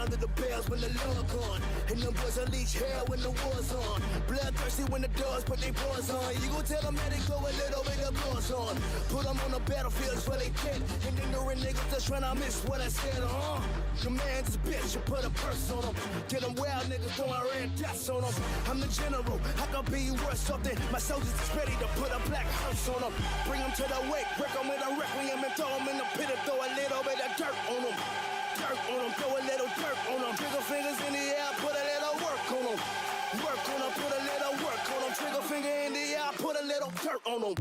sounded the bells when the Lord gone. And them boys unleash hell when the war's on. Bloodthirsty when the dogs put their paws on. You gon' tell them that they go a little bit of gloss on. Put them on the battlefield where they dead. And ignorant niggas just tryna miss what I said, Command this bitch, you put a purse on them. Get them wild niggas throwing red dots on them. I'm the general, I can be worth something. My soldiers is ready to put a black hearse on them. Bring them to the wake, break them with a requiem and throw them in the pit and throw a little bit of dirt on them. Dirt on them, throw a little dirt on them. Trigger fingers in the air, put a little work on them. Work on them, put a little work on them. Trigger finger in the air, put a little dirt on them.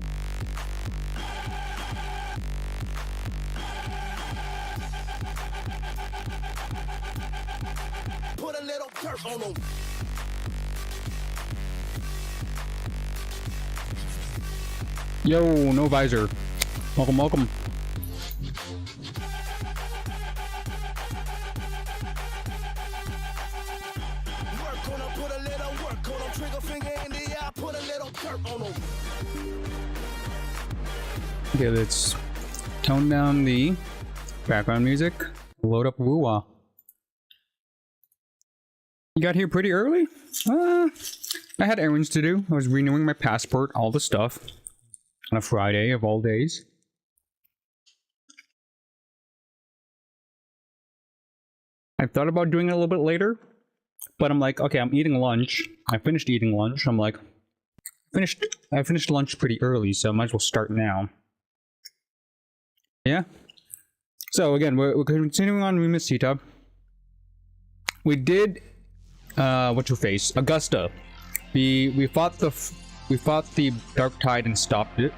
Put a little dirt on them. Yo, no visor. Welcome, welcome. Work on them, put a little work on them. Trigger finger in the eye, put a little dirt on them. Okay, let's tone down the background music. Load up Woo-Wah. You got here pretty early? I had errands to do. I was renewing my passport, all the stuff. On a Friday of all days. I thought about doing it a little bit later. But I'm like, okay, I'm eating lunch. I finished eating lunch. I'm like, I finished lunch pretty early, so I might as well start now. Yeah? So again, we're continuing on Rinascita. We did what's your face? Augusta. We fought the Dark Tide and stopped it.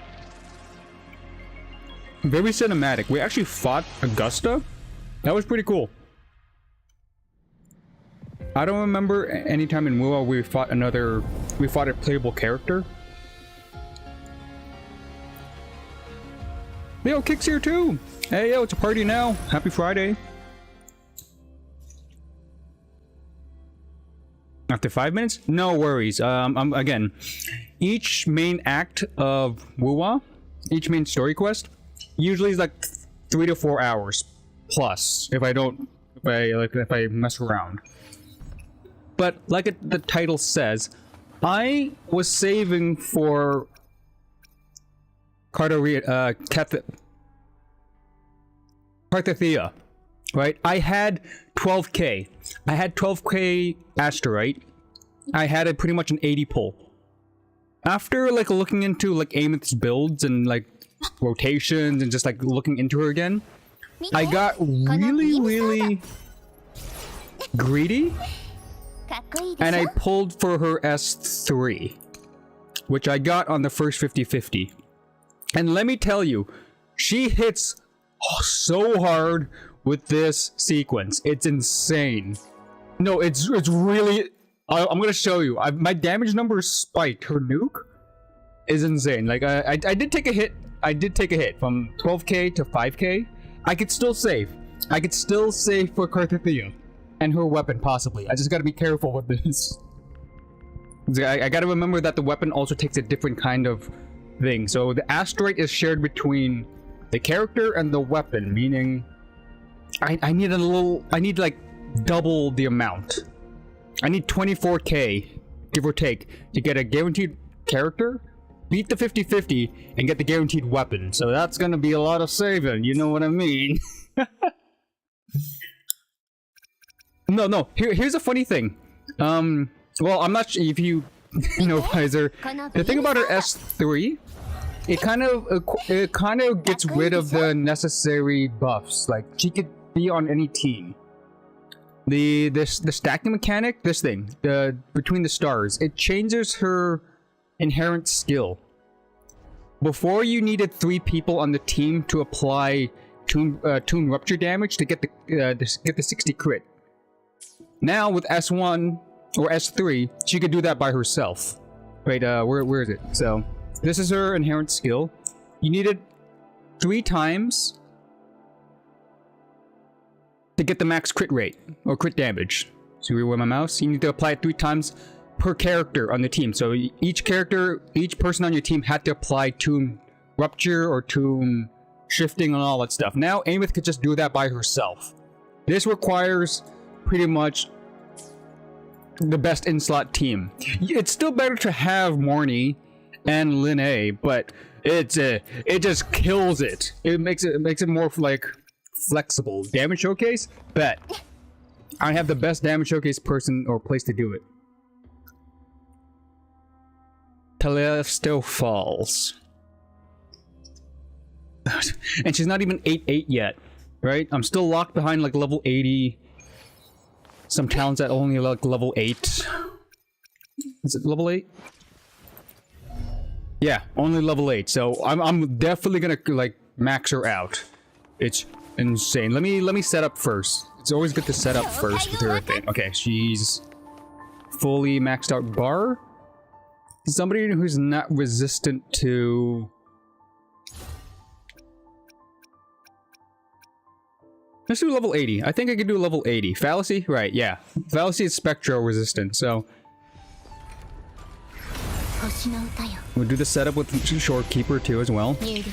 Very cinematic. We actually fought Augusta. That was pretty cool. I don't remember any time in WoW we fought a playable character. Yo, Kick's here too. Hey, yo, it's a party now. Happy Friday. After 5 minutes? No worries. Again, each main act of WoW, each main story quest, usually is like 3 to 4 hours plus. If I mess around. But like the title says, I was saving for Cartethyia, right? I had 12k. I had 12k Asterite. I had pretty much an 80 pull. After like looking into like Aemeath's builds and like rotations and just like looking into her again, I got really greedy. And I pulled for her S3, which I got on the first 50-50. And let me tell you, she hits so hard with this sequence. It's insane. No, it's really... I'm gonna show you. My damage number spiked. Her nuke is insane. Like, I did take a hit. I did take a hit from 12k to 5k. I could still save. I could still save for Cartethyia. And her weapon, possibly. I just gotta be careful with this. I gotta remember that the weapon also takes a different kind of thing. So the Asterite is shared between the character and the weapon, meaning I need like double the amount. I need 24k, give or take, to get a guaranteed character, beat the 50-50, and get the guaranteed weapon. So that's gonna be a lot of saving, you know what I mean? No. Here's a funny thing. Well, I'm not sure if you know, Visor. The thing about her S3, it kind of gets rid of the necessary buffs. Like, she could be on any team. The stacking mechanic, this thing, between the stars, it changes her inherent skill. Before, you needed 3 people on the team to apply tune rupture damage to get the 60 crit. Now with S1 or S3, she could do that by herself. Wait, where is it? So this is her inherent skill. You need it 3 times to get the max crit rate or crit damage. See where my mouse? You need to apply it 3 times per character on the team. So each person on your team had to apply tune rupture or tune shifting and all that stuff. Now Aemeath could just do that by herself. This requires pretty much the best in-slot team. It's still better to have Morny and Linne, but it just kills it. It makes it more like flexible. Damage showcase? Bet. I have the best damage showcase person or place to do it. Talia still falls. And she's not even 8-8 yet, right? I'm still locked behind like level 80. Some talents at only like level 8. Is it level 8? Yeah, only level 8. So I'm definitely gonna like max her out. It's insane. Let me set up first. It's always good to set up first with her thing. Okay, she's fully maxed out bar. Somebody who's not resistant to... Let's do level 80. I think I can do level 80. Fallacy? Right, yeah. Fallacy is spectro resistant, so... We'll do the setup with Shorekeeper too as well. It's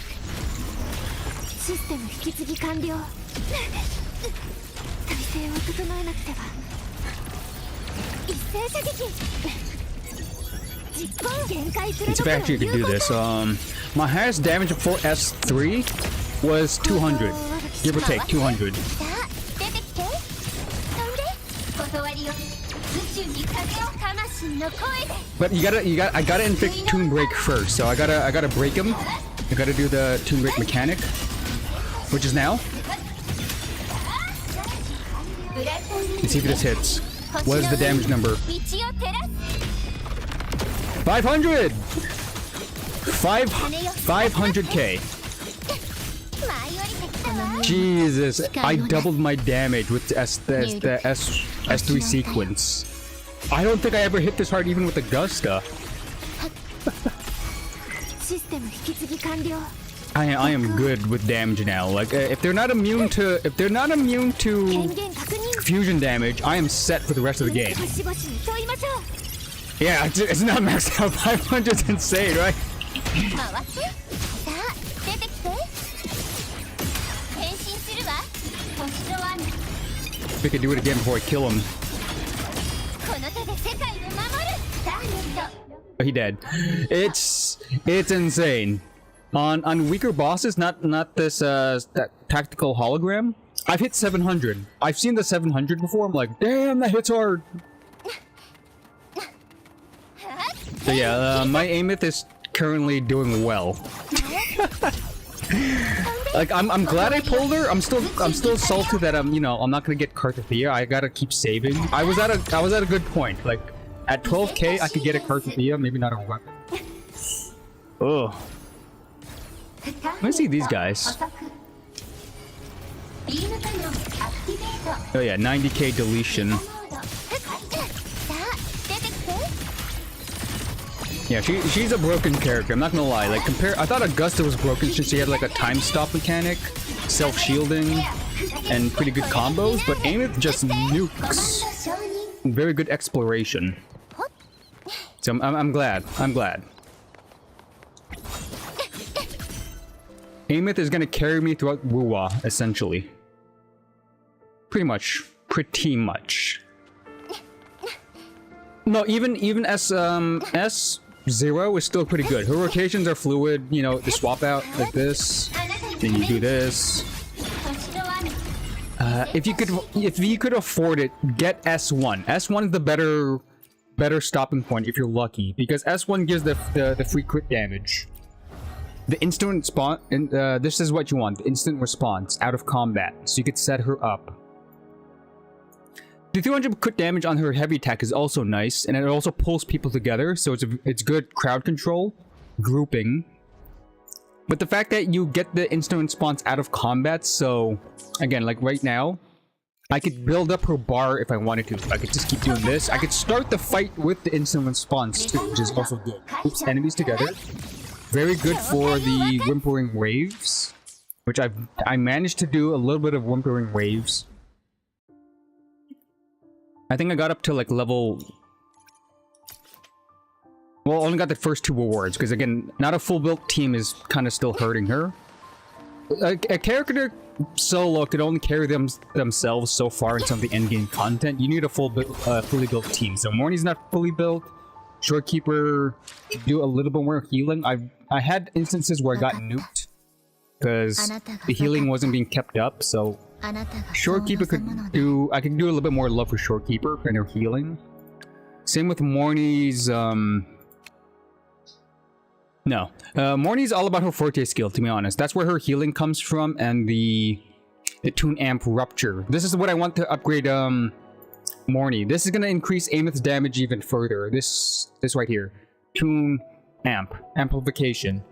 if actually could do this. My highest damage for S3 was 200. Give or take 200. But I gotta inflict Toon Break first. So I gotta break him. I gotta do the Toon Break mechanic, which is now. Let's see if this hits. What is the damage number? 500! 500k. Jesus, I doubled my damage with the S3 sequence. I don't think I ever hit this hard even with Augusta. I am good with damage now. Like if they're not immune to fusion damage, I am set for the rest of the game. Yeah, it's not maxed out. 500 is insane, right? We can do it again before I kill him. Oh, he dead. It's insane. On weaker bosses, not this that tactical hologram. I've hit 700. I've seen the 700 before. I'm like, damn, that hits hard. So yeah, my Aemeath is currently doing well. Like I'm glad I pulled her. I'm still salty that I'm not gonna get Cartethyia. I gotta keep saving. I was at a good point. Like at 12k I could get a Cartethyia, maybe not a weapon. Ugh. Let me see these guys. Oh yeah, 90k deletion. Yeah, she's a broken character, I'm not gonna lie. Like I thought Augusta was broken since she had like a time stop mechanic, self-shielding, and pretty good combos, but Aemeath just nukes. Very good exploration. So I'm glad. Aemeath is gonna carry me throughout Wuwa, essentially. Pretty much. No, even S0 is still pretty good. Her rotations are fluid, the swap out like this, then you do this. If you could afford it, get S1. S1 is the better stopping point if you're lucky, because S1 gives the free crit damage. The instant response, this is what you want, the instant response out of combat, so you could set her up. The 200 crit damage on her heavy attack is also nice, and it also pulls people together, so it's good crowd control, grouping. But the fact that you get the instant response out of combat, so again, like right now, I could build up her bar if I wanted to. I could just keep doing this. I could start the fight with the instant response too, which is also good. Groups enemies together. Very good for the whimpering waves, which I managed to do a little bit of whimpering waves. I think I got up to like level... Well, only got the first 2 rewards, because again, not a full built team is kind of still hurting her. a character solo could only carry themselves so far in some of the endgame content. You need a fully built team. So Morny's not fully built. Shorekeeper do a little bit more healing. I had instances where I got nuked because the healing wasn't being kept up. So Shorekeeper I could do a little bit more love for Shorekeeper and her healing. Same with Morny's no. Morny's all about her forte skill, to be honest. That's where her healing comes from, and the Toon Amp Rupture. This is what I want to upgrade Morny. This is gonna increase Aemeath's damage even further. This right here. Toon Amp. Amplification.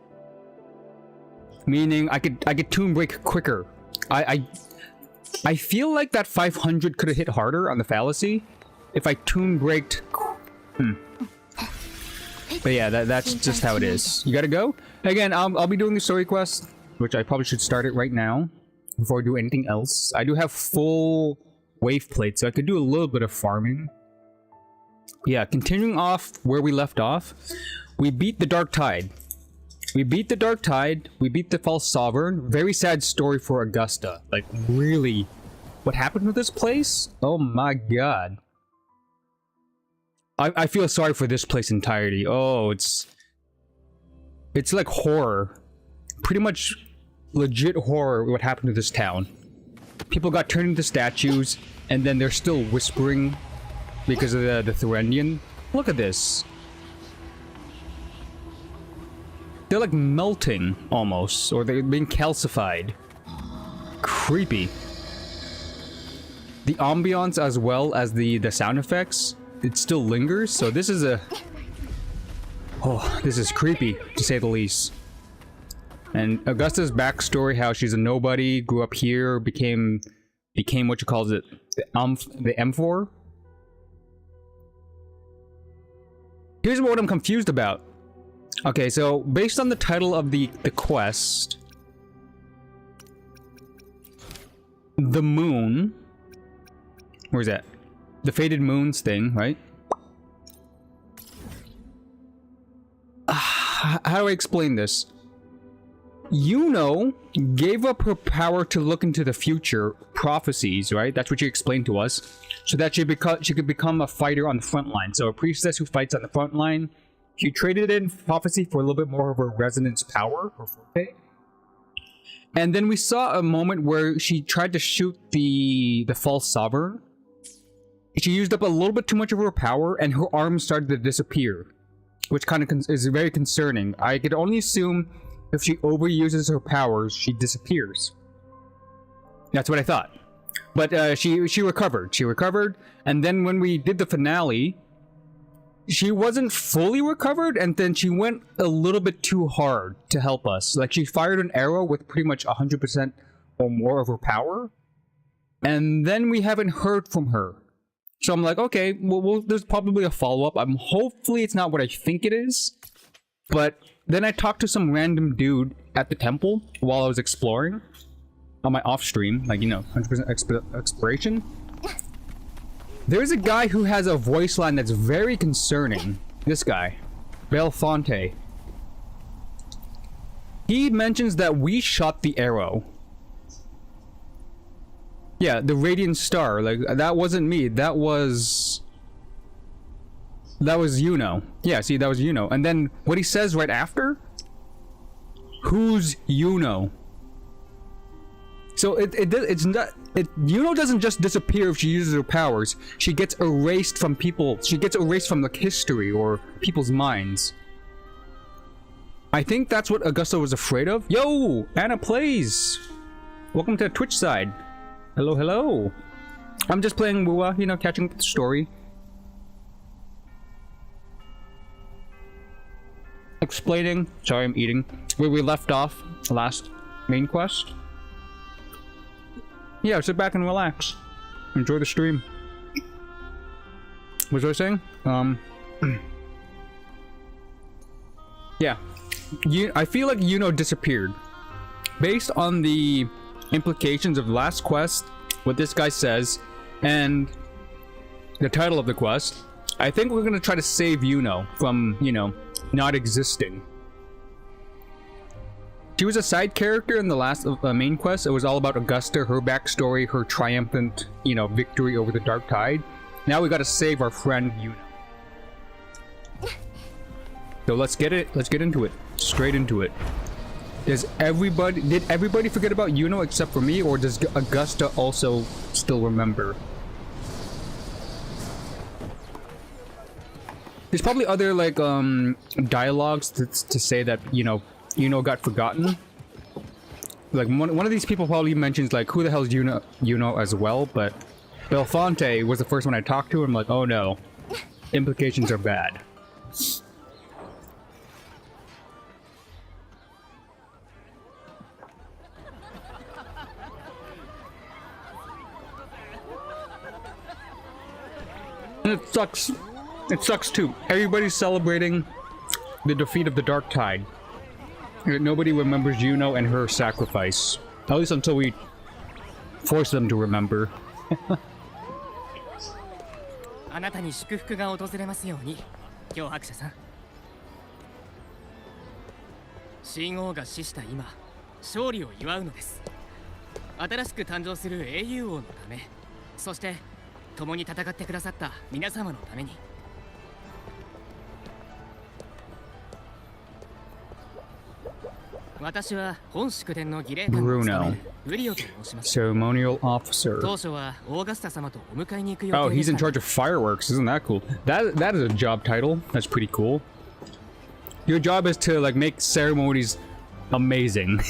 Meaning I could Toon Break quicker. I feel like that 500 could have hit harder on the fallacy if I Toon Braked. But yeah, that's just how it is. You gotta go. Again, I'll be doing the story quest, which I probably should start it right now before I do anything else. I do have full wave plate, so I could do a little bit of farming. Yeah, continuing off where we left off, we beat the Dark Tide. We beat the Dark Tide. We beat the False Sovereign. Very sad story for Augusta. Like, really, what happened with this place? Oh my god. I feel sorry for this place entirety. Oh, it's like horror. Pretty much legit horror what happened to this town. People got turned into statues, and then they're still whispering because of the Thurendian. Look at this. They're like melting, almost. Or they're being calcified. Creepy. The ambiance as well as the sound effects, it still lingers, so this is this is creepy, to say the least. And Augusta's backstory, how she's a nobody, grew up here, became what you call it, the M4. Here's what I'm confused about. Okay, so based on the title of the quest, the moon, where's that? The Faded Moons thing, right? How do I explain this? Yuno gave up her power to look into the future, prophecies, right? That's what you explained to us. So that she could become a fighter on the front line. So a priestess who fights on the front line. She traded in prophecy for a little bit more of her resonance power, her forte. And then we saw a moment where she tried to shoot the False Sovereign. She used up a little bit too much of her power, and her arms started to disappear, which kind of is very concerning. I could only assume if she overuses her powers, she disappears. That's what I thought. But she recovered. She recovered, and then when we did the finale, she wasn't fully recovered, and then she went a little bit too hard to help us. Like, she fired an arrow with pretty much 100% or more of her power, and then we haven't heard from her. So I'm like, okay, well, there's probably a follow-up. Hopefully it's not what I think it is. But then I talked to some random dude at the temple while I was exploring on my off-stream, like, you know, 100% exploration. There's a guy who has a voice line that's very concerning. This guy, Belfonte. He mentions that we shot the arrow. Yeah, the radiant star. Like, that wasn't me. That was Yuno. Yeah, see, that was Yuno. And then what he says right after? Who's Yuno? So it's not. Yuno doesn't just disappear if she uses her powers. She gets erased from people. She gets erased from like history or people's minds. I think that's what Augusta was afraid of. Yo, Anna Plays. Welcome to the Twitch side. Hello, hello. I'm just playing Wuwa, you know, catching up with the story. Explaining, sorry, I'm eating, where we left off last main quest. Yeah, sit back and relax. Enjoy the stream. What was I saying? Yeah. I feel like Yuno disappeared. Based on the implications of the last quest, what this guy says, and the title of the quest, I think we're gonna try to save Yuno from, you know, not existing. She was a side character in the last main quest. It was all about Augusta, her backstory, her triumphant, you know, victory over the Dark Tide. Now we gotta save our friend Yuno. So let's get into it. Straight into it. Did everybody forget about Yuno except for me, or does Augusta also still remember? There's probably other like dialogues to say that, you know, Yuno got forgotten. Like one of these people probably mentions like, who the hell is Yuno as well, but Belfonte was the first one I talked to. I'm like, oh no, implications are bad. And it sucks. It sucks too. Everybody's celebrating the defeat of the Dark Tide. Nobody remembers Yuno and her sacrifice. At least until we force them to remember. あなたに祝福が訪れますように、脅迫者さん。秦王が死した今、勝利を祝うのです。新しく誕生する英雄王のため、そして共に戦ってくださった皆様のために。私は本祝殿の儀礼官を務めるウリオと申します。Ceremonial officer. 当初はオーガスタ様とお迎えに行く予定 Oh, で he's し in た。 charge of fireworks. Isn't that cool? That is a job title. That's pretty cool. Your job is to like make ceremonies amazing.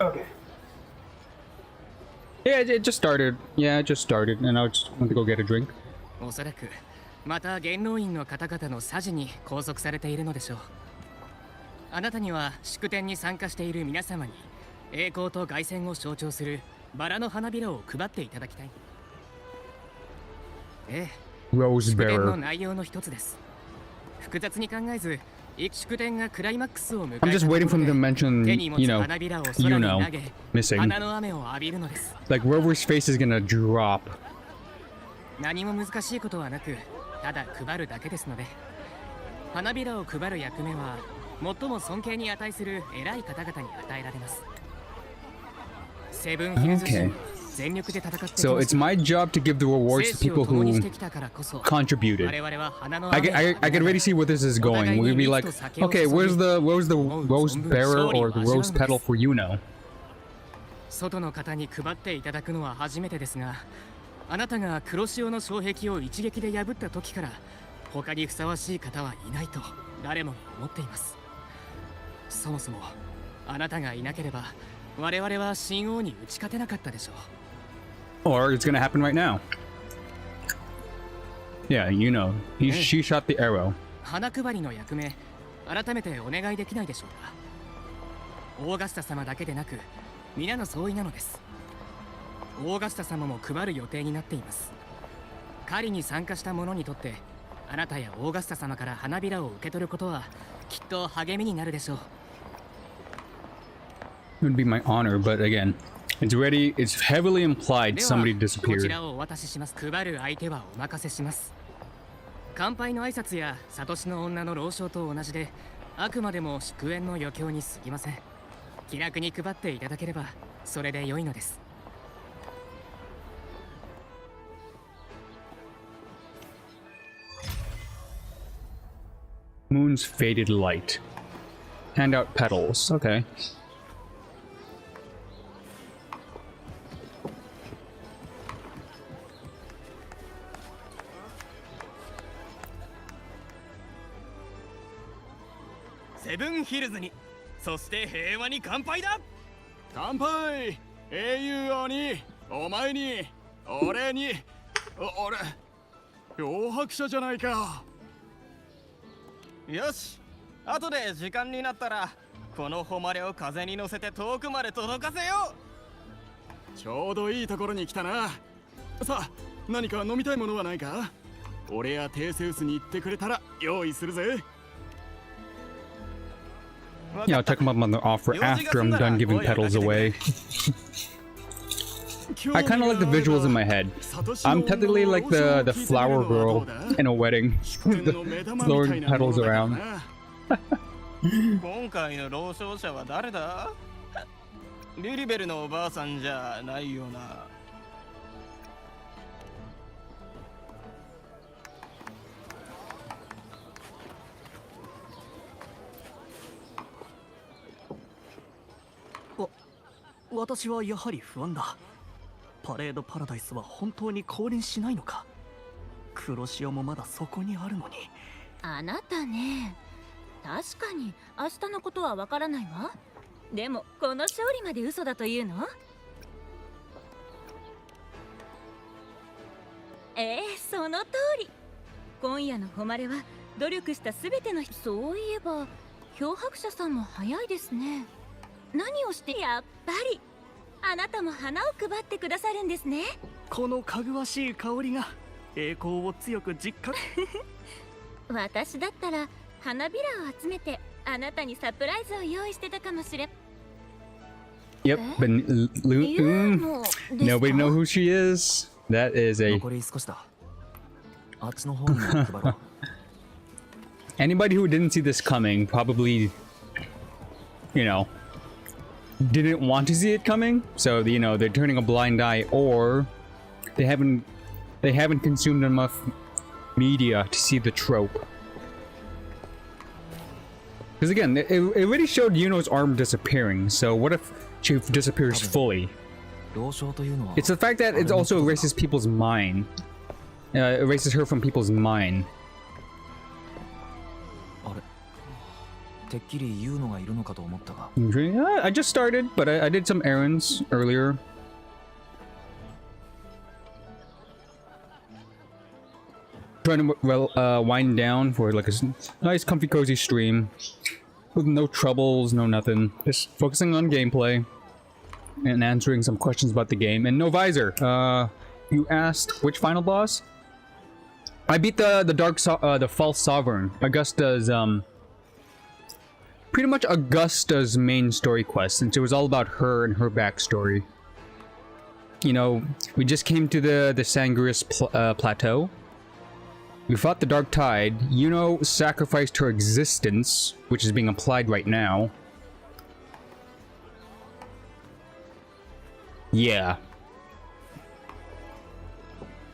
Okay. Yeah, it just started. Yeah, it just started, and I just want to go get a drink. おそらくまた元老院の方々の匙に拘束されているのでしょう。あなたには祝典に参加している皆様に栄光と凱旋を象徴するバラの花びらを配っていただきたい。ええ、 Rose 祝典の bearer. 内容の一つです。複雑に考えず、祝典がクライマックスを迎え I'm just waiting for them to mention, 手に持 you つ know, 花びらを空に投 Yuno げ、 missing. 花の雨を浴びるのです。 Like Rover's face is gonna drop. 何も難しいことはなく、ただ配るだけですので、花びらを配る役目は最も尊敬に値する偉い方々に与えられます。セブンヒルズ市に全力で戦ってきました。 So it's my job to give the rewards to people who contributed. I can already see where this is going. We're gonna be like, okay, where's the rose bearer or the rose petal for Yuno? 外の方に配っていただくのは初めてですが、あなたが黒潮の障壁を一撃で破った時から他にふさわしい方はいないと誰もが思っています。そもそもあなたがいなければ我々は秦王に打ち勝てなかったでしょう。 Or it's gonna happen right now. Yeah, you know, she shot the arrow. 花配りの役目、改めてお願いできないでしょうか。オーガスタ様だけでなく、皆の総意なのです。オーガスタ様も配る予定になっています。狩りに参加した者にとって、あなたやオーガスタ様から花びらを受け取ることはきっと励みになるでしょう。 It would be my honor, but again, it's heavily implied somebody こ disappeared. ちらをお渡しします。配る相手はお任せします。乾杯の挨拶やサトシの女の老少と同じで、あくまでも祝宴の余興に過ぎません。気楽に配っていただければそれで良いのです。 Moon's faded light. Hand out petals. Okay. Seven Hills に、そして平和に乾杯だ。乾杯。英雄王に、お前に、俺に、俺、脅迫者じゃないか。よし、後で時間になったらこの誉れを風に乗せて遠くまで届かせよう。ちょうどいいところに来たな。さあ、何か飲みたいものはないか？俺やテーセウスに言ってくれたら用意するぜ。 Yeah, I'll check my mother offer after I'm done giving petals away. I kind of like the visuals in my head. I'm technically like the flower girl in a wedding, throwing petals around. 今回の老勝者は誰だ？リリベルのおばあさんじゃないよな。私はやはり不安だ。パレードパラダイスは本当に降臨しないのか。黒潮もまだそこにあるのに。あなたね、確かに明日のことはわからないわ。でもこの勝利まで嘘だというの？その通り。今夜の誉れは努力したすべての人。そういえば漂白者さんも早いですね。何をして？やっぱりあなたも花を配ってくださるんですね。このかぐわしい香りが栄光を強く実感。私だったら花びらを集めてあなたにサプライズを用意してたかもしれ。 Yep, but nobody know who she is. That is a... 残り少しだ。あっちの方に配ろう。 Anybody who didn't see this coming probably, you know, didn't want to see it coming, so you know they're turning a blind eye, or they haven't consumed enough media to see the trope. Because again, it already showed Yuno's arm disappearing, so what if she disappears fully? It's the fact that it also erases people's mind. Erases her from people's mind. Yeah, I just started, but I did some errands earlier. Trying to wind down for like a nice, comfy, cozy stream with no troubles, no nothing. Just focusing on gameplay and answering some questions about the game. And no visor. You asked which final boss? I beat the false sovereign. Augusta's pretty much Augusta's main story quest, since it was all about her and her backstory. You know, we just came to the Sangrius plateau. We fought the Dark Tide. Yuno sacrificed her existence, which is being applied right now. Yeah.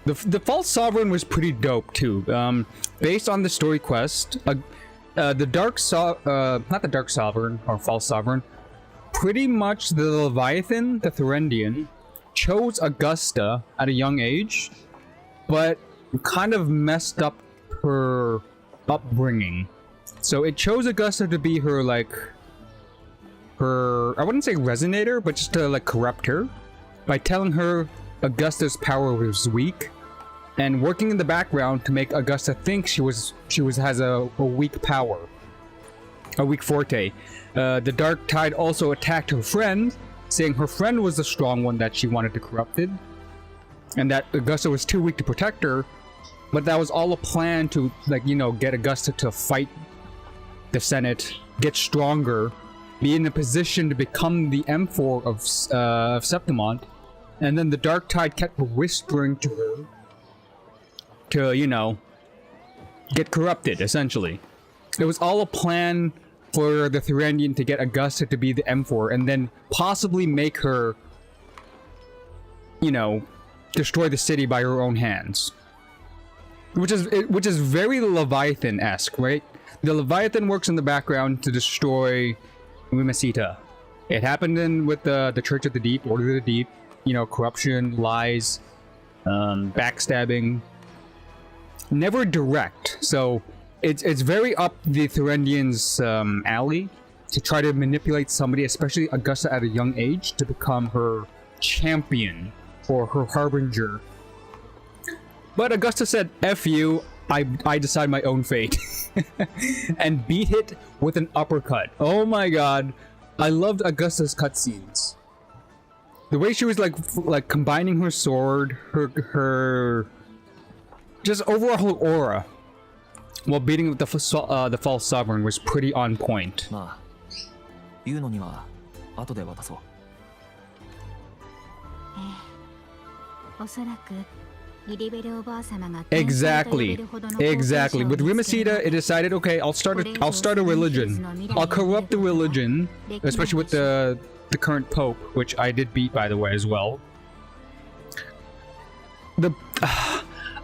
The false sovereign was pretty dope too. Based on the story quest, not the Dark Sovereign or False Sovereign, pretty much the Leviathan, the Thurendian, chose Augusta at a young age, but kind of messed up her upbringing. So it chose Augusta to be her, like, I wouldn't say resonator, but just to, like, corrupt her by telling her Augusta's power was weak, and working in the background to make Augusta think she has a weak power, a weak forte. The Dark Tide also attacked her friend, saying her friend was the strong one that she wanted to corrupted, and that Augusta was too weak to protect her. But that was all a plan to, like, you know, get Augusta to fight the Senate, get stronger, be in a position to become the M4 of Septimont, and then the Dark Tide kept whispering to her to, you know, get corrupted, essentially. It was all a plan for the Thurendian to get Augusta to be the M4, and then possibly make her, you know, destroy the city by her own hands. Which is very Leviathan-esque, right? The Leviathan works in the background to destroy Rinascita. It happened with the Church of the Deep, Order of the Deep, you know, corruption, lies, backstabbing. Never direct, so it's very up the Thurendian's alley to try to manipulate somebody, especially Augusta at a young age, to become her champion or her harbinger. But Augusta said, F you, I decide my own fate. and beat it with an uppercut. Oh my god. I loved Augusta's cutscenes. The way she was like combining her sword, her just overall aura while beating the false sovereign was pretty on point. まあ言うのには後で渡そう。おそらく Exactly. With Rinascita, it decided, okay, I'll start a religion. I'll corrupt the religion, especially with the current pope, which I did beat, by the way, as well.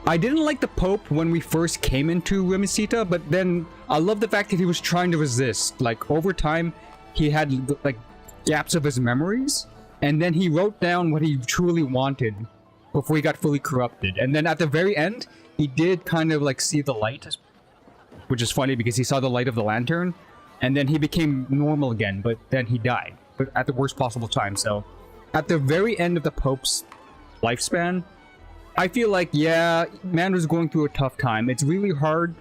I didn't like the pope when we first came into Rinascita, but then I love the fact that he was trying to resist. Like, over time, he had like gaps of his memories, and then he wrote down what he truly wanted before he got fully corrupted. And then at the very end, he did kind of like see the light, which is funny because he saw the light of the lantern, and then he became normal again, but then he died, but at the worst possible time. So at the very end of the Pope's lifespan, I feel like, yeah, man was going through a tough time. It's really hard,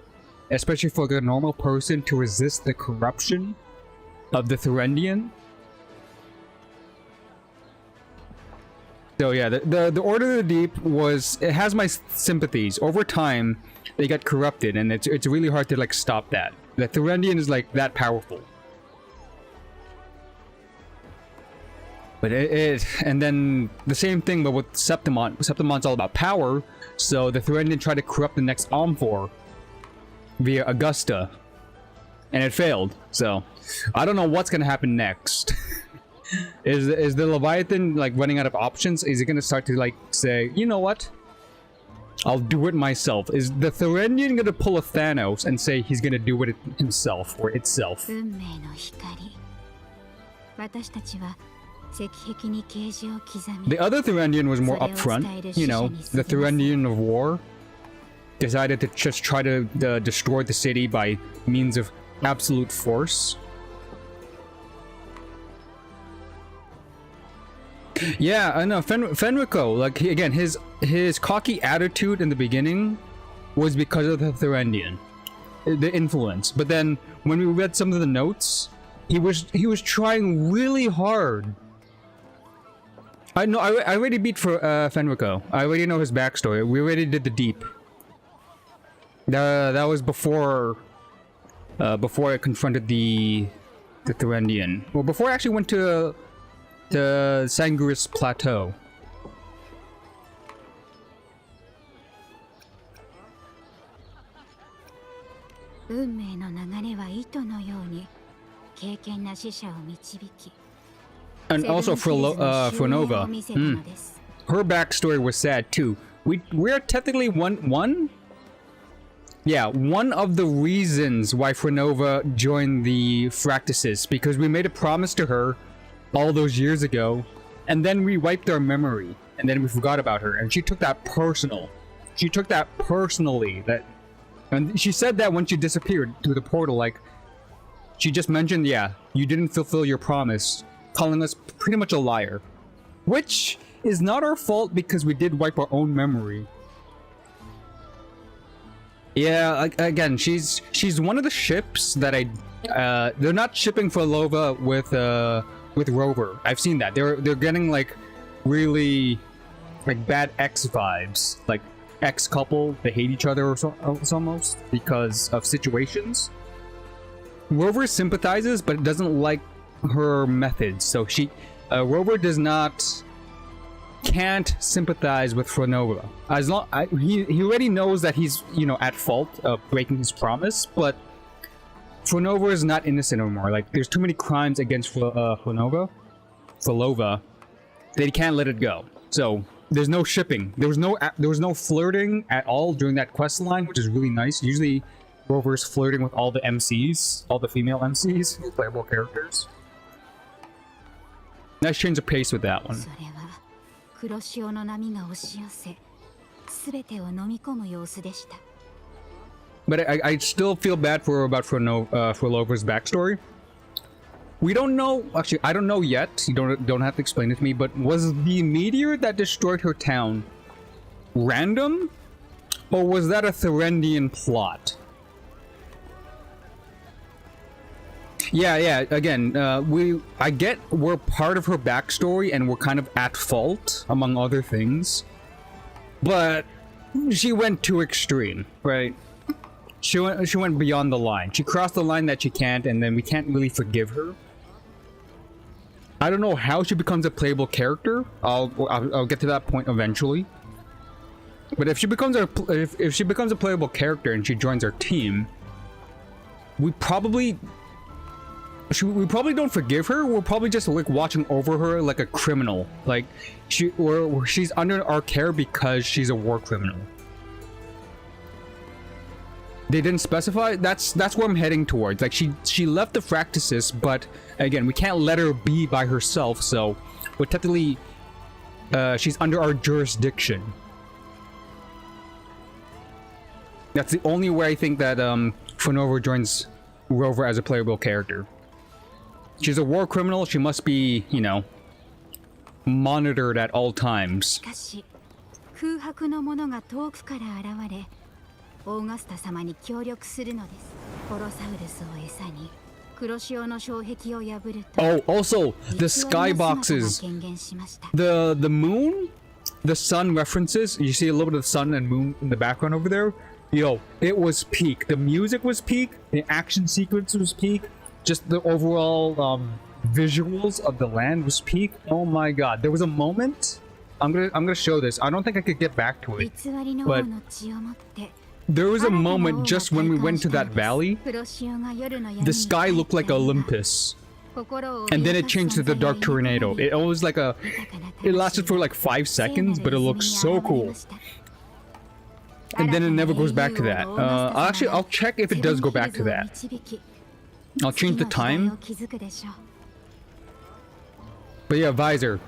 especially for the normal person, to resist the corruption of the Thurendian. So yeah, the Order of the Deep it has my sympathies. Over time, they got corrupted, and it's really hard to like stop that. The Thurendian is like that powerful. But and then the same thing, but with Septimon. Septimon's all about power, so the Thurendian tried to corrupt the next Omphor via Augusta, and it failed. So I don't know what's gonna happen next. Is the Leviathan like running out of options? Is it gonna start to like say, you know what? I'll do it myself. Is the Thurendian gonna pull a Thanos and say he's gonna do it himself or itself? The other Thurendian was more upfront. You know, the Thurendian of war decided to just try to destroy the city by means of absolute force. Yeah, I know. Fenrico, like, again, his cocky attitude in the beginning was because of the Thurendian, the influence. But then when we read some of the notes, he was trying really hard. I know. I already beat for Fenrico. I already know his backstory. We already did the deep. That was before I confronted the Thurendian. Well, before I actually went to the Sanguris Plateau. And also Fronova. Her backstory was sad too. We're technically one of the reasons why Fronova joined the Fractuses, because we made a promise to her all those years ago, and then we wiped our memory, and then we forgot about her, and she took that personal. She took that personally. And she said that when she disappeared through the portal, like, she just mentioned, yeah, you didn't fulfill your promise, calling us pretty much a liar. Which is not our fault because we did wipe our own memory. Yeah, again, she's one of the ships that they're not shipping for Lova with Rover. I've seen that. They're getting like really like bad X vibes, like X couple. They hate each other or almost because of situations. Rover sympathizes, but doesn't like her methods. So Rover can't sympathize with Fronova. As long he already knows that he's at fault of breaking his promise, but Fronova is not innocent anymore. Like, there's too many crimes against Fronova. They can't let it go. So there's no shipping. There was no flirting at all during that quest line, which is really nice. Usually, Rover's flirting with all the MCs, all the female MCs, playable characters. Nice change of pace with that one. But I still feel bad for Lova's backstory. We don't know. Actually, I don't know yet. You don't have to explain it to me. But was the meteor that destroyed her town random, or was that a Thurendian plot? Yeah. Again, I get we're part of her backstory and we're kind of at fault among other things, but she went too extreme, right? She went beyond the line. She crossed the line that she can't, and then we can't really forgive her. I don't know how she becomes a playable character. I'll get to that point eventually. But if she becomes a playable character and she joins our team, we probably don't forgive her. We're probably just like watching over her like a criminal. Like she's under our care because she's a war criminal. They didn't specify. That's where I'm heading towards. Like she left the Fractuses, but again, we can't let her be by herself. So, but technically, she's under our jurisdiction. That's the only way I think that Fanova joins Rover as a playable character. She's a war criminal. She must be, you know, monitored at all times. 空白の者が遠くから現れ、オーガスタ様に協力するのです。コロサウルスを餌に、黒潮の障壁を破ると。Oh, also the skyboxes, the moon, the sun references. You see a little bit of the sun and moon in the background over there. Yo, it was peak. The music was peak. The action sequence was peak. Just the overall visuals of the land was peak. Oh my god, there was a moment. I'm gonna show this. I don't think I could get back to it, but there was a moment just when we went to that valley. The sky looked like Olympus, and then it changed to the Dark Tornado. It was like it lasted for like 5 seconds, but it looked so cool. And then it never goes back to that. I'll check if it does go back to that. I'll change the time. But yeah, visor.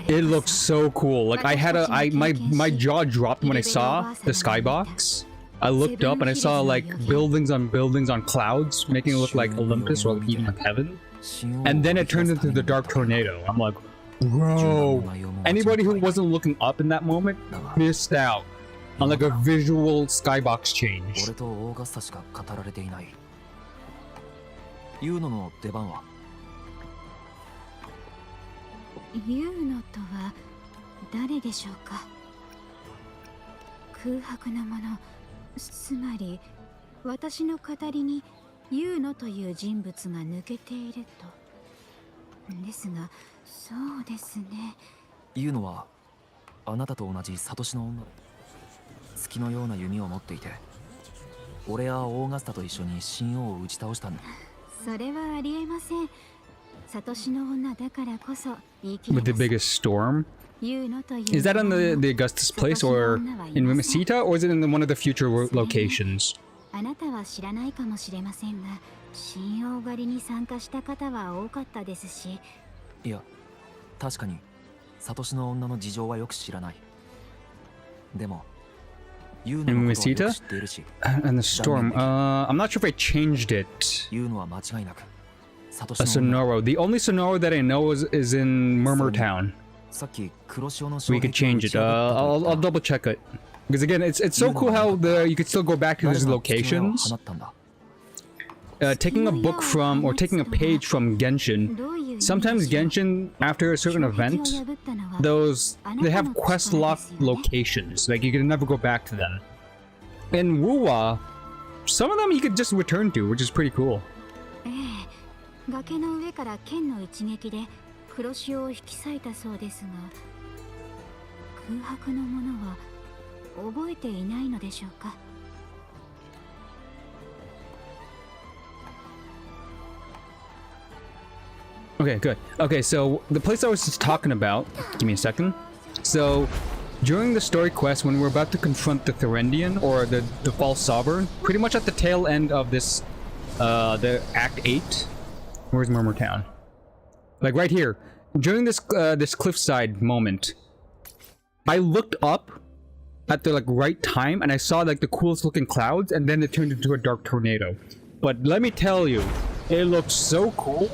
It looks so cool. Like my jaw dropped when I saw the skybox. I looked up and I saw like buildings on clouds, making it look like Olympus or even like heaven. And then it turned into the Dark Tornado. I'm like, bro. Anybody who wasn't looking up in that moment missed out on like a visual skybox change. ユーノの出番はユーノとは誰でしょうか。空白のもの、つまり私の語りにユーノという人物が抜けていると。ですが、そうですね。ユーノはあなたと同じサトシの女、月のような弓を持っていて、俺やオーガスタと一緒に神王を打ち倒したんだ。それはありえません。サトシの女だからこそ言い切れます。 With the biggest storm? Is that on the Augustus place or in Rinascita, or is it in one of the future locations? あなたは知らないかもしれませんが、神王狩りに参加した方は多かったですし。いや、確かにサトシの女の事情はよく知らない。でも。In Rinascita? And the storm. I'm not sure if I changed it. A Sonoro. The only Sonoro that I know is in Murmur Town. We could change it. I'll double check it. Because again, it's so cool how you could still go back to these locations. Taking a book from, or taking a page from Genshin. Sometimes Genshin, after a certain event, they have quest lock locations. Like you can never go back to them. In Wuwa, some of them you could just return to, which is pretty cool. 崖の上から剣の一撃で黒潮を引き裂いたそうですが、空白のものは覚えていないのでしょうか。Okay, good. Okay, so the place I was just talking about, give me a second. So, during the story quest, when we're about to confront the Thurendian, or the false sovereign, pretty much at the tail end of this, the Act 8, where's Murmur Town? Like right here, during this, this cliffside moment, I looked up at the like right time, and I saw like the coolest looking clouds, and then it turned into a dark tornado. But let me tell you, it looked so cool.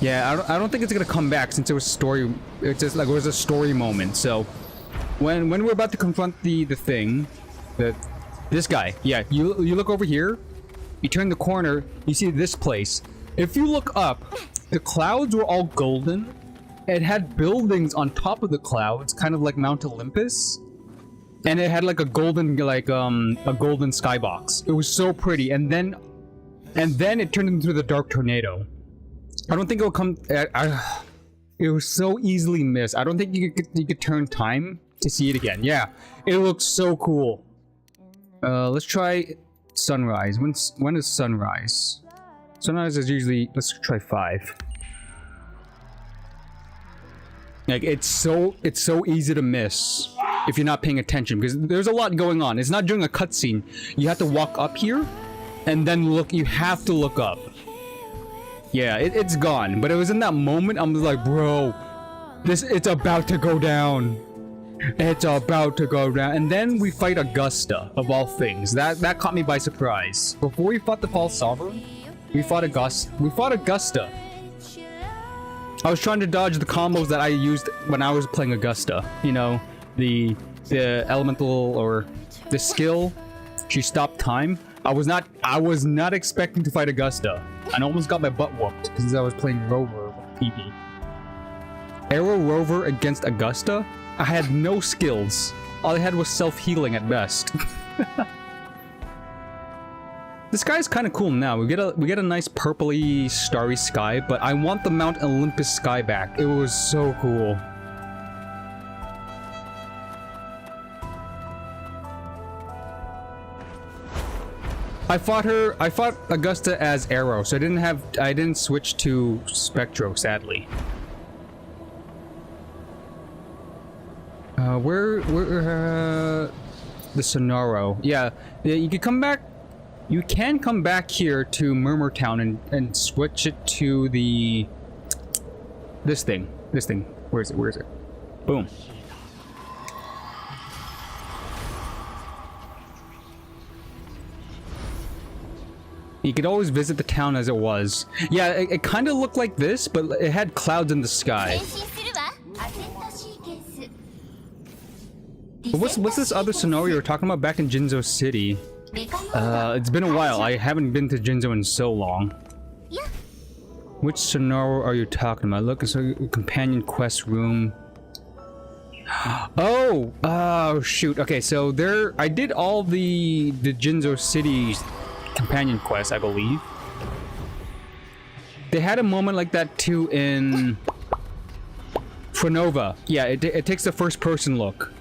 Yeah, I don't think it's gonna come back since it was story. It's just like it was a story moment. So when we're about to confront the thing, this guy, yeah, you look over here. You turn the corner, you see this place. If you look up, the clouds were all golden. It had buildings on top of the clouds, kind of like Mount Olympus. And it had like a golden, like a golden skybox. It was so pretty. And then it turned into the dark tornado. I don't think it will come. It was so easily missed. I don't think you could turn time to see it again. Yeah, it looks so cool. Let's try sunrise. When is sunrise? Sunrise is usually, let's try 5. Like it's so easy to miss if you're not paying attention because there's a lot going on. It's not during a cutscene. You have to walk up here and then look. You have to look up. Yeah, it's gone. But it was in that moment I'm like, bro, it's about to go down. It's about to go down. And then we fight Augusta of all things. That caught me by surprise. Before we fought the False Sovereign, we fought Augusta. I was trying to dodge the combos that I used when I was playing Augusta. You know, the elemental or the skill. She stopped time. I was not expecting to fight Augusta. I almost got my butt whooped because I was playing Rover with PP. Arrow Rover against Augusta? I had no skills. All I had was self-healing at best. This guy's kind of cool now. We get a nice purpley starry sky, but I want the Mount Olympus sky back. It was so cool. I fought Augusta as Arrow, so I didn't switch to Spectro, sadly. Where the Sonoro. Yeah, you can come back. You can come back here to Murmur Town and switch it to this thing. Where is it? Boom. You could always visit the town as it was. Yeah, it kind of looked like this, but it had clouds in the sky. But what's this other scenario you're talking about back in Jinzo City? It's been a while. I haven't been to Jinzo in so long. Which scenario are you talking about? Look, it's a companion quest room. Oh shoot. Okay, so I did all the Jinzo City companion quest, I believe. They had a moment like that too in Frenova. Yeah, it takes the first person look.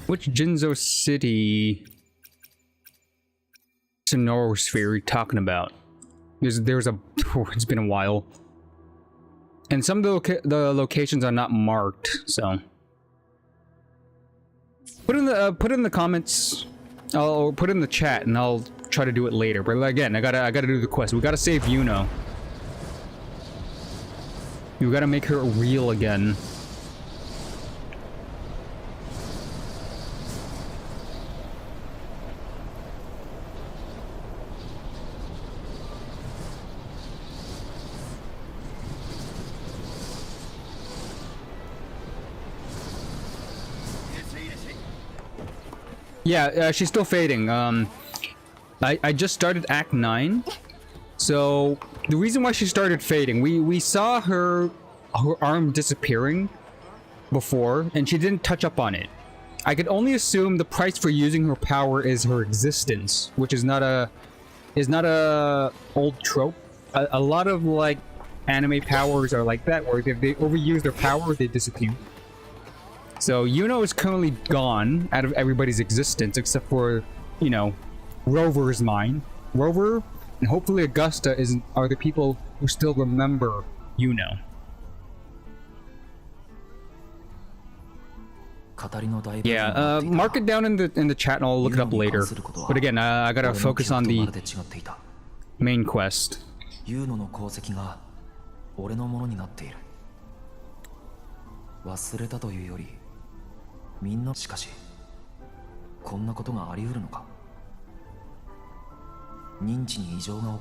Which Jinzo City Sonoro sphere are you talking about? There's a it's been a while. And some of the locations are not marked, so put in the comments. I'll put it in the chat and I'll try to do it later. But again, I gotta do the quest. We gotta save Yuno. We gotta make her real again. Yeah, she's still fading. I just started Act 9. So, the reason why she started fading, we saw her arm disappearing before, and she didn't touch up on it. I could only assume the price for using her power is her existence, which is not a old trope. A lot of, like, anime powers are like that, where if they overuse their power, they disappear. So Yuno is currently gone out of everybody's existence except for, you know, Rover's mind. Rover and hopefully Augusta are the people who still remember Yuno. Yeah, mark it down in the chat and I'll look it up later. But again, I gotta focus on the main quest.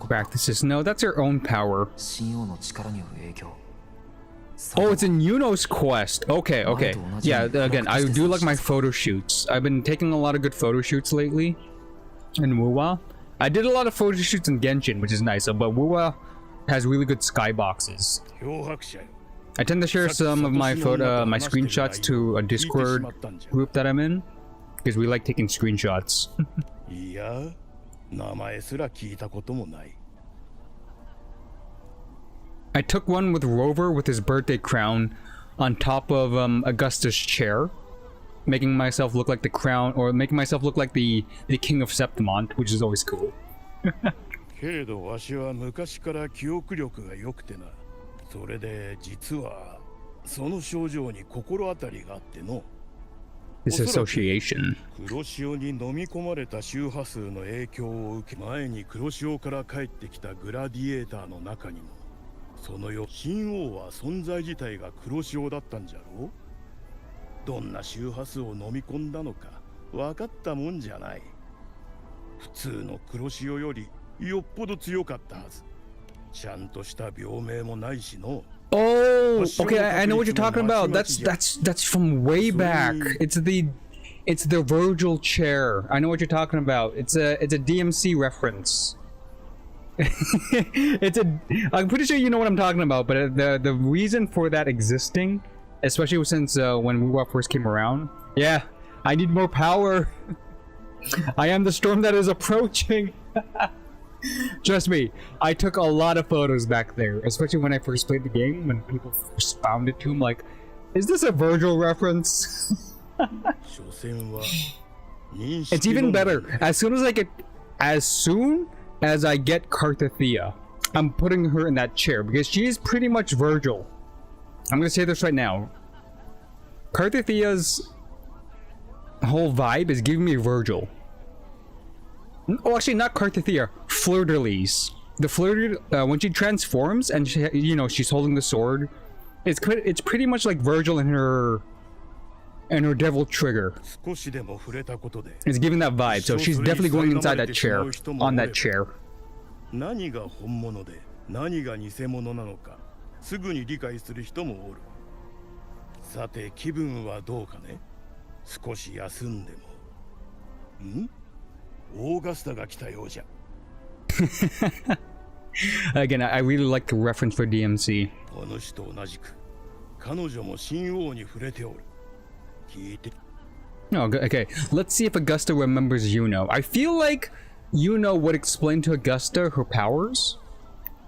Practices. No, that's her own power. Oh, it's in Yuno's quest. Okay, okay. Yeah, again, I do like my photo shoots. I've been taking a lot of good photo shoots lately in Wuwa. I did a lot of photo shoots in Genshin, which is nice, but Wuwa has really good skyboxes. I tend to share some of my my screenshots to a Discord group that I'm in, because we like taking screenshots. I took one with Rover with his birthday crown on top of Augusta's chair, making myself look like the crown, or making myself look like the king of Septimont, which is always cool. This association. 黒潮に飲み込まれた周波数の影響を受け、前に黒潮から帰ってきたグラディエーターの中にも、その神王は存在自体が黒潮だったんじゃろう。どんな周波数を飲み込んだのか分かったもんじゃない。普通の黒潮よりよっぽど強かったはず。ちゃんとした病名もないしの。 Oh, okay, I know what you're talking about. That's from way back. It's the Virgil chair. I know what you're talking about. It's a DMC reference. I'm pretty sure you know what I'm talking about, but the reason for that existing, especially since when Wuwa first came around, yeah, I need more power. I am the storm that is approaching. Trust me, I took a lot of photos back there, especially when I first played the game, when people first found it to him, like, is this a Virgil reference? It's even better. As soon as I get Cartethyia, I'm putting her in that chair, because she is pretty much Virgil. I'm gonna say this right now. Carthethia's whole vibe is giving me Virgil. Oh, actually, not Cartethyia. Fleur-de-Lis. The Fleur, when she transforms and she, she's holding the sword, it's pretty much like Virgil in her devil trigger. It's giving that vibe, so she's definitely going inside that chair, on that chair. 何が本物で何が偽物なのかすぐに理解する人もおる。さて気分はどうかね。少し休んでも。ん？オーガスタが来たようじゃ。Again, I really like the reference for DMC. この人同じく彼女も神王に触れておる。聞いて。Oh, okay. Let's see if Augusta remembers Yuno. I feel like Yuno would explain to Augusta her powers,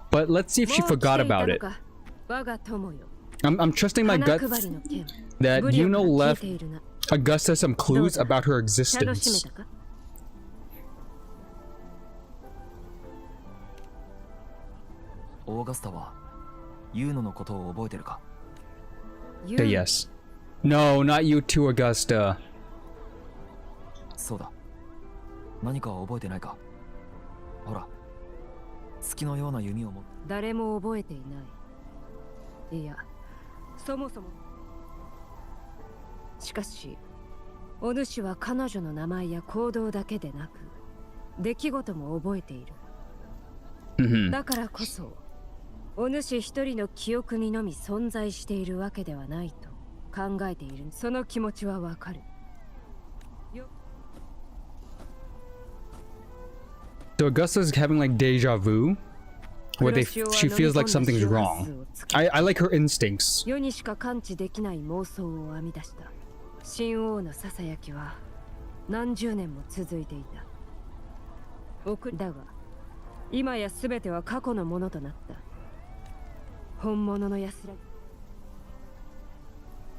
but let's see if she forgot about it. I'm trusting my gut that Yuno left Augusta some clues about her existence. オーガスタはユーノのことを覚えてるか？ Yes. No, not you too, Augusta. そうだ。何か覚えてないか？ほら、月のような弓を持って。誰も覚えていない。いや、そもそも。しかし、お主は彼女の名前や行動だけでなく、出来事も覚えている。だからこそ、お主一人の記憶にのみ存在しているわけではないと考えている。その気持ちはわかる。So Augusta's having like deja vu, where she feels like something's wrong. I like her instincts. 世にしか感知できない妄想を編み出した。神王のささやきは何十年も続いていた。だが、今やすべては過去のものとなった。本物の安らぎ。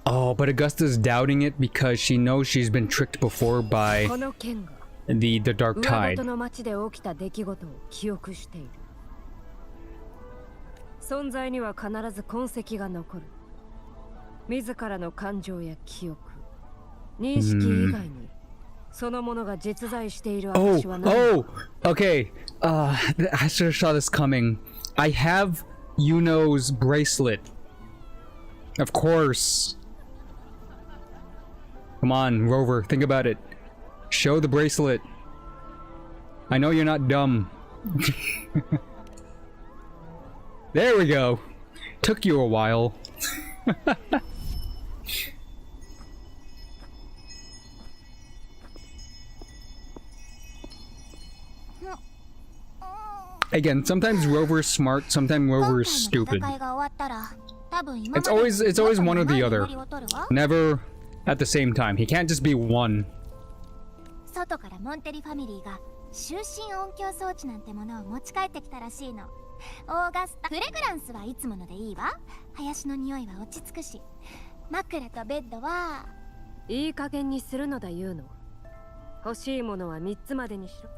Oh, but Augusta's doubting it because she knows she's been tricked before by the dark tide. 上本の町で起きた出来事を記憶している。存在には必ず痕跡が残る。自らの感情や記憶、認識以外にそのものが実在している証はない。Oh, okay. I should have saw this coming. I have Yuno's bracelet. Of course. Come on, Rover, think about it. Show the bracelet. I know you're not dumb. There we go. Took you a while. Again, sometimes Rover's smart, sometimes Rover's stupid. It's always one or the other. Never at the same time. He can't just be one. 外からモンテリファミリーが就寝音響装置なんてものを持ち帰ってきたらしいの。オーガスタフレグランスはいつものでいいわ。林の匂いは落ち着くし、枕とベッドはいい加減にするのだ言うの。欲しいものは3つまでにしろ。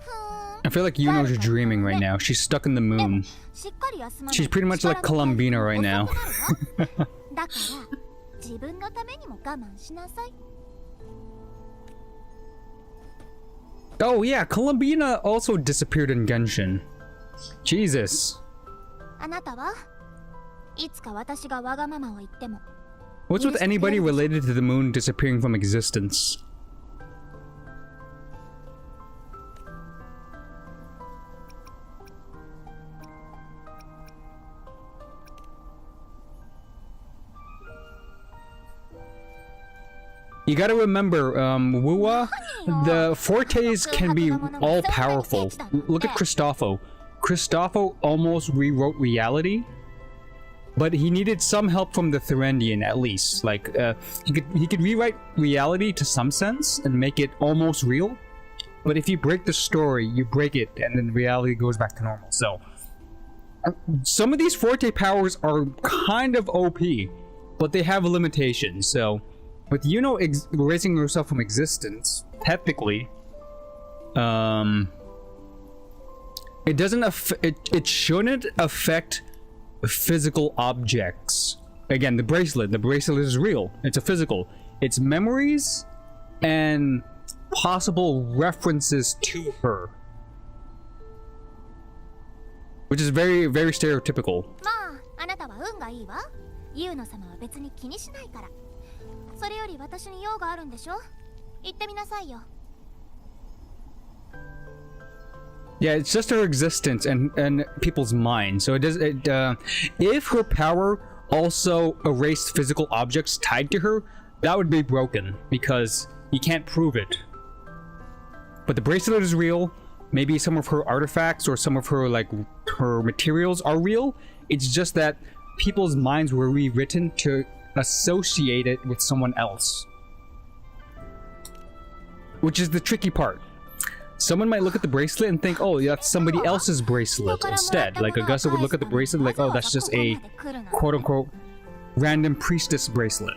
I feel like Yuno's dreaming right now. She's stuck in the moon. She's pretty much like Columbina right now. だから自分のためにも我慢しなさい。Oh yeah, Columbina also disappeared in Genshin. Jesus. あなたはいつか私がわがままを言っても。What's with anybody related to the moon disappearing from existence? You gotta remember, Wuwa, the Fortes can be all-powerful. Look at Christopho. Christopho almost rewrote reality, but he needed some help from the Thurendian at least. Like, he could rewrite reality to some sense and make it almost real, but if you break the story, you break it, and then reality goes back to normal. So, some of these Forte powers are kind of OP, but they have limitations, so... With Yuno erasing herself from existence, technically, it doesn't it shouldn't affect physical objects. Again, the bracelet is real. It's a physical. It's memories and possible references to her, which is very, very stereotypical. あなたは運がいいわ。ユーノ様は別に気にしないから。それより私に用があるんでしょ？言ってみなさいよ。Yeah, it's just her existence and people's minds. So if her power also erased physical objects tied to her, that would be broken because you can't prove it. But the bracelet is real. Maybe some of her artifacts or some of her her materials are real. It's just that people's minds were rewritten to associate it with someone else, which is the tricky part. Someone might look at the bracelet and think, oh, that's somebody else's bracelet instead. Like Augusta would look at the bracelet like, oh, that's just a quote-unquote random priestess bracelet.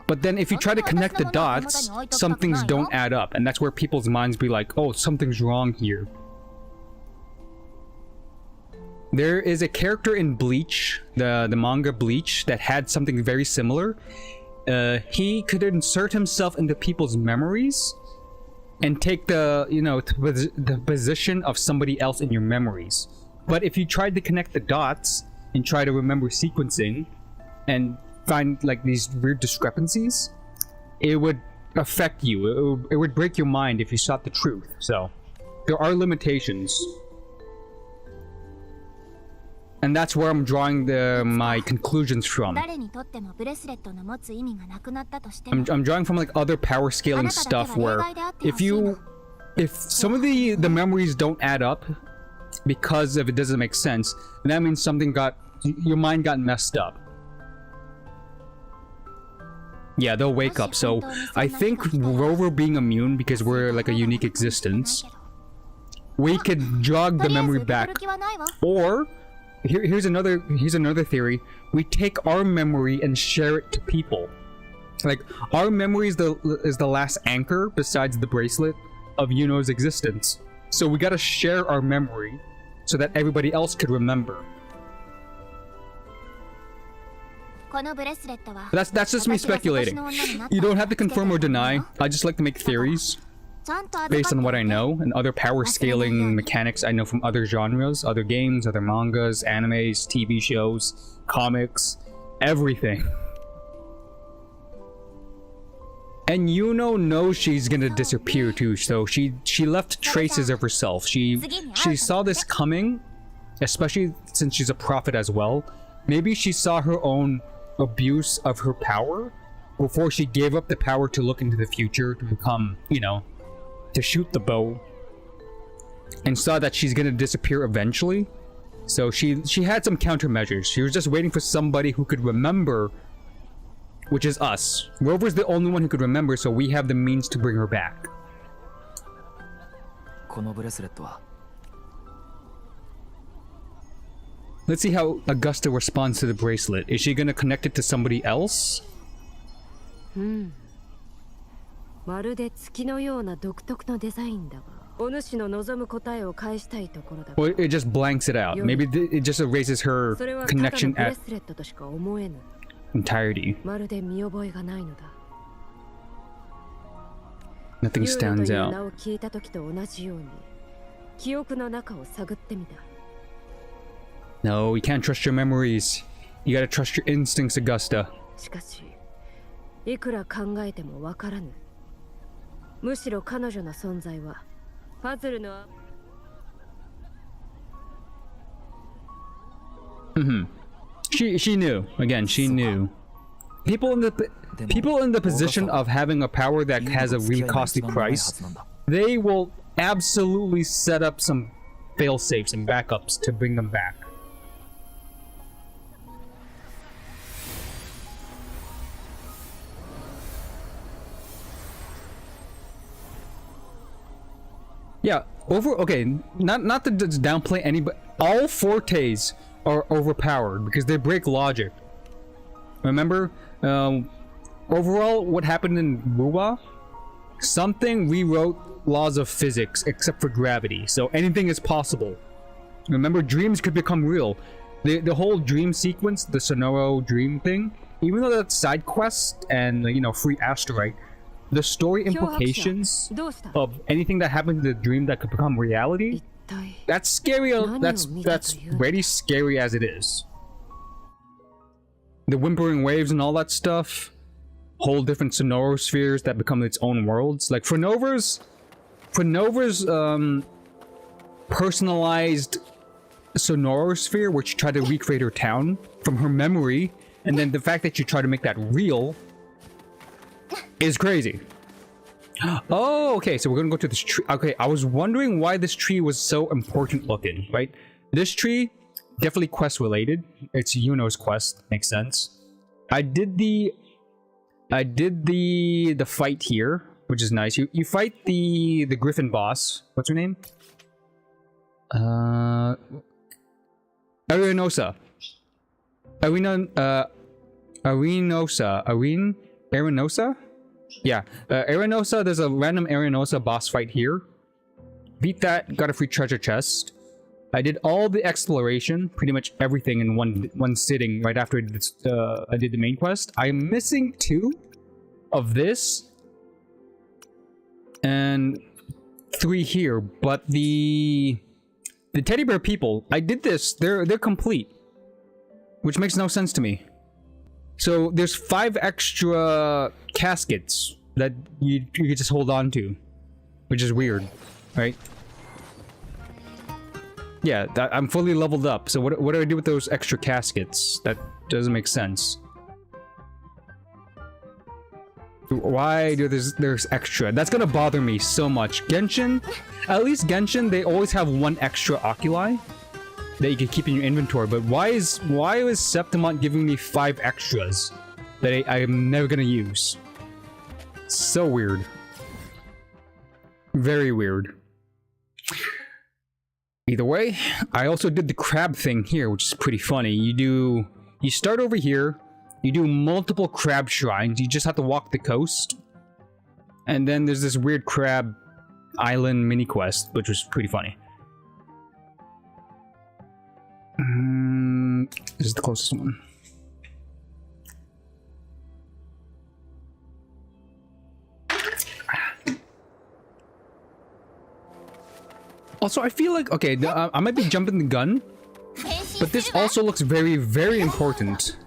But then if you try to connect the dots, some things don't add up, and that's where people's minds be like, oh, something's wrong here. There is a character in Bleach, the manga Bleach, that had something very similar. He could insert himself into people's memories and take the position of somebody else in your memories. But if you tried to connect the dots and try to remember sequencing and find like these weird discrepancies, it would affect you. It would break your mind if you sought the truth. So there are limitations. And that's where I'm drawing my conclusions from. I'm drawing from like other power scaling stuff where if some of the memories don't add up because if it doesn't make sense, then that means your mind got messed up. Yeah, they'll wake up. So I think Rover being immune because we're like a unique existence, we could jog the memory back, or here's another theory. We take our memory and share it to people. Like, our memory is the last anchor, besides the bracelet, of Yuno's existence. So we gotta share our memory, so that everybody else could remember. That's just me speculating. You don't have to confirm or deny. I just like to make theories based on what I know and other power scaling mechanics I know from other genres, other games, other mangas, animes, TV shows, comics, everything. And Yuno knows she's gonna disappear too, so she left traces of herself. She saw this coming, especially since she's a prophet as well. maybe she saw her own abuse of her power before she gave up the power to look into the future, to become, you know, to shoot the bow, and saw that she's gonna disappear eventually. So she had some countermeasures. She was just waiting for somebody who could remember, which is us. Rover's the only one who could remember, so we have the means to bring her back. このブレスレットは Let's see how Augusta responds to the bracelet. Is she gonna connect it to somebody else? まるで月のような独特のデザインだが、お主の望む答えを返したいところだが。Or it just blanks it out. Maybe it just erases her connection at entirety. まるで見覚えがないのだ。 Nothing stands 名 out. を聞いた時と同じように、記憶の中を探ってみた。 No, you can't trust your memories. You gotta trust your instincts, Augusta. しかし、いくら考えてもわからぬ。むしろ彼女の存在はパズルの。She knew. Again, she knew. People in the position of having a power that has a really costly price, they will absolutely set up some fail-safes and backups to bring them back. Yeah, okay, not to just downplay any, but all fortes are overpowered because they break logic. Remember, overall, what happened in Ruwa? Something rewrote laws of physics except for gravity, so anything is possible. Remember, dreams could become real. The whole dream sequence, the Sonoro dream thing, even though that's side quest and, you know, free Asterite, the story implications of anything that happened in the dream that could become reality, that's scary. That's very scary as it is. The whimpering waves and all that stuff, whole different sonorospheres that become its own worlds. Like for Nova's personalized sonorosphere, which you try to recreate her town from her memory, and then the fact that you try to make that real is crazy. Oh, okay, so we're gonna go to this tree. Okay, I was wondering why this tree was so important looking, right? This tree, definitely quest related. It's Yuno's quest, makes sense. I did the fight here, which is nice. You fight the Griffin boss. What's her name? Arenosa. Arenosa? Yeah, Arenosa, there's a random Arenosa boss fight here. Beat that, got a free treasure chest. I did all the exploration, pretty much everything in one sitting right after I did the main quest. I'm missing 2 of this and 3 here, but the teddy bear people, I did this, they're complete, which makes no sense to me. So there's 5 extra caskets that you can just hold on to, which is weird, right? Yeah, I'm fully leveled up. So what do I do with those extra caskets? That doesn't make sense. Why do there's extra? That's gonna bother me so much. Genshin, at least Genshin, they always have 1 extra oculi that you can keep in your inventory, but why is Septimont giving me 5 extras that I'm never gonna use? So weird. Very weird. Either way, I also did the crab thing here, which is pretty funny. You start over here, you do multiple crab shrines, you just have to walk the coast, and then there's this weird crab island mini quest, which was pretty funny. This is the closest one. Also, I feel like, okay, I might be jumping the gun, but this also looks very, very important.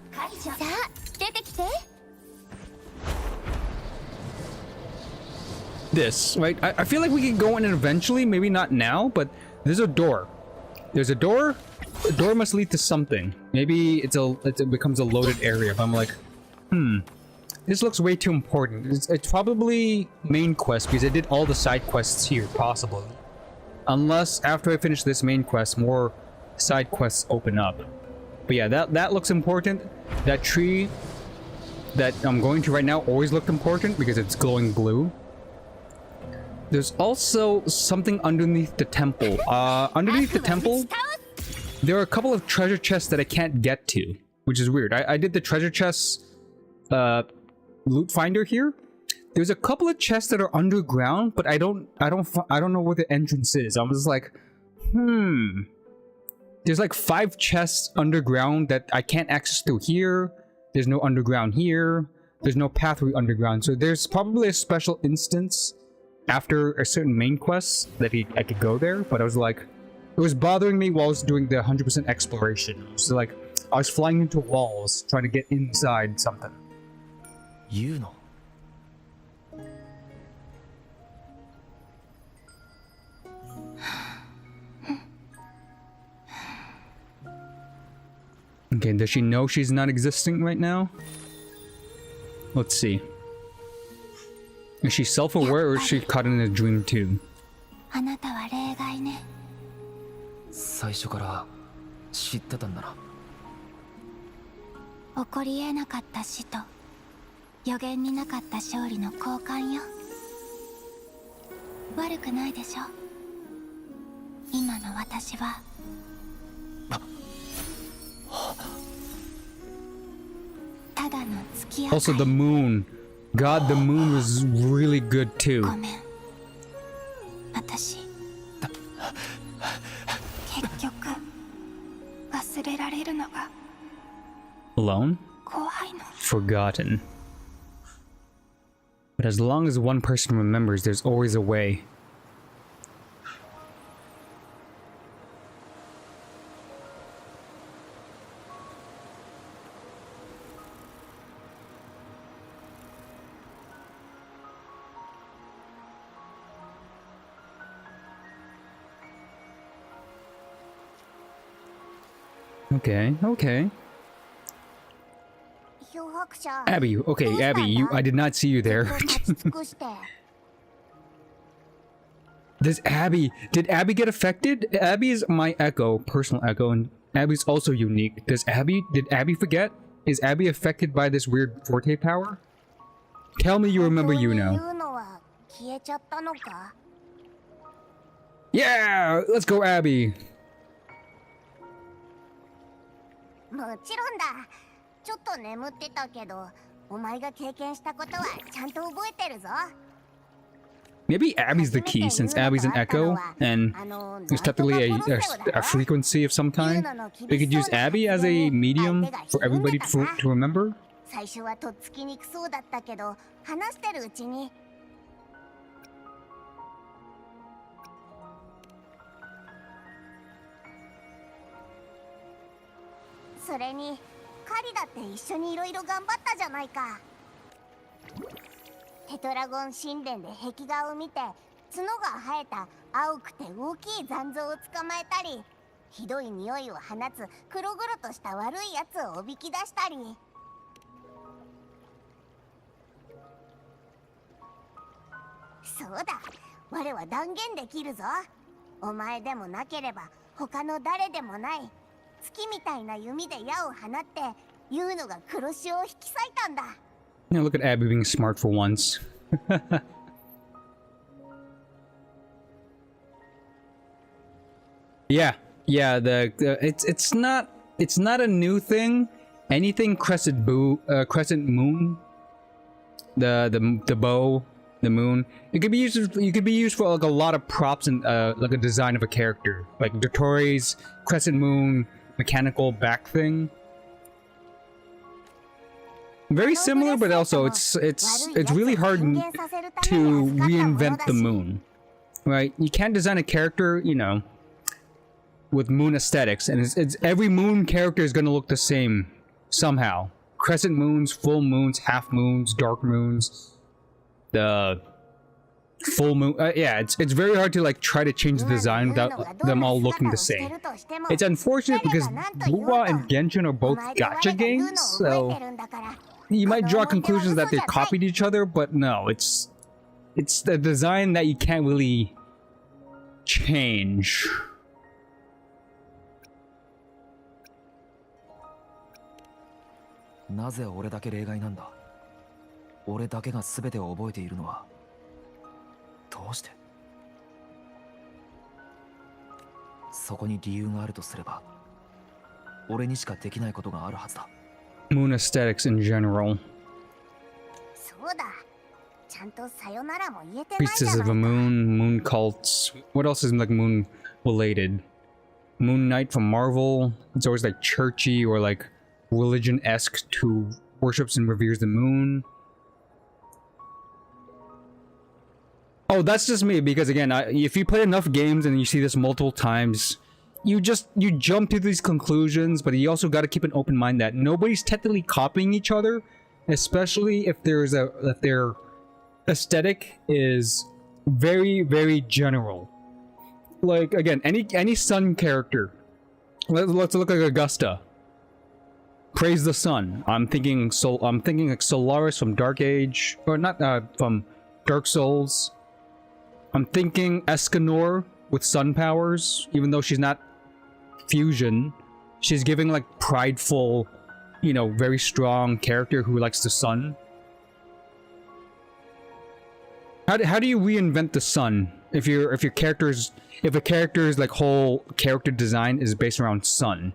This, right? I feel like we could go in eventually, maybe not now, but there's a door. There's a door. door must lead to something. Maybe it becomes a loaded area. But I'm like, this looks way too important. It's probably main quest because I did all the side quests here, possibly. Unless after I finish this main quest, more side quests open up. But yeah, that looks important. That tree that I'm going to right now always looked important because it's glowing blue. There's also something underneath the temple. Underneath the temple, there are a couple of treasure chests that I can't get to, which is weird. I did the treasure chests loot finder here. There's a couple of chests that are underground, but I don't know where the entrance is. I was like, There's like 5 chests underground that I can't access through here. There's no underground here. There's no pathway underground. So there's probably a special instance after a certain main quest that I could go there. But I was like, it was bothering me while I was doing the 100% exploration. So like, I was flying into walls trying to get inside something. You know. Okay, does she know she's not existing right now? Let's see. Is she self-aware or is she caught in a dream too? あなたは例外ね。最初から知ってたんだな。起こり得なかった死と予言になかった勝利の交換よ。悪くないでしょ。今の私は。ただの月明かり。 Also the moon. God, the moon was really good too. ごめん。私結局忘れられるのが Alone? 後輩の Forgotten. But as long as one person remembers, there's always a way. Okay, okay. Abby, okay, Abby, I did not see you there. Did Abby get affected? Abby is my echo, personal echo, and Abby's also unique. Did Abby forget? Is Abby affected by this weird forte power? Tell me you remember Yuno. Yeah, let's go Abby. もちろんだ。ちょっと眠ってたけど、お前が経験したことはちゃんと覚えてるぞ。 Maybe Abby's the key, since Abby's an echo, and there's technically a frequency of some kind. They could use Abby as a medium for everybody to remember. 最初はとっつきにくそうだったけど、話してるうちに。それにカリだって一緒にいろいろ頑張ったじゃないか。テトラゴン神殿で壁画を見て角が生えた青くて大きい残像を捕まえたり、ひどい匂いを放つ黒々とした悪いやつをおびき出したり。そうだ、我は断言できるぞ。お前でもなければ他の誰でもない。 月みたいな弓で矢を放ってユーノが黒潮を引き裂いたんだ。 Now look at Abby being smart for once. Yeah, it's not a new thing. Anything crescent moon, the bow, the moon. It could be used for like a lot of props and like a design of a character, like Dottoro's crescent moon. Mechanical back thing. Very similar, but also it's really hard to reinvent the moon, right? You can't design a character, you know, with moon aesthetics, and it's every moon character is gonna look the same somehow. Crescent moons, full moons, half moons, dark moons. The full moon. Yeah, it's very hard to like try to change the design without them all looking the same. It's unfortunate because Wuwa and Genshin are both gacha games, so you might draw conclusions that they copied each other, but no, it's the design that you can't really change. Moon aesthetics in general. Priestess of a moon, moon cults. What else is like moon related? Moon Knight from Marvel. It's always like churchy or like religion-esque to worships and reveres the moon. Oh, that's just me because again, if you play enough games and you see this multiple times, you jump to these conclusions, but you also got to keep an open mind that nobody's technically copying each other, especially if their aesthetic is very, very general. Like again, any sun character. Let's look at Augusta. Praise the sun. I'm thinking like Solaris from Dark Age, or not from Dark Souls. I'm thinking Escanor with sun powers, even though she's not fusion. She's giving like prideful, you know, very strong character who likes the sun. How do you reinvent the sun if a character's like whole character design is based around sun,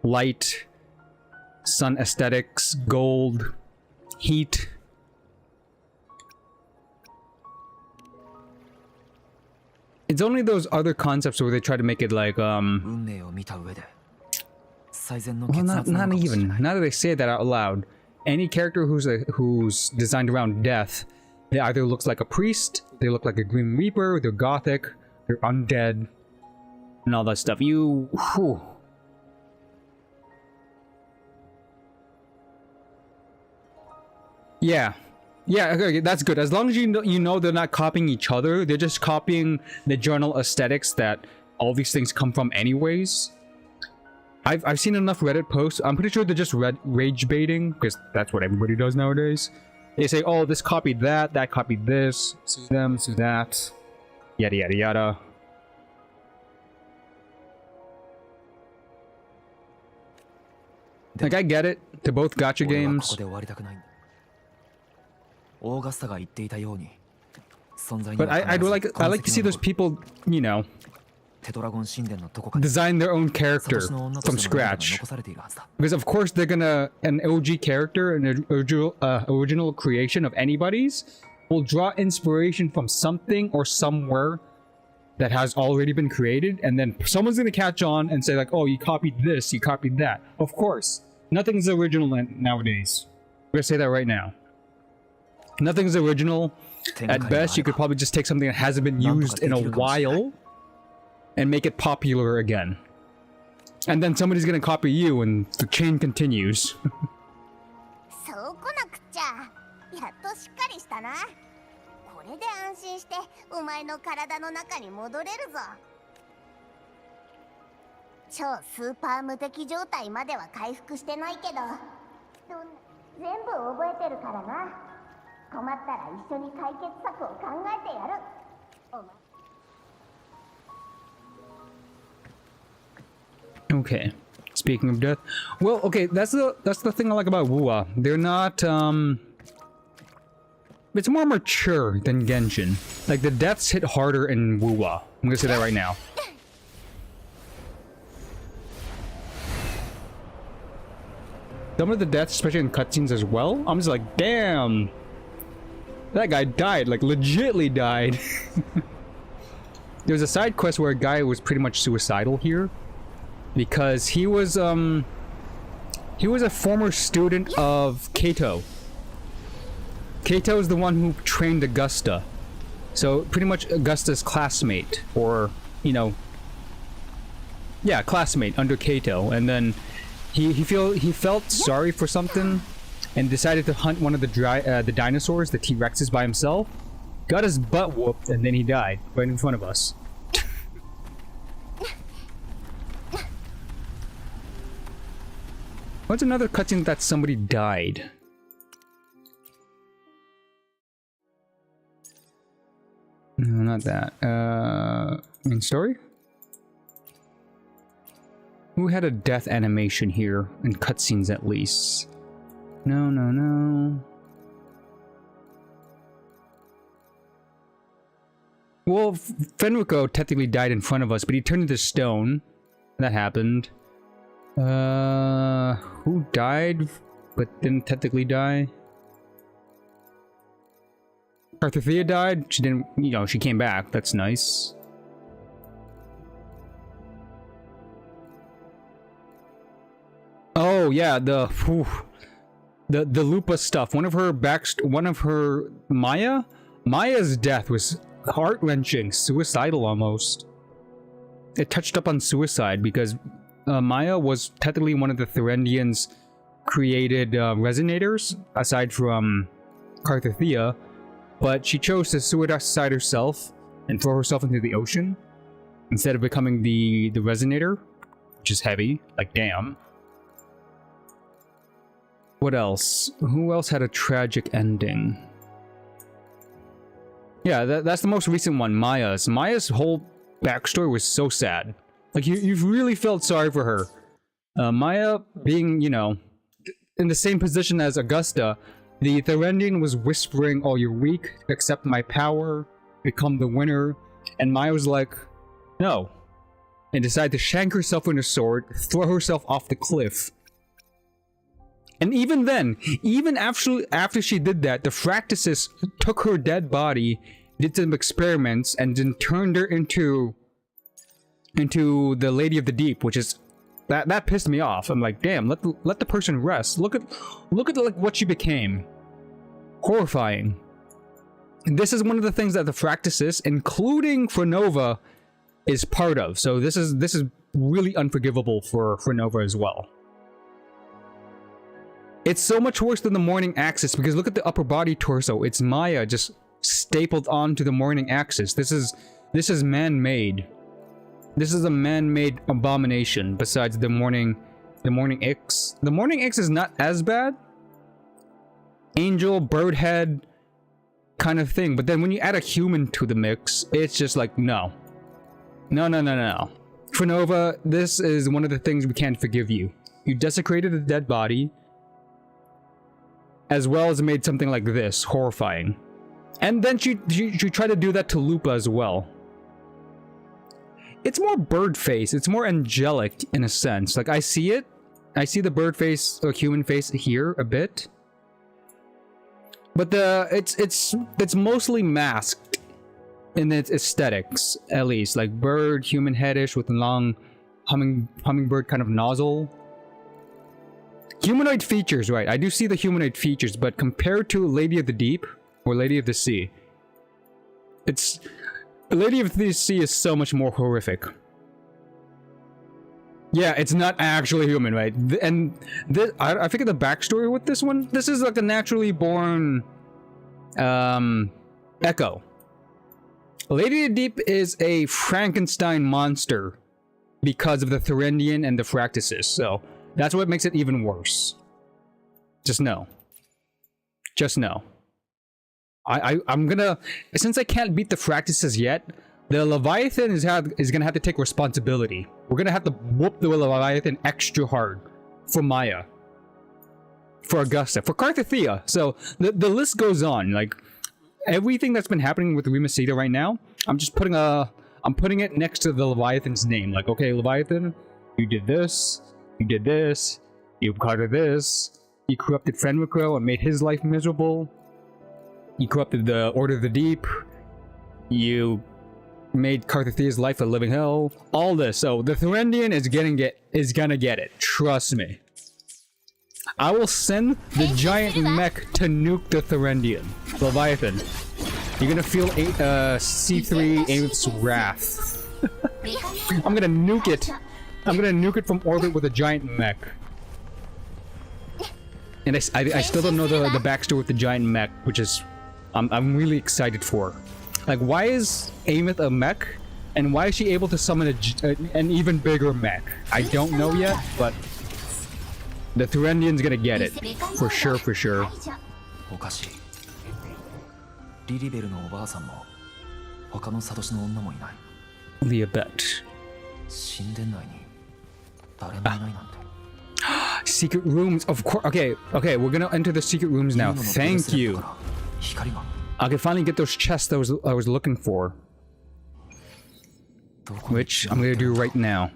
light, sun aesthetics, gold, heat? It's only those other concepts where they try to make it like well, not even. Now that I say that out loud, any character who's designed around death, they either looks like a priest, they look like a Grim Reaper, they're gothic, they're undead, and all that stuff. Yeah, okay, that's good. As long as you know they're not copying each other, they're just copying the general aesthetics that all these things come from anyways. I've seen enough Reddit posts. I'm pretty sure they're just rage baiting, because that's what everybody does nowadays. They say, oh, this copied that copied this, sue them, sue that, yada yada yada. Like, I get it. They're both gacha games. But I like to see those people, you know, design their own character from scratch. Because of course they're gonna, an OG character, an original creation of anybody's, will draw inspiration from something or somewhere that has already been created, and then someone's gonna catch on and say like, oh, you copied this, you copied that. Of course, nothing's original nowadays. I'm gonna say that right now. Nothing's original. At best, you could probably just take something that hasn't been used in a while and make it popular again. And then somebody's gonna copy you and the chain continues. Okay, speaking of death, well, okay, that's the thing I like about Wuwa. They're not it's more mature than Genshin. Like, the deaths hit harder in Wuwa. I'm gonna say that right now. Some of the deaths, especially in cutscenes as well, I'm just like, damn, that guy died, like legitly died. There was a side quest where a guy was pretty much suicidal here, because he was a former student of Kaito. Kaito is the one who trained Augusta, so pretty much Augusta's classmate, or, you know, yeah, classmate under Kaito. And then he felt sorry for something and decided to hunt one of the dinosaurs, the T-Rexes, by himself. got his butt whooped, and then he died right in front of us. What's another cutscene that somebody died? No, not that. Main story? Who had a death animation here? In cutscenes at least. No, no, no. Well, Fenrico technically died in front of us, but he turned into stone. That happened. Who died but didn't technically die? Cartethyia died. She didn't, you know, she came back. That's nice. Oh yeah, the Lupa stuff. One of her Maya's death was heart-wrenching, suicidal almost. It touched up on suicide because Maya was technically one of the Thurendians' created resonators, aside from Cartethyia, but she chose to suicide herself and throw herself into the ocean instead of becoming the resonator, which is heavy. Like, damn. What else? Who else had a tragic ending? Yeah, that's the most recent one, Maya's. Maya's whole backstory was so sad. Like, you really felt sorry for her. Maya being, you know, in the same position as Augusta, the Thurendian was whispering, oh, you're weak, accept my power, become the winner. And Maya was like, no. And decided to shank herself with a sword, throw herself off the cliff. And even then, even after she did that, the Fractuses took her dead body, did some experiments, and then turned her into the Lady of the Deep, which is that pissed me off. I'm like, damn, let the person rest. Look at like what she became. Horrifying. And this is one of the things that the Fractuses, including Frenova, is part of. So this is really unforgivable for Frenova as well. It's so much worse than the Morning Axis, because look at the upper body torso. It's Maya just stapled onto the Morning Axis. This is man-made. This is a man-made abomination besides the Morning X. The Morning X is not as bad. Angel, bird head kind of thing. But then when you add a human to the mix, it's just like, no. No, no, no, no. Frenova, this is one of the things we can't forgive you. You desecrated a dead body, as well as made something like this horrifying. And then she tried to do that to Lupa as well. It's more bird face. It's more angelic in a sense. Like, I see it. I see the bird face or human face here a bit. But it's mostly masked in its aesthetics, at least. Like bird, human headish with a long hummingbird kind of nozzle. Humanoid features, right? I do see the humanoid features, but compared to Lady of the Deep or Lady of the Sea, Lady of the Sea is so much more horrific. Yeah, it's not actually human, right? And this, I figured the backstory with this one, this is like a naturally born Echo. Lady of the Deep is a Frankenstein monster because of the Thurendian and the Fractuses, so that's what makes it even worse. Just know. Just know. I'm gonna... Since I can't beat the Fractuses yet, the Leviathan is gonna have to take responsibility. We're gonna have to whoop the Leviathan extra hard. For Maya. For Augusta. For Cartethyia. So, the list goes on. Like, everything that's been happening with Rinascita right now, I'm just putting I'm putting it next to the Leviathan's name. Like, okay, Leviathan, you did this. You did this. You corrupted this. You corrupted Fenrico and made his life miserable. You corrupted the Order of the Deep. You made Cartethia's life a living hell. All this. So the Thurendian is gonna get it. Trust me. I will send the giant mech to nuke the Thurendian. Leviathan. You're gonna feel C3 Aemeath's wrath. I'm gonna nuke it. I'm gonna nuke it from orbit with a giant mech. And I still don't know the backstory with the giant mech, which is I'm really excited for. Like, why is Aemeath a mech? And why is she able to summon an even bigger mech? I don't know yet, but the Thurendian's gonna get it. For sure, for sure. おかしい。リリベルのおばあさんも他のサトシの女もいない。 Liabet. 神殿内に誰もいないなんて。Secret rooms, of course. Okay, okay, we're gonna enter the secret rooms now. Thank you. I can finally get those chests that I was looking for. Which I'm gonna do right now.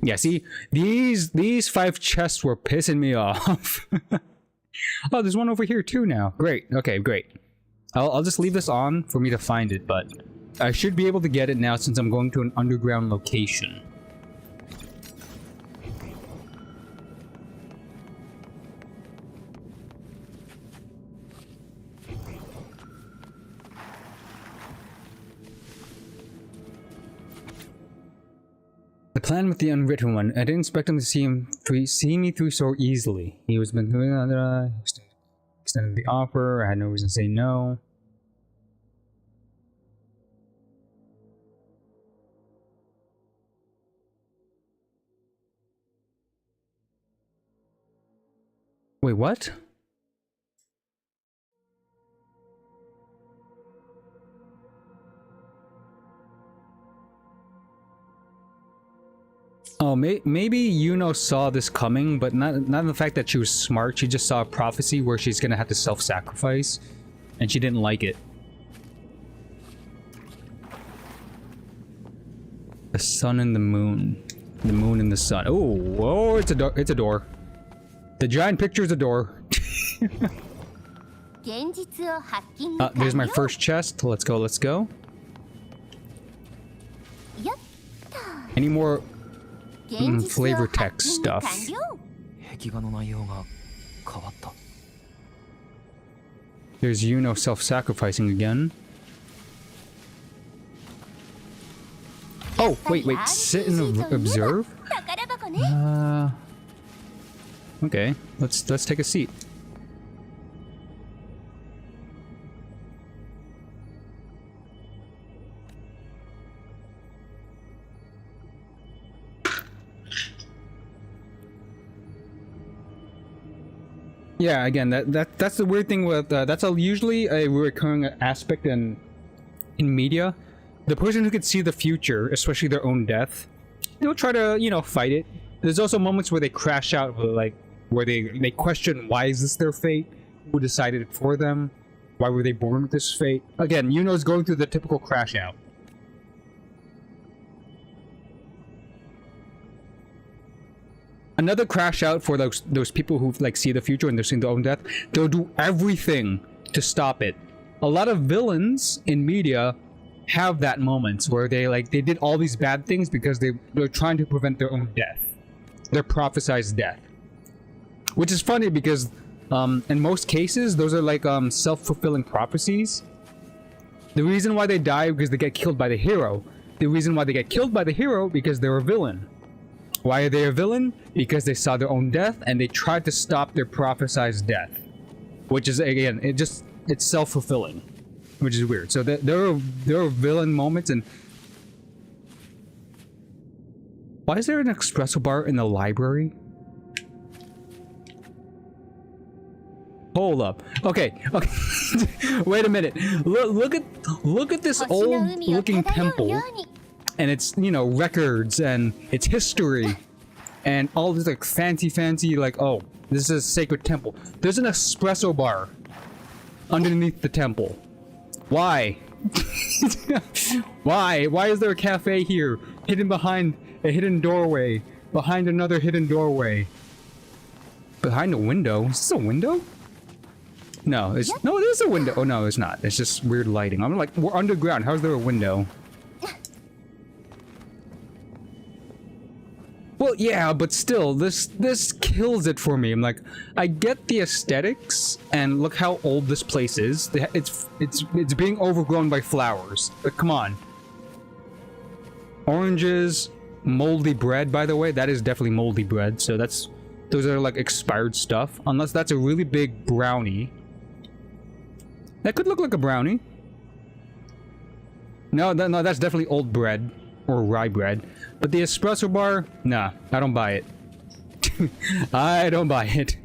Yeah, see, these 5 chests were pissing me off. Oh, there's one over here too now. Great. Okay, great. I'll just leave this on for me to find it, but I should be able to get it now since I'm going to an underground location. The plan with the Unwritten One. I didn't expect him to see me through so easily. He was been extended the offer. I had no reason to say no. Wait, what? Oh, maybe Yuno saw this coming, but not the fact that she was smart. She just saw a prophecy where she's gonna have to self-sacrifice, and she didn't like it. The sun and the moon. The moon and the sun. Oh, it's a door. It's a door. The giant picture is a door. There's my first chest. Let's go, let's go. Any more flavor text stuff? There's Yuno self-sacrificing again. Oh, wait, sit and observe? Okay, let's take a seat. Yeah, again, that's the weird thing with that's usually a recurring aspect in media. The person who can see the future, especially their own death, they'll try to, you know, fight it. There's also moments where they crash out, like where they question, why is this their fate? Who decided it for them? Why were they born with this fate? Again, Yuno's going through the typical crash out. Another crash out for those people who like see the future and they're seeing their own death. They'll do everything to stop it. A lot of villains in media have that moments where they did all these bad things because they're trying to prevent their own death, their prophesized death. Which is funny because in most cases those are like self-fulfilling prophecies. The reason why they die because they get killed by the hero. The reason why they get killed by the hero because they're a villain. Why are they a villain? Because they saw their own death and they tried to stop their prophesized death. Which is, again, it's self-fulfilling. Which is weird. So there are villain moments. And why is there an espresso bar in the library? Hold up. Okay. Wait a minute. Look at this old looking temple. And it's, you know, records and its history and all this like fancy like, oh, this is a sacred temple. There's an espresso bar underneath the temple. Why? Why is there a cafe here hidden behind a hidden doorway, behind another hidden doorway, behind a window? Is this a window? No, it is a window. Oh no, it's not. It's just weird lighting. I'm like, we're underground. How's there a window? Well, yeah, but still, this kills it for me. I'm like, I get the aesthetics, and look how old this place is. It's being overgrown by flowers. But come on. Oranges, moldy bread, by the way. That is definitely moldy bread, so that's those are like expired stuff. Unless that's a really big brownie. That could look like a brownie. No, that's definitely old bread. Or rye bread. But the espresso bar, nah, I don't buy it. I don't buy it.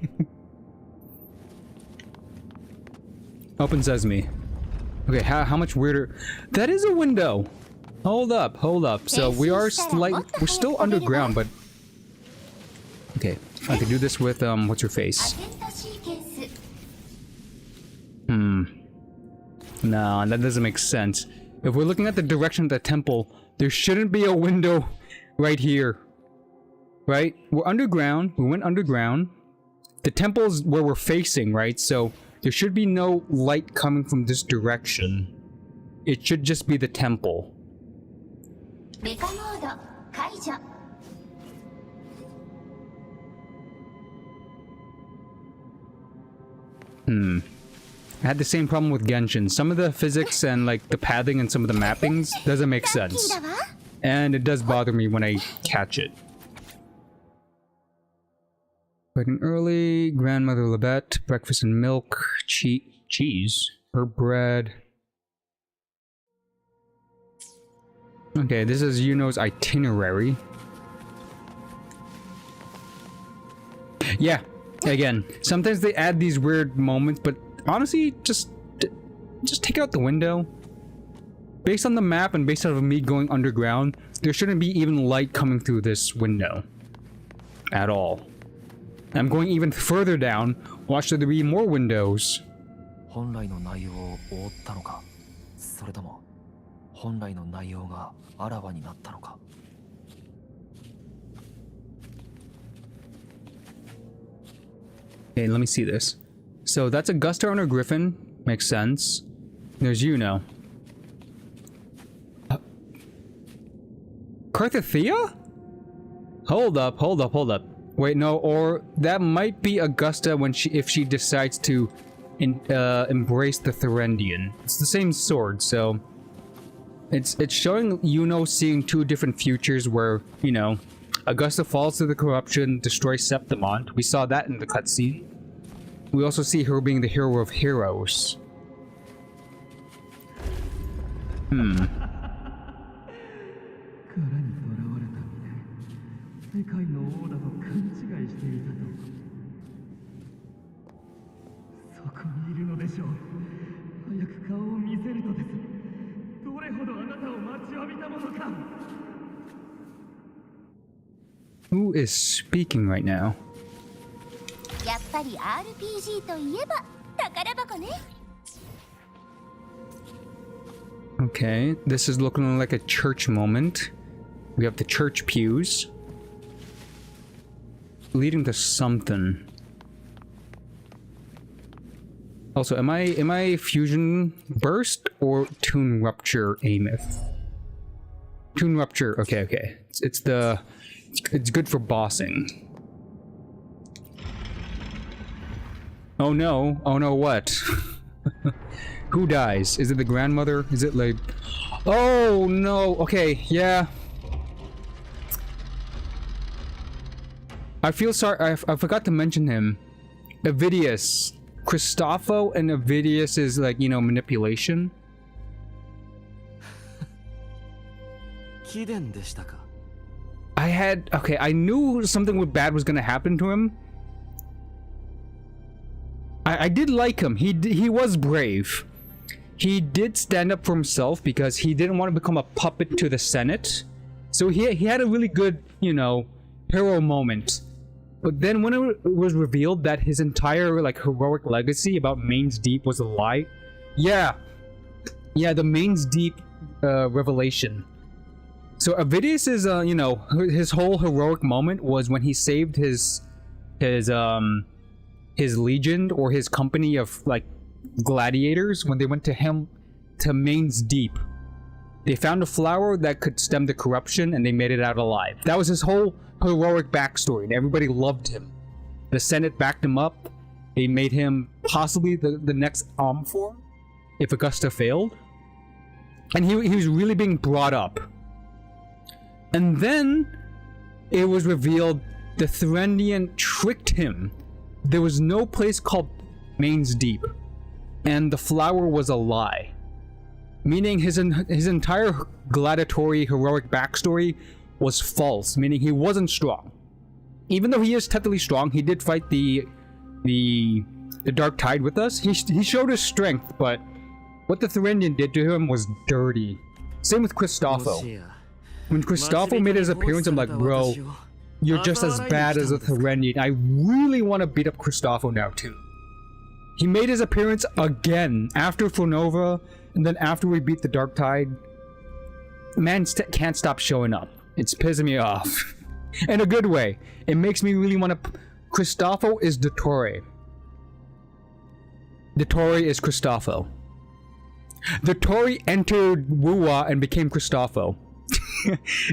Open sesame. Okay, how much weirder? That is a window. Hold up. So we're still underground, but okay, I can do this with what's her face? No, that doesn't make sense. If we're looking at the direction of the temple, there shouldn't be a window right here. Right? We're underground. We went underground. The temple's where we're facing, right? So there should be no light coming from this direction. It should just be the temple. I had the same problem with Genshin. Some of the physics and like the pathing and some of the mappings doesn't make sense. And it does bother me when I catch it. Bright and early, grandmother Labette, breakfast and milk, cheese, her bread. Okay, this is Yuno's itinerary. Yeah, again, sometimes they add these weird moments, but honestly, just take out the window. Based on the map and based on me going underground, there shouldn't be even light coming through this window. At all. I'm going even further down. Watch there be more windows. Okay, let me see this. So that's Augusta on her griffin. Makes sense. There's Yuno. Cartethyia? Hold up. Wait, no, or that might be Augusta when if she decides to embrace the Thurendian. It's the same sword, so it's showing Yuno seeing two different futures where, you know, Augusta falls to the corruption, destroys Septimont. We saw that in the cutscene. We also see her being the hero of heroes. Who is speaking right now? Okay, this is looking like a church moment. We have the church pews. Leading to something. Also, am I fusion burst or tune rupture Aemeath? Tune rupture, okay. It's good for bossing. Oh no, what? Who dies? Is it the grandmother? Is it like... Oh no, okay, yeah. I feel sorry, I forgot to mention him. Avidius. Christoffo and Avidius is like, you know, manipulation. I knew something bad was gonna happen to him. I did like him. He was brave. He did stand up for himself because he didn't want to become a puppet to the Senate. So he had a really good, you know, hero moment. But then when it was revealed that his entire like heroic legacy about Main's Deep was a lie, yeah, the Main's Deep revelation. So Avidius is, you know, his whole heroic moment was when he saved his legion or his company of like gladiators when they went to Main's Deep. They found a flower that could stem the corruption and they made it out alive. That was his whole heroic backstory and everybody loved him. The Senate backed him up. They made him possibly the next Omphor if Augusta failed. And he was really being brought up. And then it was revealed the Thurendian tricked him. There was no place called Main's Deep, and the flower was a lie. Meaning his entire gladiatory heroic backstory was false, meaning he wasn't strong. Even though he is technically strong, he did fight the Dark Tide with us. He showed his strength, but what the Thurendian did to him was dirty. Same with Cristofo. When Cristofo made his appearance, I'm like, bro, you're just as bad as a Thurendian. I really want to beat up Cristofo now too. He made his appearance again after Fornova, and then after we beat the Dark Tide. Man can't stop showing up. It's pissing me off. In a good way. It makes me really want to... Cristofo is Dottore. Dottore is Cristofo. Dottore entered Wuwa and became Cristofo.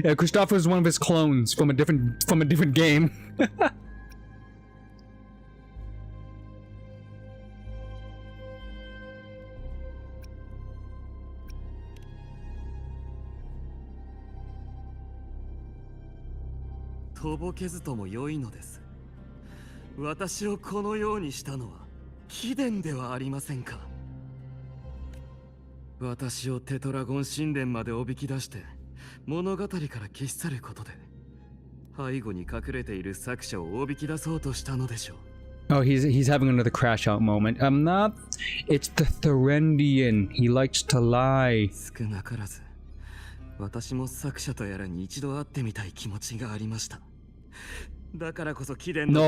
Cristofo is one of his clones from a different game. とぼけずとも良いのです。私をこのようにしたのは貴殿ではありませんか。私をテトラゴン神殿までおびき出して物語から消し去ることで背後に隠れている作者をおびき出そうとしたのでしょう。Oh, he's having another crash out moment. I'm not. It's the Thurendian. He likes to lie. 少なからず私も作者とやらに一度会ってみたい気持ちがありました。 No,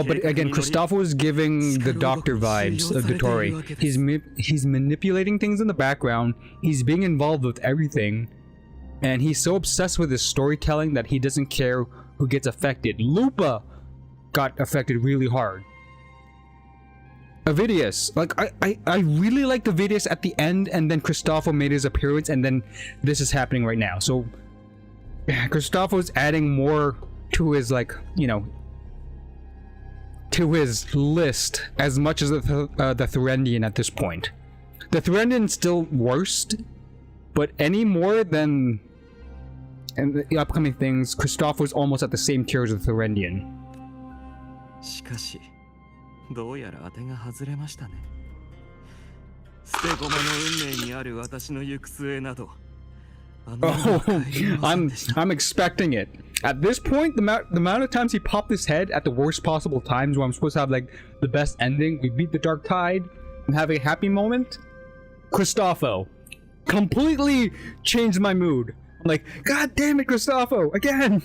but again, Cristofo is giving the doctor vibes of Dottore. He's manipulating things in the background. He's being involved with everything. And he's so obsessed with his storytelling that he doesn't care who gets affected. Lupa got affected really hard. Avidius. Like, I really liked Avidius at the end, and then Cristofo made his appearance, and then this is happening right now. So, Cristofo's adding more to his, like, you know, to his list as much as the Thurendian at this point. The Thurendian's still worst, but any more than in the upcoming things, Cristofo's almost at the same tier as the Thurendian. しかし、どうやら当てが外れましたね。捨て駒の運命にある私の行く末など。Oh, I'm expecting it. At this point, the amount of times he popped his head at the worst possible times where I'm supposed to have like the best ending, we beat the Dark Tide and have a happy moment. Cristofo completely changed my mood. I'm like, God damn it, Cristofo, again.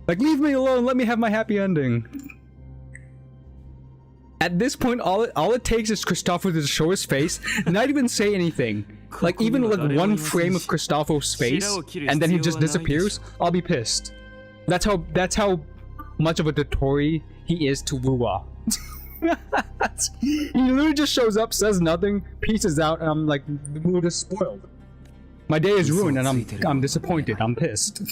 Like, leave me alone, let me have my happy ending. At this point, all it takes is Cristofo to show his face, not even say anything. Like, even like one frame of Cristofo's face, and then he just disappears, I'll be pissed. That's how much of a Dottore he is to Wuwa. He literally just shows up, says nothing, pieces out, and I'm like, the mood is spoiled. My day is ruined, and I'm disappointed, I'm pissed.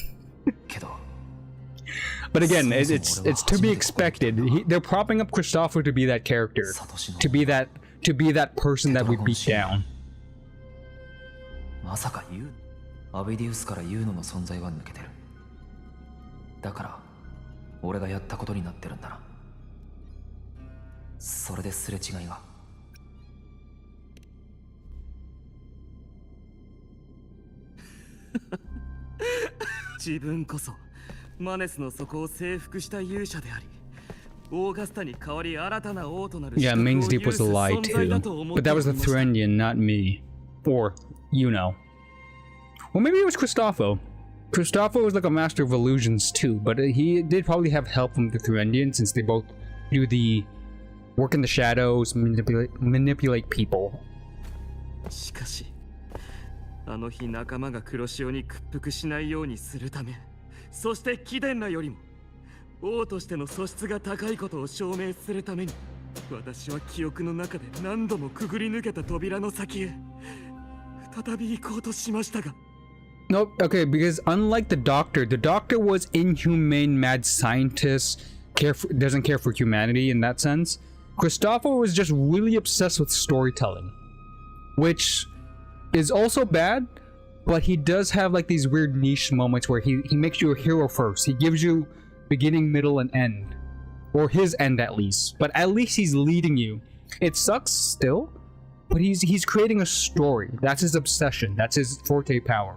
But again, it's to be expected. They're propping up Cristofo to be that character, to be that person that we beat down. まさかユウ、アビディウスからユウノの存在は抜けてる。だから俺がやったことになってるんだな。それですれ違いが。自分こそマネスの底を征服した勇者であり、オーガスタに代わり新たな王となる。Yeah, Main's Deep was a lie too, but that was the Thurendian, not me, or you know. Well, maybe it was Cristofo. Cristofo was like a master of illusions too, but he did probably have help from the Thurendian since they both do the work in the shadows, manipulate people. しかし、あの日仲間が黒潮に屈服しないようにするため、そして貴殿らよりも王としての素質が高いことを証明するために、私は記憶の中で何度もくぐり抜けた扉の先へ再び行こうとしましたが。Nope, okay, because unlike the Doctor was inhumane mad scientist, doesn't care for humanity in that sense. Cristofo was just really obsessed with storytelling, which is also bad, but he does have like these weird niche moments where he makes you a hero first. He gives you beginning, middle, and end. Or his end at least. But at least he's leading you. It sucks still, but he's creating a story. That's his obsession. That's his forte power.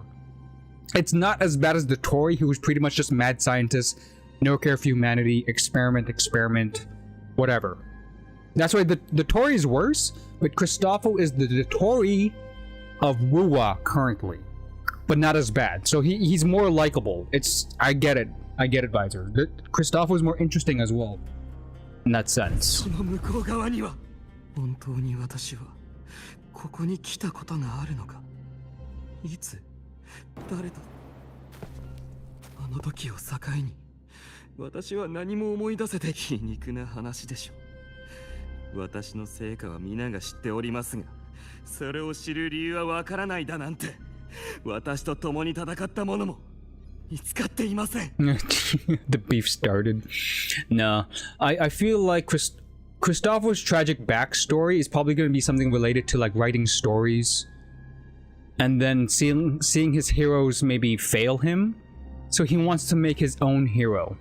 It's not as bad as the Tory, who was pretty much just mad scientist, no care for humanity, experiment, whatever. That's why the Tory is worse, but Christoffel is the Tory of Wuwa currently, but not as bad. So he's more likable. I get it, Visor. Christoffel is more interesting as well, in that sense. 本当に私はここに来たことがあるのか。いつ誰とあの時を境に私は何も思い出せて皮肉な話でしょう。私の成果は皆が知っておりますが、それを知る理由はわからないだなんて、私と共に戦った者も見つかっていません。The beef started. No, I feel like Christopher's tragic backstory is probably going to be something related to like writing stories, and then seeing his heroes maybe fail him, so he wants to make his own hero.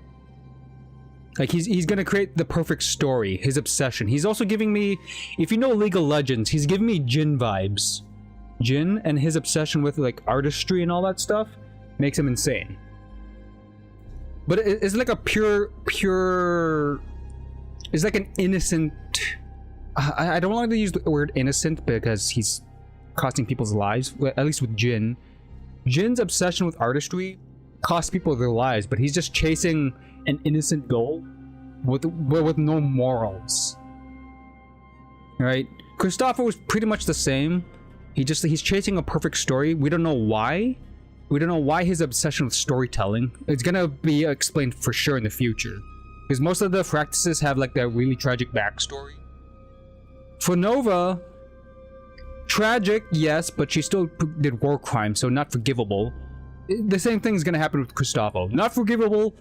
Like he's gonna create the perfect story, his obsession. He's also giving me, if you know League of Legends, he's giving me Jin vibes. Jin and his obsession with like artistry and all that stuff makes him insane. But it's like a pure. It's like an innocent. I don't like to use the word innocent because he's costing people's lives. At least with Jin. Jin's obsession with artistry costs people their lives, but he's just chasing an innocent goal with no morals. Right? Christopher was pretty much the same. He's chasing a perfect story. We don't know why. We don't know why his obsession with storytelling. It's gonna be explained for sure in the future. Because most of the practices have like that really tragic backstory. For Nova, tragic, yes, but she still did war crimes, so not forgivable. The same thing is gonna happen with Christopher. Not forgivable,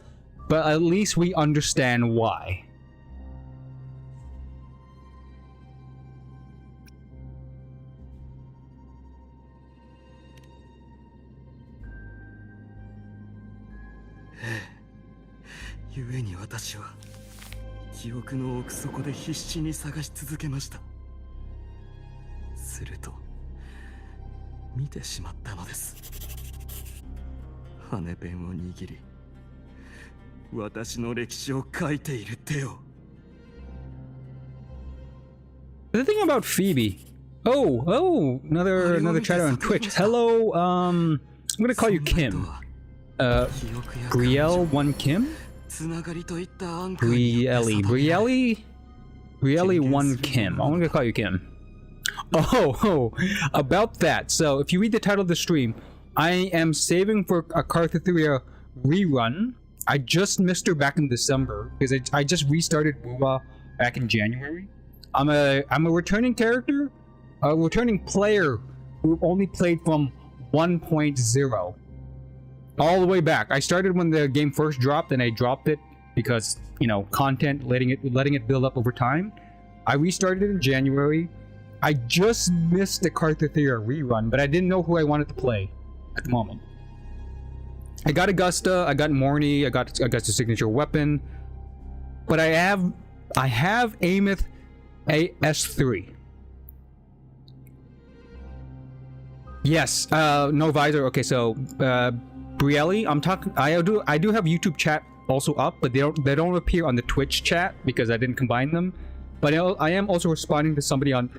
but at least we understand why. 故に私は記憶の奥底で必死に探し続けました。すると見てしまったのです。羽ペンを握り、私の歴史を書いている手を。The thing about Phoebe. Oh, another chatter on Twitch. Hello, I'm gonna call you Kim. Brielle1 Kim? Brielle1 Kim. I'm gonna call you Kim. Oh, about that. So, if you read the title of the stream, I am saving for a Cartethyia rerun. I just missed her back in December because I just restarted WoWa back in January. I'm a returning character, a returning player who only played from 1.0 all the way back. I started when the game first dropped, and I dropped it because, you know, content, letting it build up over time. I restarted it in January. I just missed the Cartethyia rerun, but I didn't know who I wanted to play at the moment. I got Augusta, I got Morny, I got Augusta's signature weapon, but I have Aemeath S3. Yes, no visor. Okay, so Brielle, I'm talking. I do have YouTube chat also up, but they don't appear on the Twitch chat because I didn't combine them. But I am also responding to somebody on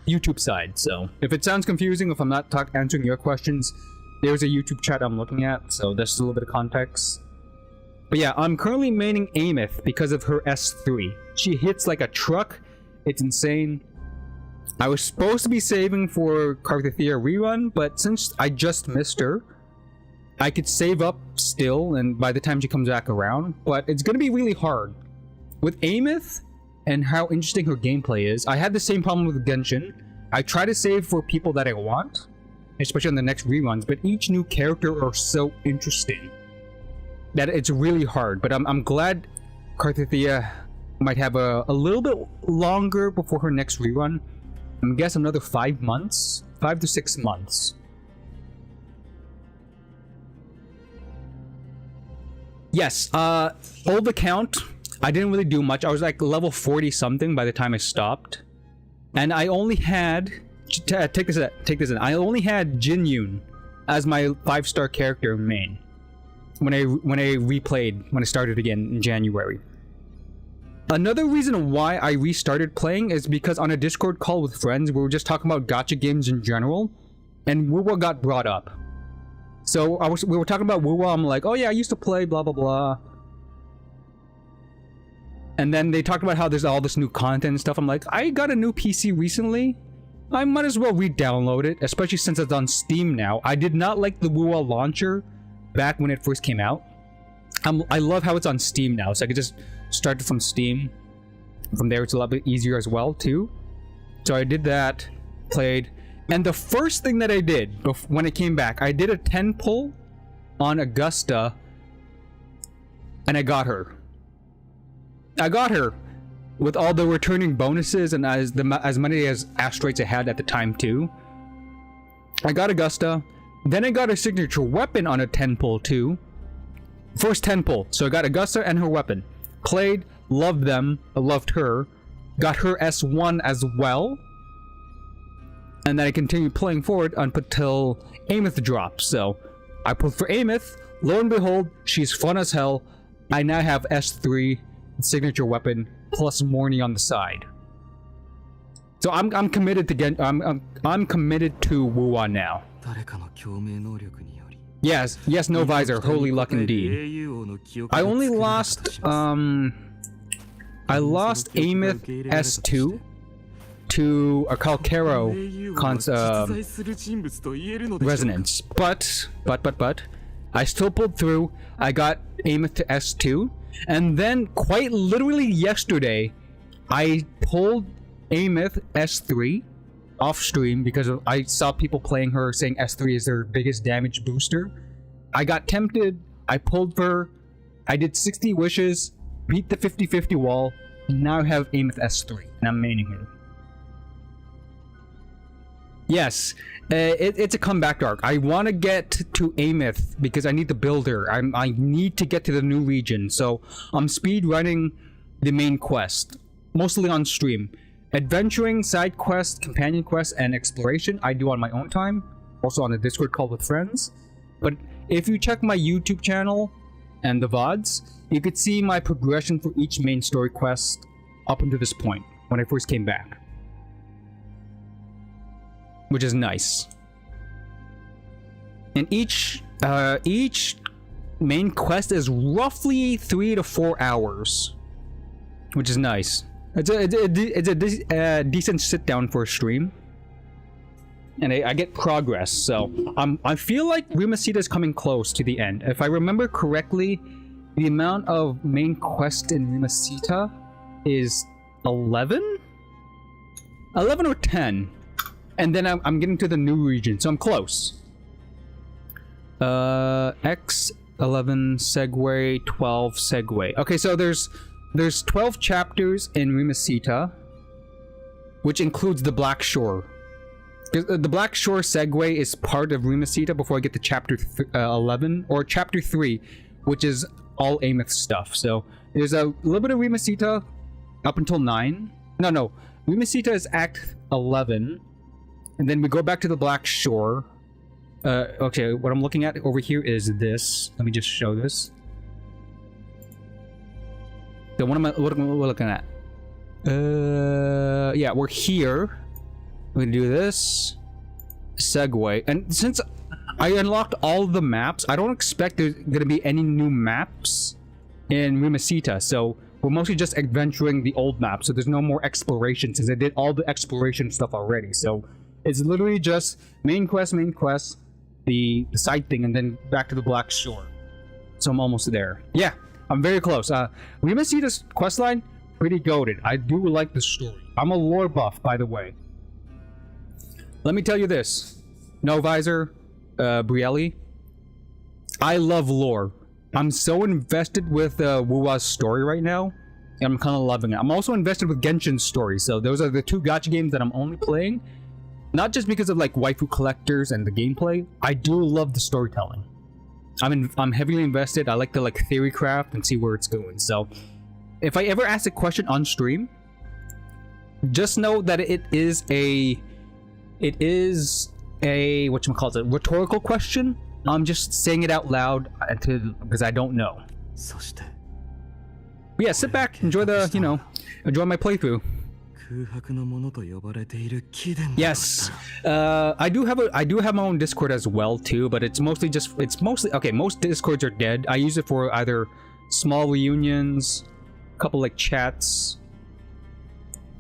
YouTube side. So if it sounds confusing, if I'm not answering your questions, there's a YouTube chat I'm looking at. So that's a little bit of context. But yeah, I'm currently maining Aemeath because of her S3. She hits like a truck. It's insane. I was supposed to be saving for Cartethyia rerun, but since I just missed her, I could save up still, and by the time she comes back around, but it's gonna be really hard. With Aemeath, and how interesting her gameplay is, I had the same problem with Genshin. I try to save for people that I want, especially on the next reruns, but each new character are so interesting that it's really hard. But I'm glad Cartethyia might have a little bit longer before her next rerun. I guess another 5 months, 5 to 6 months. Yes, old account, I didn't really do much. I was like level 40 something by the time I stopped. And I only had, take this in, I only had Jin Yoon as my 5-star character main. When I replayed, when I started again in January. Another reason why I restarted playing is because on a Discord call with friends, we were just talking about gacha games in general, and Wuwa got brought up. So we were talking about Wuwa, I'm like, oh yeah, I used to play, blah blah blah. And then they talked about how there's all this new content and stuff. I'm like, I got a new PC recently. I might as well re-download it, especially since it's on Steam now. I did not like the Wuwa launcher back when it first came out. I love how it's on Steam now, so I could just start it from Steam. From there, it's a lot bit easier as well, too. So I did that, played, and the first thing that I did when it came back, I did a 10 pull on Augusta, and I got her. I got her with all the returning bonuses and as many as Asterites I had at the time, too. I got Augusta. Then I got a signature weapon on a 10 pull too. First 10 pull. So I got Augusta and her weapon. Played, loved them, I loved her. Got her S1 as well. And then I continued playing forward until Aemeath dropped. So I pulled for Aemeath. Lo and behold, she's fun as hell. I now have S3, signature weapon, plus Morny on the side. So I'm committed to I'm committed to Wuwa now. Yes, no visor, holy luck indeed. I only lost I lost Aemeath S2 to a Calcaro resonance, but I still pulled through. I got Aemeath to S2, and then quite literally yesterday I pulled Aemeath S3 off stream because I saw people playing her saying S3 is their biggest damage booster. I got tempted, I pulled for her, I did 60 wishes, beat the 50-50 wall, and now I have Aemeath S3, and I'm maining her. Yes, it's a comeback arc. I want to get to Aemeath because I need the builder. I need to get to the new region, so I'm speed running the main quest, mostly on stream. Adventuring, side quests, companion quests, and exploration I do on my own time, also on a Discord call with friends. But if you check my YouTube channel and the VODs, you could see my progression for each main story quest up until this point, when I first came back. Which is nice. And each main quest is roughly 3 to 4 hours, which is nice. It's a decent sit down for a stream, and I get progress. So I feel like Rinascita is coming close to the end. If I remember correctly, the amount of main quest in Rinascita is 11 or 10. And then I'm getting to the new region, so I'm close. X 11 segue 12 segue. Okay, so there's 12 chapters in Rinascita, which includes the Black Shore. The Black Shore segue is part of Rinascita before I get to chapter 11 or chapter 3, which is all Aemeath stuff. So there's a little bit of Rinascita up until 9. No, Rinascita is Act 11. And then we go back to the Black Shore. Okay, what I'm looking at over here is this. Let me just show this. So what am I looking at? Yeah, we're here. We're gonna do this. Segue. And since I unlocked all the maps, I don't expect there's gonna be any new maps in Rinascita. So we're mostly just adventuring the old map. So there's no more exploration since I did all the exploration stuff already. So it's literally just main quest, the side thing, and then back to the Black Shore. So I'm almost there. Yeah, I'm very close. Rinascita's questline, pretty goated. I do like the story. I'm a lore buff, by the way. Let me tell you this. No visor, Brielle. I love lore. I'm so invested with Wuwa's story right now. And I'm kind of loving it. I'm also invested with Genshin's story. So those are the two gacha games that I'm only playing. Not just because of like waifu collectors and the gameplay, I do love the storytelling. I'm heavily invested. I like to like theory craft and see where it's going. So if I ever ask a question on stream, just know that it is a whatchamacallit, rhetorical question. I'm just saying it out loud because I don't know. But yeah, sit back, enjoy the, enjoy my playthrough. Yes, I do have my own Discord as well too, but it's mostly okay. Most Discords are dead. I use it for either small reunions, a couple like chats,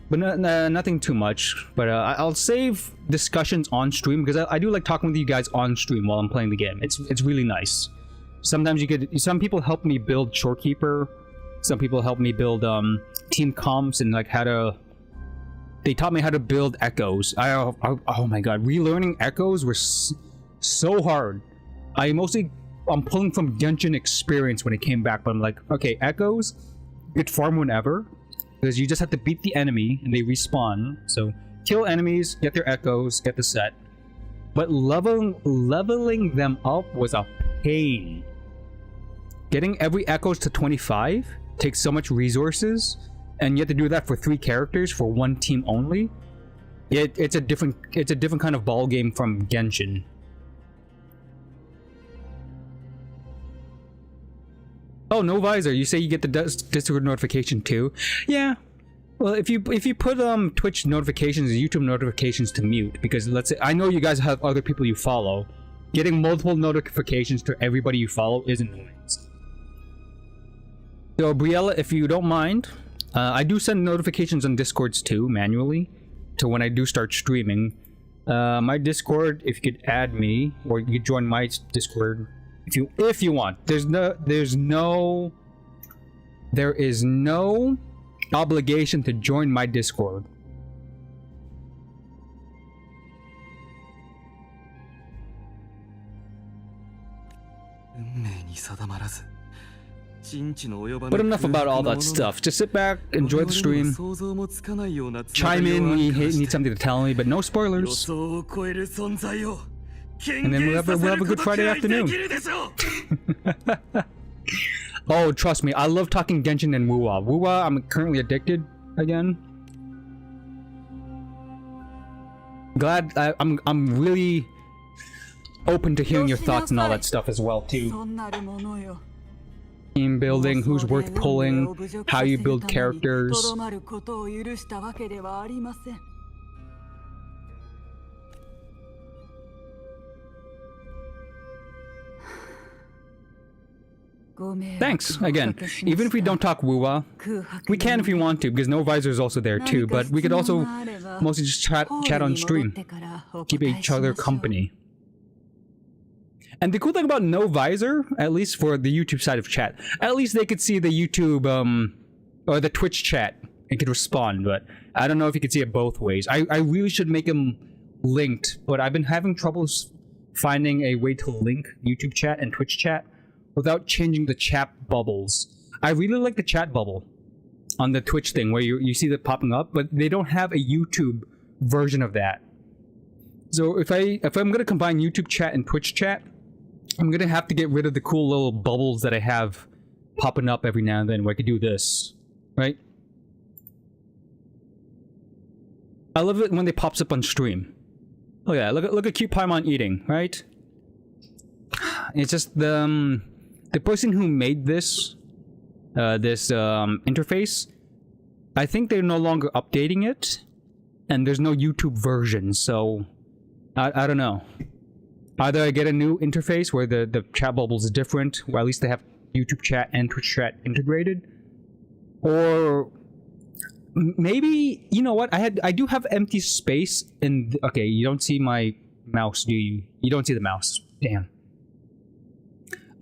but nothing too much. But I'll save discussions on stream because I do like talking with you guys on stream while I'm playing the game. It's really nice. Sometimes some people help me build Shorekeeper, some people help me build team comps and like they taught me how to build echoes. Oh my god, relearning echoes were so hard. I'm pulling from Genshin experience when it came back, but I'm like, okay, echoes, you could farm whenever, because you just have to beat the enemy and they respawn. So kill enemies, get their echoes, get the set. But leveling them up was a pain. Getting every echoes to 25 takes so much resources, and you have to do that for 3 characters for 1 team only. It's a different kind of ball game from Genshin. Oh, no visor. You say you get the Discord notification too? Yeah. Well, if you put Twitch notifications, YouTube notifications to mute, because let's say I know you guys have other people you follow, getting multiple notifications to everybody you follow is annoying. So Briella, if you don't mind, I do send notifications on Discords too, manually, to when I do start streaming. My Discord, if you could add me, or you could join my Discord if you want. There is no obligation to join my Discord. But enough about all that stuff. Just sit back, enjoy the stream, chime in when you need something to tell me, but no spoilers. And then we'll have a good Friday afternoon. Oh, trust me, I love talking Genshin and Wuwa. Wuwa, I'm currently addicted again. Glad I'm really open to hearing your thoughts and all that stuff as well too. Team building, who's worth pulling, how you build characters. Thanks, again. Even if we don't talk Wuwa, we can if you want to, because No Visor is also there too, but we could also mostly just chat on stream. Keep each other company. And the cool thing about No Visor, at least for the YouTube side of chat, at least they could see the YouTube, or the Twitch chat and could respond, but I don't know if you could see it both ways. I really should make them linked, but I've been having troubles finding a way to link YouTube chat and Twitch chat without changing the chat bubbles. I really like the chat bubble on the Twitch thing where you see that popping up, but they don't have a YouTube version of that. So if I'm gonna combine YouTube chat and Twitch chat, I'm gonna have to get rid of the cool little bubbles that I have popping up every now and then where I could do this, right? I love it when they pops up on stream. Look at that, look at cute Paimon eating, right? It's just the person who made this interface, I think they're no longer updating it, and there's no YouTube version, so I don't know. Either I get a new interface where the chat bubbles is different, or at least they have YouTube chat and Twitch chat integrated, or maybe, you know what, I do have empty space in okay, you don't see my mouse, do you? You don't see the mouse. Damn.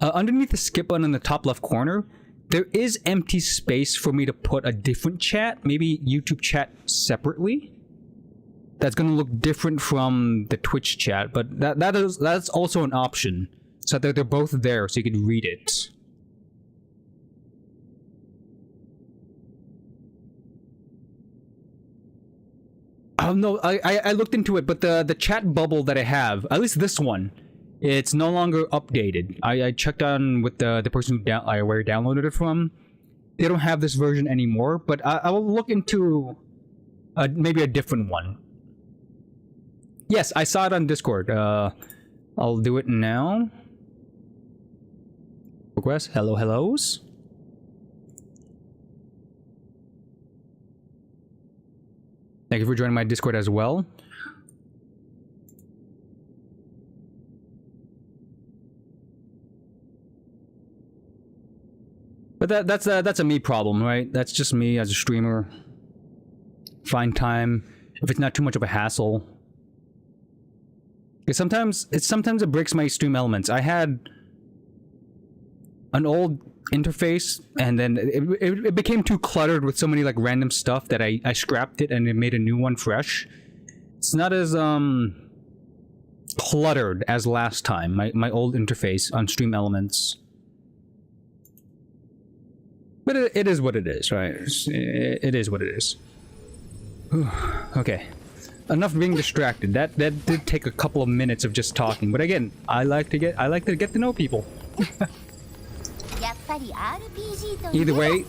Underneath the skip button in the top left corner, there is empty space for me to put a different chat, maybe YouTube chat separately. That's gonna look different from the Twitch chat, but that's also an option, so that they're both there, so you can read it. Oh no, I looked into it, but the chat bubble that I have, at least this one, It's no longer updated. I checked on with the person where I downloaded it from. They don't have this version anymore, but I will look into maybe a different one. Yes, I saw it on Discord. I'll do it now. Request, hellos. Thank you for joining my Discord as well. But that's a me problem, right? That's just me as a streamer. Find time if it's not too much of a hassle. Because sometimes it breaks my stream elements. I had an old interface, and then it became too cluttered with so many like random stuff that I scrapped it and it made a new one fresh. It's not as cluttered as last time. My old interface on stream elements. But it is what it is, right? It is what it is. Okay. Enough being distracted. That did take a couple of minutes of just talking. But again, I like to get to know people. Either way,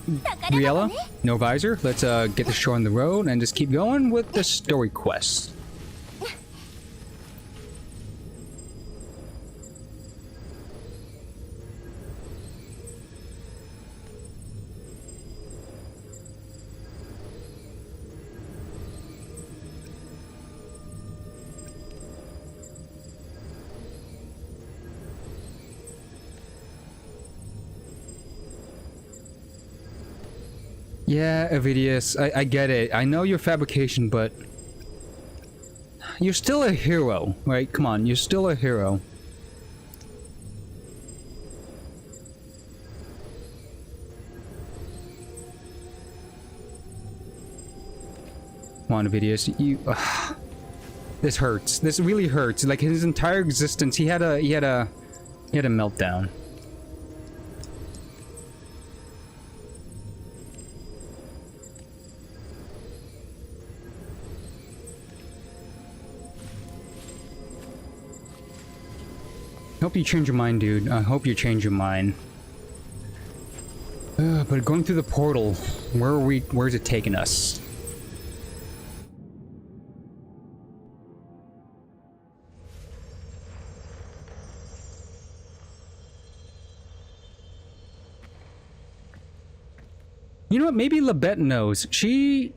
Riella, no visor. Let's get the show on the road and just keep going with the story quests. Yeah, Avidius, I get it. I know you're fabrication, but you're still a hero, right? Come on, you're still a hero. Come on, Avidius, you. This hurts. This really hurts. Like his entire existence, he had a meltdown. Hope you change your mind, dude. I hope you change your mind. But going through the portal, where's it taking us? You know what? Maybe Labette knows. She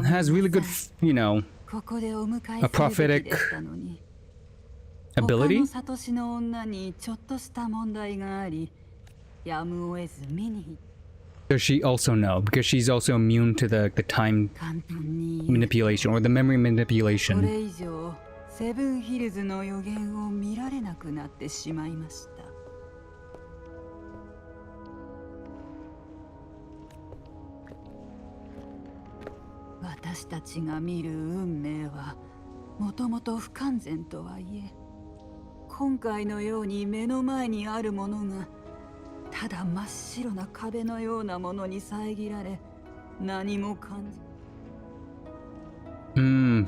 has really good, you know, a prophetic ability. Does she also know? Because she's also immune to the time manipulation or the memory manipulation.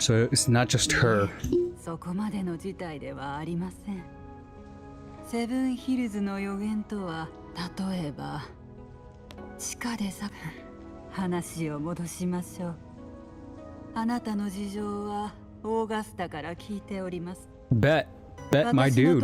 So it's not just her. Bet, my dude.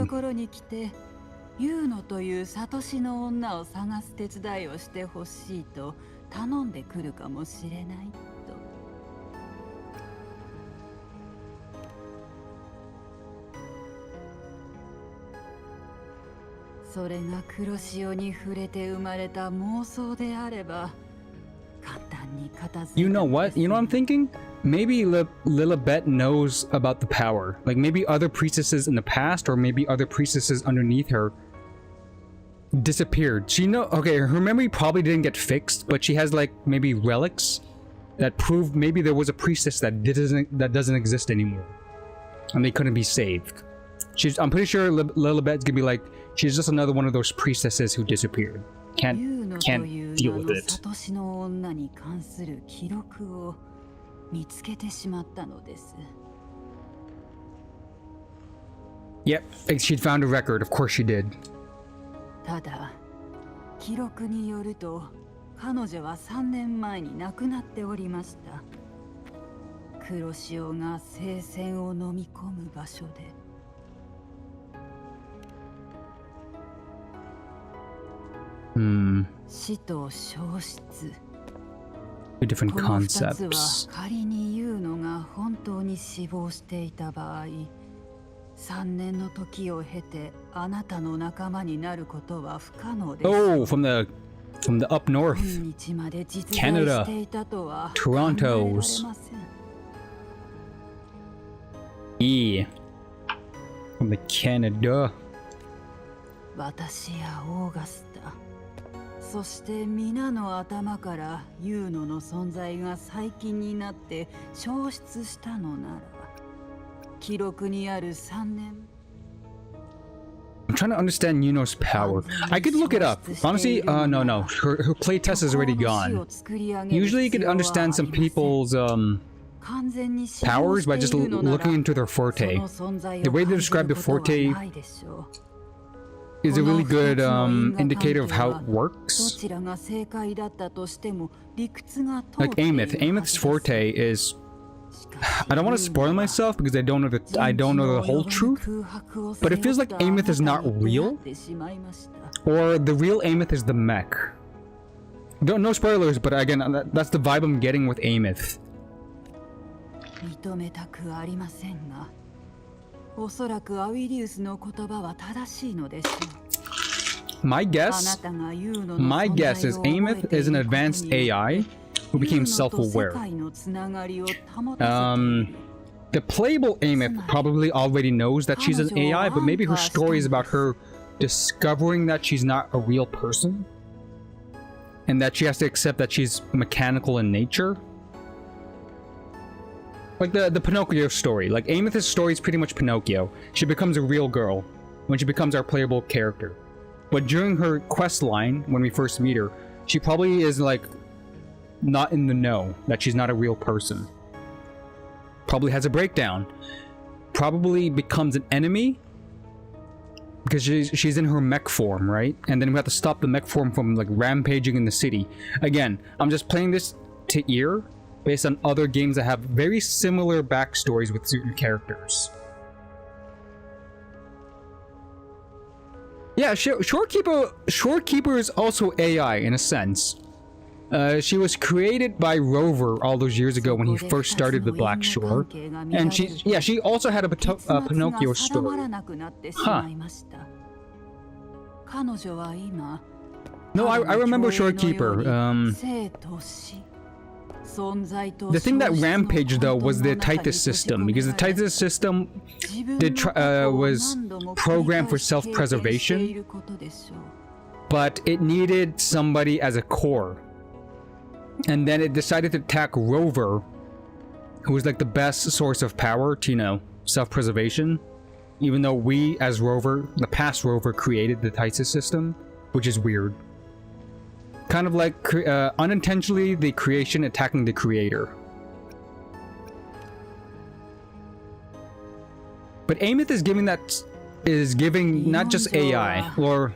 You know what? You know what I'm thinking? Maybe Lilibet knows about the power. Like maybe other priestesses in the past, or maybe other priestesses underneath her disappeared. Okay, her memory probably didn't get fixed, but she has like maybe relics that prove maybe there was a priestess that doesn't exist anymore, and they couldn't be saved. I'm pretty sure Lilibet's gonna be like, she's just another one of those priestesses who disappeared. Can't deal with it. Yep, she found a record. Of course she did. ただ記録によると彼女は3年前に亡くなっておりました。黒潮が聖戦を飲み込む場所で。死と消失。Two different この2つ concepts. は仮に言うのが本当に死亡していた場合、3年の時を経てあなたの仲間になることは不可能です。Oh, from the up north. 今日まで実在 Canada していたとは Toronto's 考えられません。Yeah. From the Canada. 私やオーガスタ、そして皆の頭からユーノの存在が最近になって消失したのなら、記録にある3年。I'm trying to understand Yuno's power. I could look it up. Honestly, no. Her playtest is already gone. Usually you could understand some people's powers by just looking into their forte. The way they describe the forte is a really good indicator of how it works. Like Aemeath. Aemeath's forte is... I don't want to spoil myself because I don't know the whole truth, but it feels like Aemeath is not real, or the real Aemeath is the mech. No spoilers, but again, that's the vibe I'm getting with Aemeath. My guess is Aemeath is an advanced AI who became self-aware. The playable Aemeath probably already knows that she's an AI, but maybe her story is about her discovering that she's not a real person, and that she has to accept that she's mechanical in nature. Like the Pinocchio story. Like Aemeath's story is pretty much Pinocchio. She becomes a real girl when she becomes our playable character. But during her quest line, when we first meet her, she probably is like not in the know that she's not a real person. Probably has a breakdown. Probably becomes an enemy because she's in her mech form, right? And then we have to stop the mech form from like rampaging in the city. Again, I'm just playing this to ear based on other games that have very similar backstories with certain characters. Yeah, Shorekeeper is also AI in a sense. She was created by Rover all those years ago when he first started the Black Shore, and she also had a Pinocchio story. Huh. No, I remember Shorekeeper. The thing that rampaged though was the Titus system, because the Titus system was programmed for self-preservation, but it needed somebody as a core. And then it decided to attack Rover, who was like the best source of power to, you know, self-preservation. Even though we, as Rover, the past Rover, created the Titus system, which is weird. Kind of like unintentionally the creation attacking the creator. But Aemeath is giving not just AI, or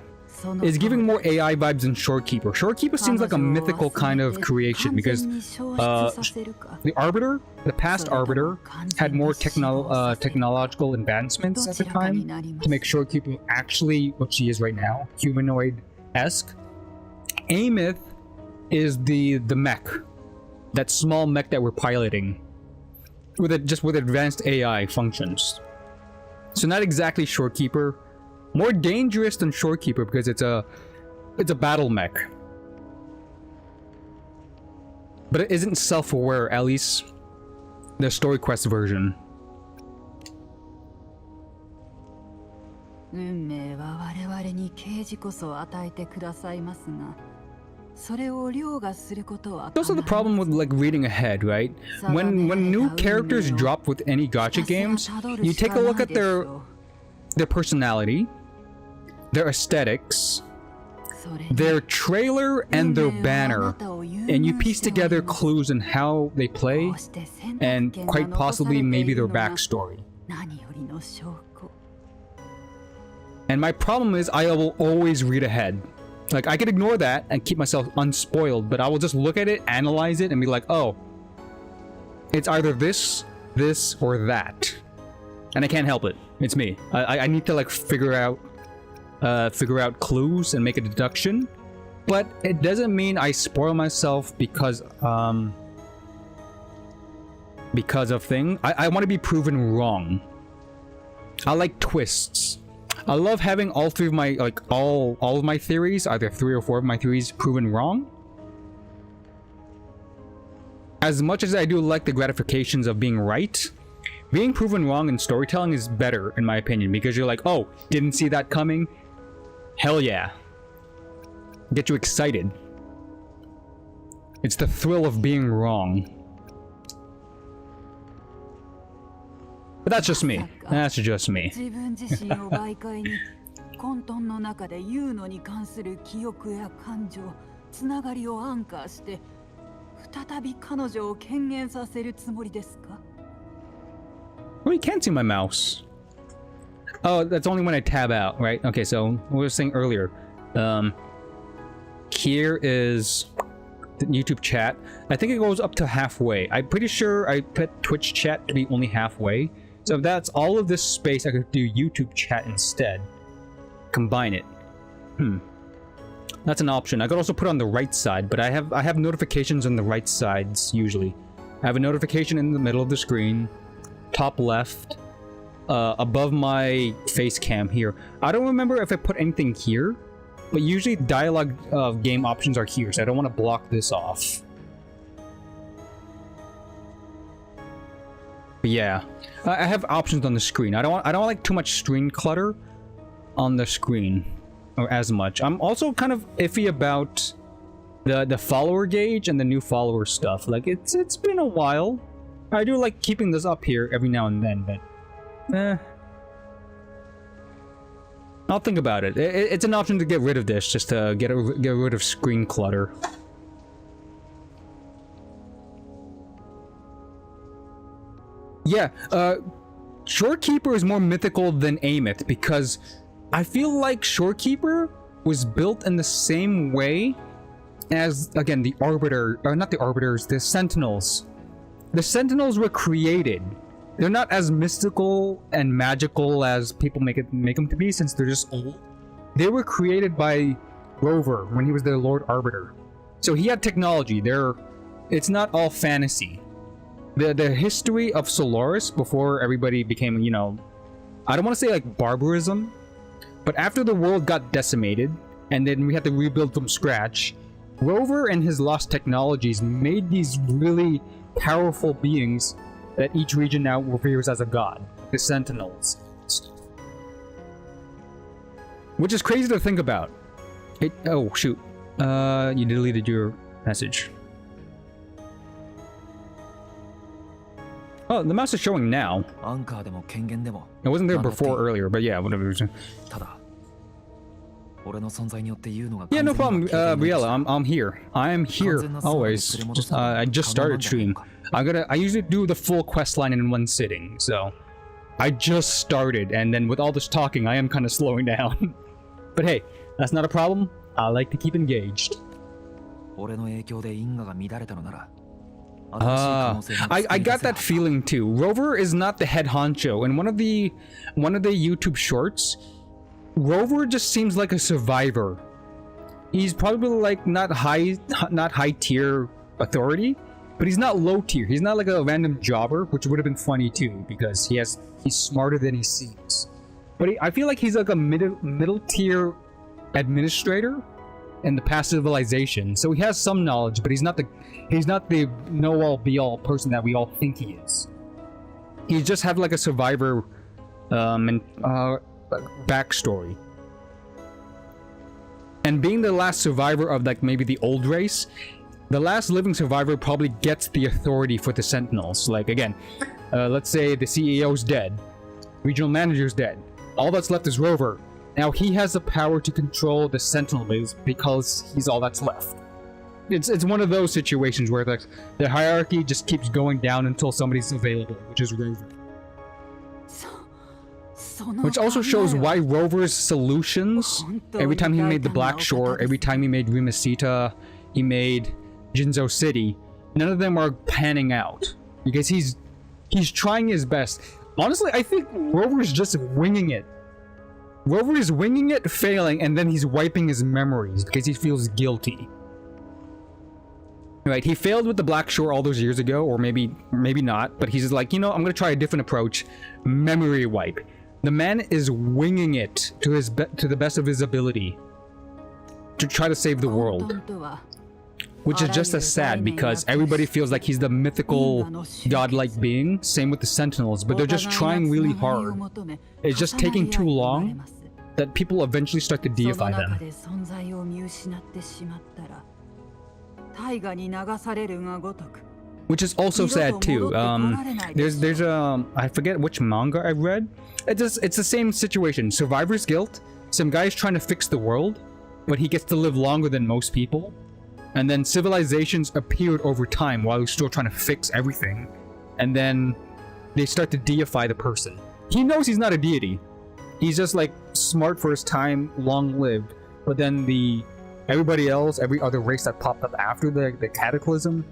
is giving more AI vibes than Shorekeeper. Shorekeeper seems like a mythical kind of creation because the Arbiter, the past Arbiter, had more technological advancements at the time to make Shorekeeper actually what she is right now, humanoid-esque. Aemeath is the mech, that small mech that we're piloting, with advanced AI functions. So not exactly Shorekeeper. More dangerous than Shorekeeper because it's a battle mech. But it isn't self-aware, at least the story quest version. Also the problem with like reading ahead, right? When new characters drop with any gacha games, you take a look at their personality, their aesthetics, their trailer, and their banner, and you piece together clues on how they play, and quite possibly maybe their backstory. And my problem is I will always read ahead. Like, I could ignore that and keep myself unspoiled, but I will just look at it, analyze it, and be like, oh, it's either this, or that. And I can't help it. It's me. I need to, like, figure out clues and make a deduction. But it doesn't mean I spoil myself because of thing. I want to be proven wrong. I like twists. I love having all three of my, like, all of my theories, either 3 or 4 of my theories, proven wrong. As much as I do like the gratifications of being right, being proven wrong in storytelling is better, in my opinion, because you're like, oh, didn't see that coming? Hell yeah. Get you excited. It's the thrill of being wrong. But that's just me. That's just me. 自分自身を媒介に混沌の中でユーノに関する記憶や感情、つながりをアンカーして再び彼女を権限させるつもりですか? Oh, you can't see my mouse. Oh, that's only when I tab out, right? Okay, so what we were saying earlier. Here is the YouTube chat. I think it goes up to halfway. I'm pretty sure I put Twitch chat to be only halfway. So if that's all of this space, I could do YouTube chat instead. Combine it. That's an option. I could also put it on the right side, but I have notifications on the right sides usually. I have a notification in the middle of the screen, top left, above my face cam here. I don't remember if I put anything here, but usually dialogue game options are here, so I don't want to block this off. But yeah, I have options on the screen. I don't like too much screen clutter on the screen, or as much. I'm also kind of iffy about the follower gauge and the new follower stuff. Like, it's been a while. I do like keeping this up here every now and then, but I'll think about it. It's an option to get rid of this, just to get rid of screen clutter. Yeah, Shorekeeper is more mythical than Aemeath because I feel like Shorekeeper was built in the same way as, again, the Arbiter, or not the Arbiters, the Sentinels. The Sentinels were created. They're not as mystical and magical as people make them to be, since they're just old. They were created by Rover when he was their Lord Arbiter. So he had technology. It's not all fantasy. The history of Solaris before everybody became, you know, I don't want to say like barbarism, but after the world got decimated and then we had to rebuild from scratch, Rover and his lost technologies made these really powerful beings that each region now reveres as a god, the Sentinels. Which is crazy to think about. Oh shoot, you deleted your message. Oh, the mouse is showing now. It wasn't there before earlier, but yeah, whatever. Yeah, no problem, Riella. I'm here. I am here always. I just started stream. I usually do the full quest line in one sitting, so I just started, and then with all this talking, I am kind of slowing down. But hey, that's not a problem. I like to keep engaged. I got that feeling too. Rover is not the head honcho. In one of the YouTube shorts, Rover just seems like a survivor. He's probably like not high tier authority, but he's not low tier. He's not like a random jobber, which would have been funny too, because he's smarter than he seems. But I feel like he's like a middle tier administrator in the past civilization. So he has some knowledge, but he's not the know-all be-all person that we all think he is. He just had like a survivor backstory. And being the last survivor of like maybe the old race, the last living survivor probably gets the authority for the Sentinels. Like again, let's say the CEO's dead, regional manager's dead. All that's left is Rover. Now he has the power to control the Sentinels because he's all that's left. It's one of those situations where the hierarchy just keeps going down until somebody's available, which is Rover. Which also shows why Rover's solutions, every time he made the Black Shore, every time he made Rinascita, he made Jinzo City, none of them are panning out. Because he's trying his best. Honestly, I think Rover's just winging it. Rover is winging it, failing, and then he's wiping his memories because he feels guilty. Right, he failed with the Black Shore all those years ago, or maybe not, but he's like, you know, I'm gonna try a different approach. Memory wipe. The man is winging it to the best of his ability to try to save the world. Which is just as sad because everybody feels like he's the mythical, godlike being. Same with the Sentinels, but they're just trying really hard. It's just taking too long that people eventually start to deify them. Which is also sad too. There's I forget which manga I read. It's the same situation. Survivor's guilt. Some guy's trying to fix the world, but he gets to live longer than most people. And then civilizations appeared over time while he's still trying to fix everything. And then they start to deify the person. He knows he's not a deity. He's just like smart for his time, long-lived. But then everybody else, every other race that popped up after the cataclysm,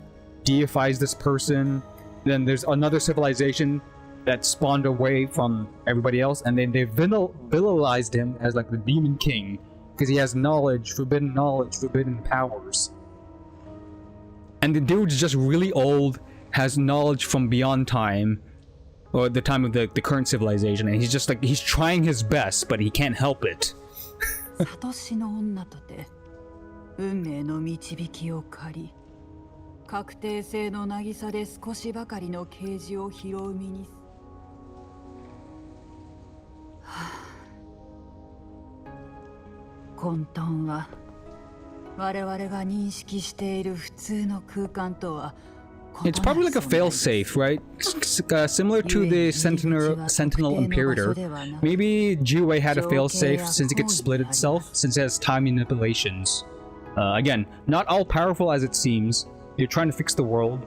deifies this person. Then there's another civilization that spawned away from everybody else. And then they villainized him as like the Demon King. Because he has knowledge, forbidden powers. And the dude's just really old, has knowledge from beyond time, or the time of the current civilization, and he's just like, he's trying his best, but he can't help it. It's probably like a failsafe, right? Similar to the Sentinel Imperator. Maybe Jiwei had a failsafe since it could split itself, since it has time manipulations. Again, not all powerful as it seems. You're trying to fix the world.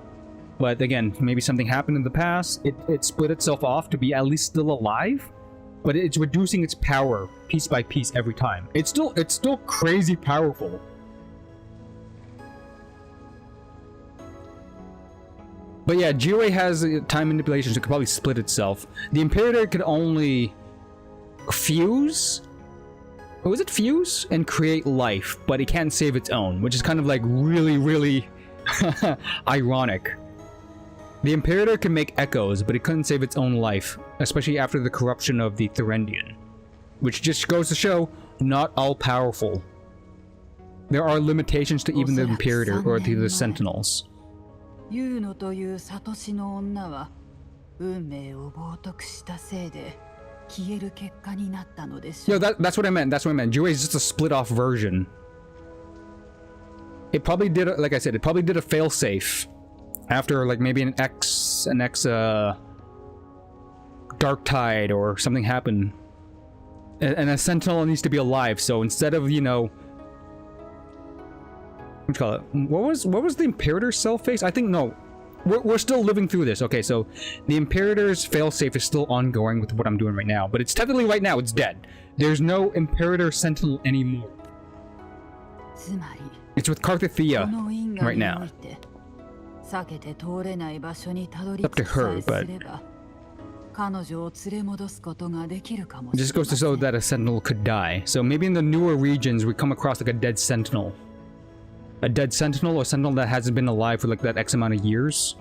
But again, maybe something happened in the past. It split itself off to be at least still alive. But it's reducing its power piece by piece every time. It's still crazy powerful. But yeah, Jiwei has time manipulation, so it could probably split itself. The Imperator could only fuse? Or was it fuse? And create life, but it can't save its own, which is kind of like really, really ironic. The Imperator can make echoes, but it couldn't save its own life, especially after the corruption of the Thurendian. Which just goes to show, not all powerful. There are limitations to even the Imperator or to the Sentinels. No, that's what I meant. Jiwei is just a split-off version. It probably did, like I said, it probably did a failsafe after, like, maybe an X Dark Tide or something happened. And a Sentinel needs to be alive, so instead of, you know, what do you call it? What was the Imperator's self-face? I think, no. We're still living through this. Okay, so the Imperator's failsafe is still ongoing with what I'm doing right now, but it's technically right now, it's dead. There's no Imperator Sentinel anymore. It's with Cartethyia right now. It's up to her, but it just goes to show that a Sentinel could die. So maybe in the newer regions we come across like a dead Sentinel. A dead Sentinel or Sentinel that hasn't been alive for like that X amount of years.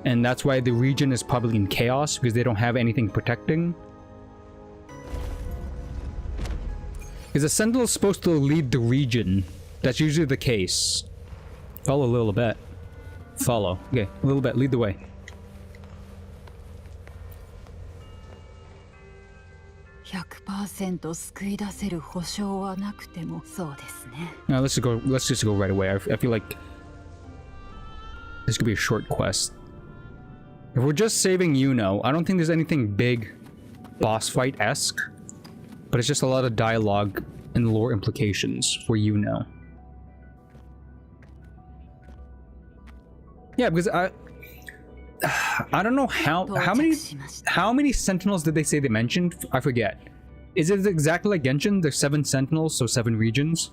And that's why the region is probably in chaos, because they don't have anything protecting. Because a Sentinel is supposed to lead the region. That's usually the case. Follow a little bit. Follow. Okay, a little bit. Lead the way. Now let's just go right away. I feel like this could be a short quest. If we're just saving Yuno, I don't think there's anything big boss fight-esque, but it's just a lot of dialogue and lore implications for Yuno. Yeah, because I I don't know how many sentinels did they say they mentioned? I forget. Is it exactly like Genshin? There's 7 sentinels, so 7 regions,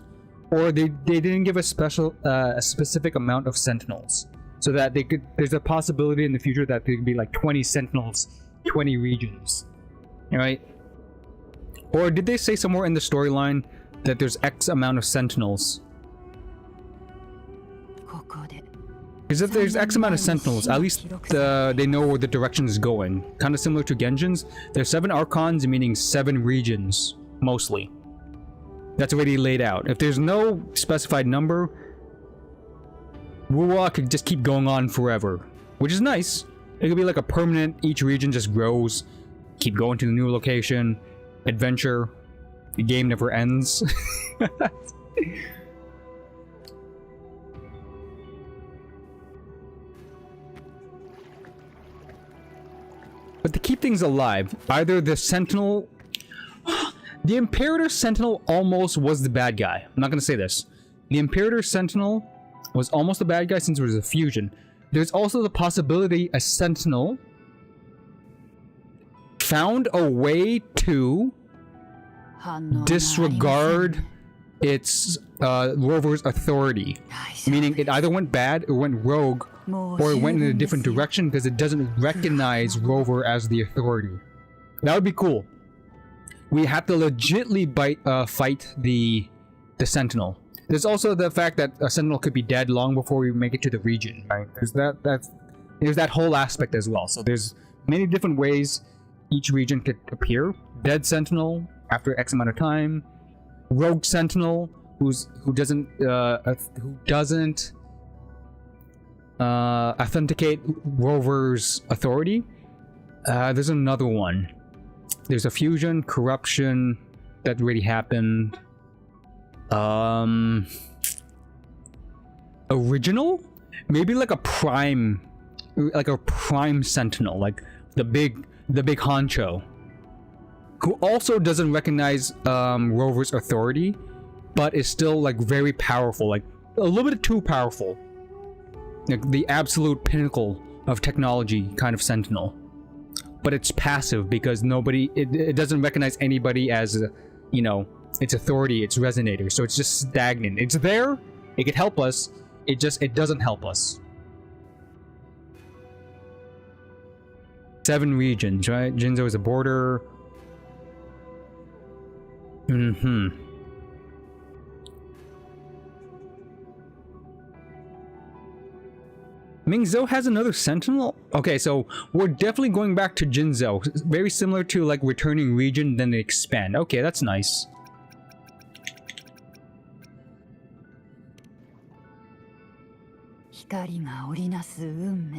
or they didn't give a specific amount of sentinels, so that they could. There's a possibility in the future that there could be like 20 sentinels, 20 regions, right? Or did they say somewhere in the storyline that there's X amount of sentinels? Because if there's X amount of sentinels, at least they know where the direction is going. Kind of similar to Genshin's. There's 7 archons, meaning 7 regions, mostly. That's already laid out. If there's no specified number, Wuwa could just keep going on forever, which is nice. It could be like a permanent, each region just grows, keep going to the new location, adventure, the game never ends. But to keep things alive, either the Sentinel... The Imperator Sentinel almost was the bad guy. I'm not going to say this. The Imperator Sentinel was almost the bad guy since it was a fusion. There's also the possibility a Sentinel found a way to disregard its rover's authority. Meaning it either went bad or went rogue, or it went in a different direction because it doesn't recognize Rover as the authority. That would be cool. We have to legitly fight the Sentinel. There's also the fact that a Sentinel could be dead long before we make it to the region, right? There's that whole aspect as well. So there's many different ways each region could appear. Dead Sentinel after X amount of time. Rogue Sentinel who doesn't authenticate Rover's authority. There's another one. There's a fusion, corruption that already happened. Original? Maybe like a prime sentinel, like the big honcho, who also doesn't recognize Rover's authority, but is still like very powerful, like a little bit too powerful. Like the absolute pinnacle of technology kind of sentinel. But it's passive because it doesn't recognize anybody as, its authority, its resonator. So it's just stagnant. It's there, it could help us, it doesn't help us. 7 regions, right? Jinzo is a border. Mingzhou has another sentinel? Okay, so we're definitely going back to Jinzhou. Very similar to like returning region, then they expand. Okay, that's nice.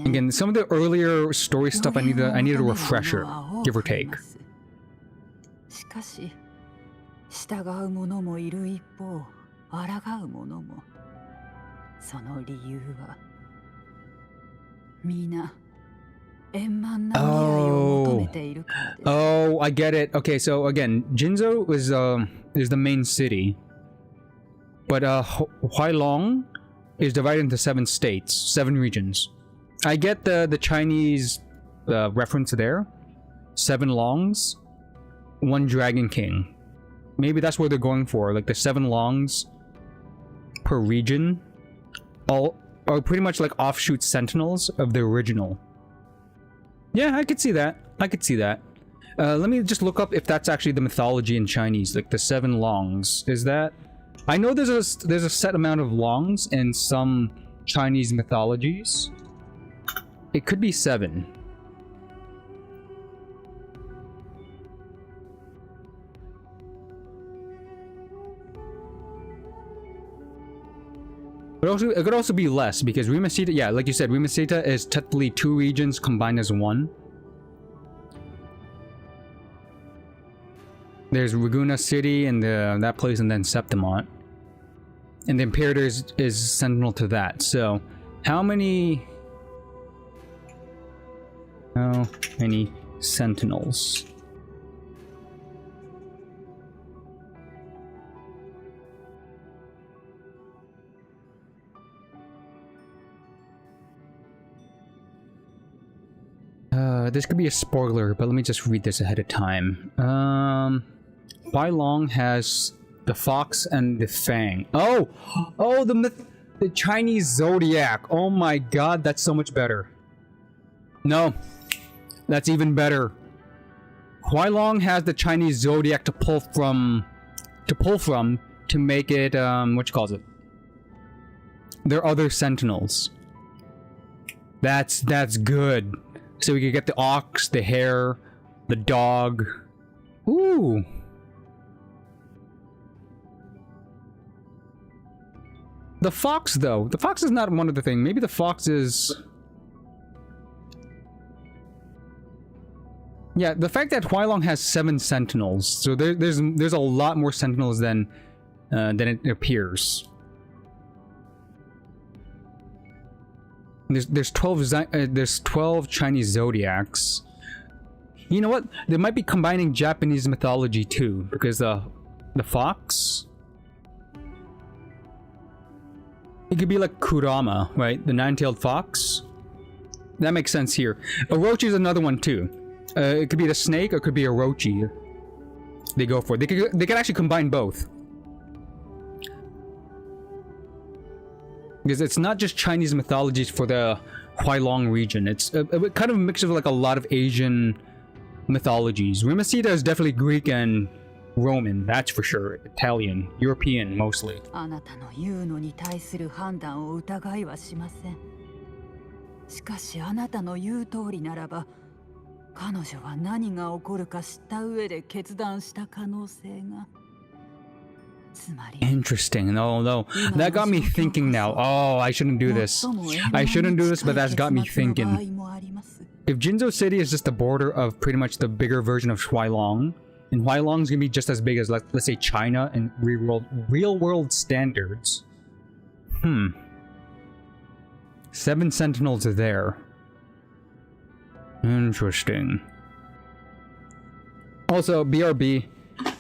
Again, some of the earlier story stuff I need a refresher, give or take. 皆円満な未来を求めているからです。 Oh, I get it. Okay, so again, Jinzhou is the main city, but Huailong is divided into 7 states, 7 regions. I get the Chinese reference there. 7 longs, 1 Dragon King. Maybe that's what they're going for, like the 7 longs per region. All are pretty much like offshoot sentinels of the original. Yeah, I could see that. I could see that. Let me just look up if that's actually the mythology in Chinese, like the 7 longs. Is that? I know there's a set amount of longs in some Chinese mythologies. It could be 7. But it could also be less, because Rinascita, yeah, like you said, Rinascita is technically 2 regions combined as 1. There's Raguna City and that place, and then Septimont. And the Imperator is sentinel to that. So, how many sentinels? This could be a spoiler, but let me just read this ahead of time. Huailong has the fox and the fang. Oh, the Chinese zodiac. Oh my god, that's so much better. No, that's even better. Huailong has the Chinese zodiac to pull from to make it what calls it? Their other sentinels. That's good. So we could get the ox, the hare, the dog. Ooh. The fox, though. The fox is not one of the things. Maybe the fox is... Yeah, the fact that Huailong has 7 sentinels, so there's a lot more sentinels than it appears. There's 12 Chinese zodiacs. You know what? They might be combining Japanese mythology too, because the fox. It could be like Kurama, right? The 9-tailed fox. That makes sense here. Orochi is another one too. It could be the snake or it could be Orochi. They go for it. They could actually combine both. Because it's not just Chinese mythology for the Huailong region. It's a kind of a mix of like a lot of Asian mythologies. Rinascita is definitely Greek and Roman, that's for sure. Italian, European mostly. あなたの言うのに対する判断を疑いはしません。しかしあなたの言う通りならば、彼女は何が起こるか知った上で決断した可能性が。 Interesting. No, that got me thinking now. Oh, I shouldn't do this. I shouldn't do this, but that's got me thinking. If Jinzhou City is just the border of pretty much the bigger version of Huailong, and Huailong's gonna be just as big as, like, let's say China and real world standards. 7 sentinels are there. Interesting. Also, BRB.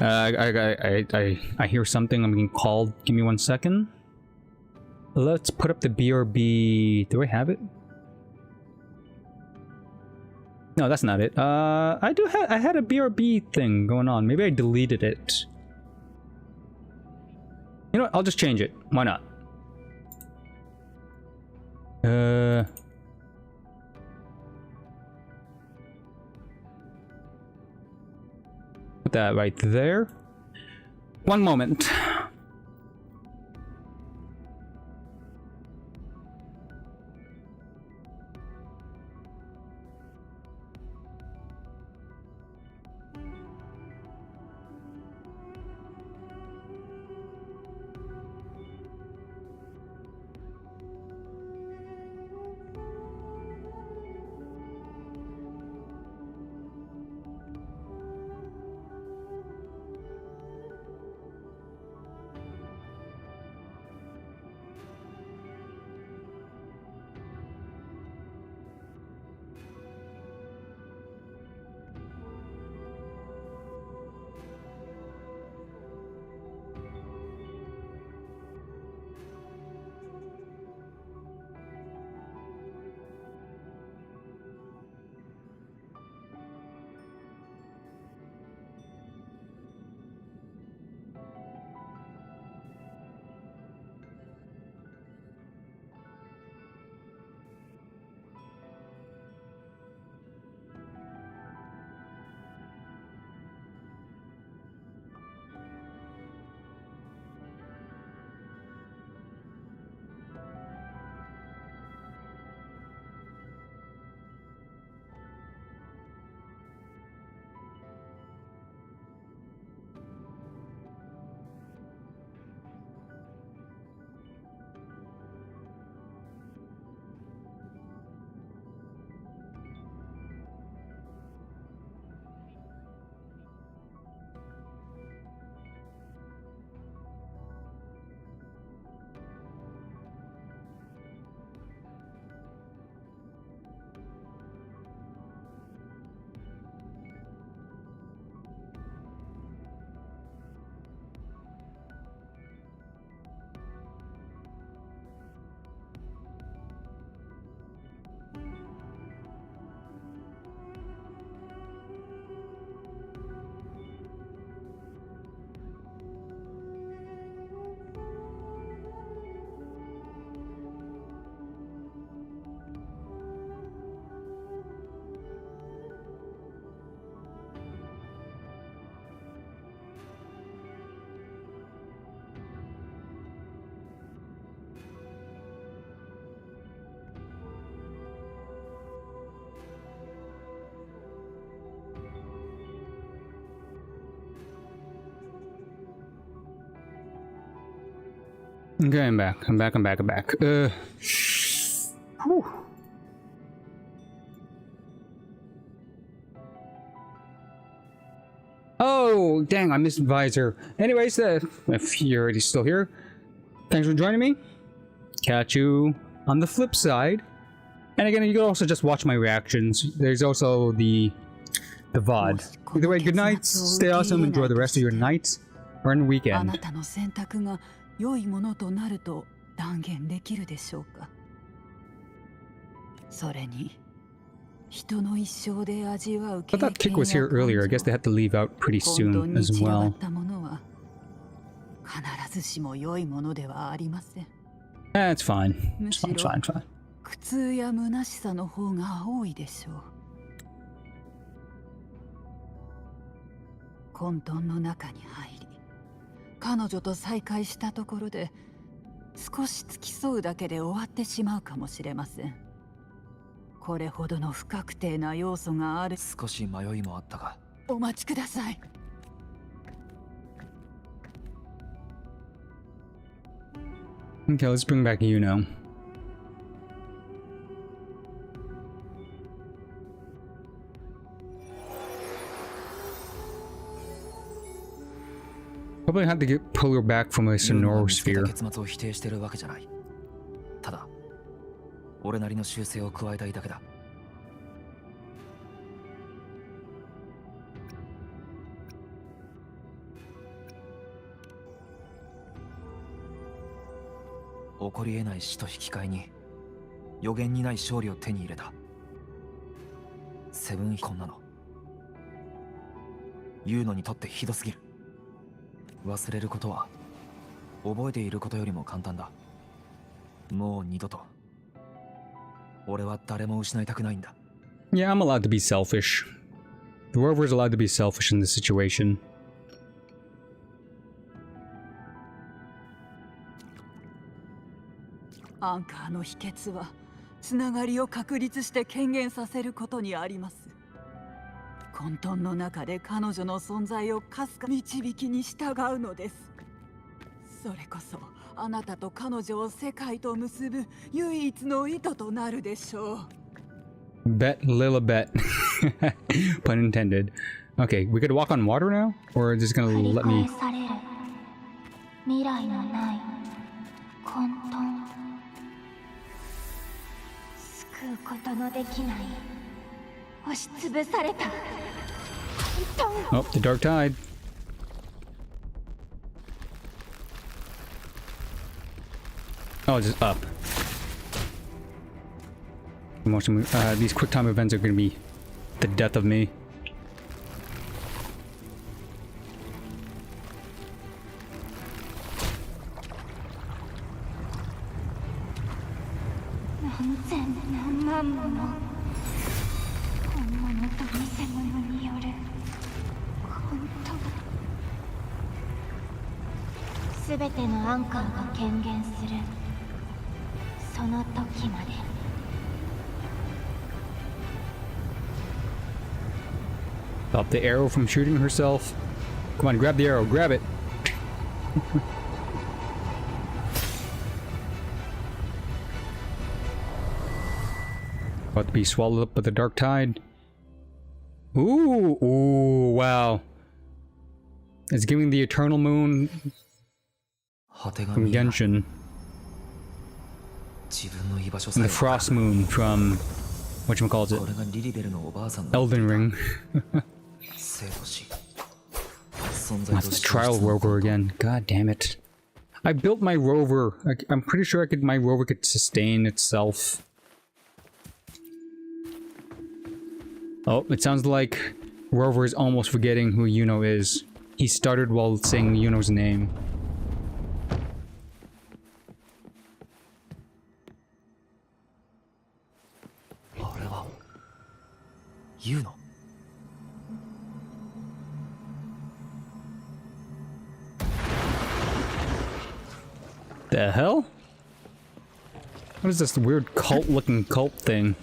I hear something. I'm getting called. Give me 1 second. Let's put up the BRB. Do I have it? No, that's not it. I had a BRB thing going on. Maybe I deleted it. You know what? I'll just change it. Why not? Put that right there. 1 moment. Okay, I'm back. I'm back. Whew. Oh, dang, I missed Visor. Anyways, if you're already still here, thanks for joining me. Catch you on the flip side. And again, you can also just watch my reactions. There's also the VOD. Either way, good night, stay awesome, enjoy the rest of your night or weekend. あなたの選択が良いものとなると断言できるでしょうか。それに人の一生で味わう経 I thought Kick was here earlier. I guess they had to leave out pretty soon as well. 必ずしも良いものではありません。It's fine. It's fine, it's fine, it's fine. 苦痛や虚しさの方が多いでしょう。混沌の中に入り、彼女と再会したところで少し付き添うだけで終わってしまうかもしれません。これほどの不確定な要素がある。少し迷いもあったが。お待ちください。Okay, let's bring back Yuno. Probably had to pull her back from a sonorosphere. 結末を否定しているわけじゃない。ただ、俺なりの修正を加えたいだけだ。起こり得ない死と引き換えに予言にない勝利を手に入れた。セブンこんなのユーノにとってひどすぎる。忘れることは覚えていることよりも簡単だ。もう二度と俺は誰も失いたくないんだ。 Yeah, I'm allowed to be selfish. The rover's allowed to be selfish in this situation. アンカーの秘訣はつながりを確立して権限させることにあります。混沌の中で彼女の存在をかすか導きに従うのです。それこそあなたと彼女を世界と結ぶ唯一の糸となるでしょう。 Bet, Lila bet. Pun intended. Okay, we could walk on water now? Or is this gonna let me... 未来のない混沌、救うことのできない押しつぶされた混沌。 Oh, the dark tide. Oh, it's just up. These quick time events are gonna be the death of me. Stop the arrow from shooting herself. Come on, grab the arrow, grab it. About to be swallowed up by the dark tide. Ooh, ooh, wow. It's giving the eternal moon from Genshin. And the frost moon from whatchamacallit, Elden Ring. That's the trial rover again. God damn it. I built my rover. I'm pretty sure my rover could sustain itself. Oh, it sounds like Rover is almost forgetting who Yuno is. He started while saying Yuno's name. Yuno? The hell? What is this weird cult-looking cult thing?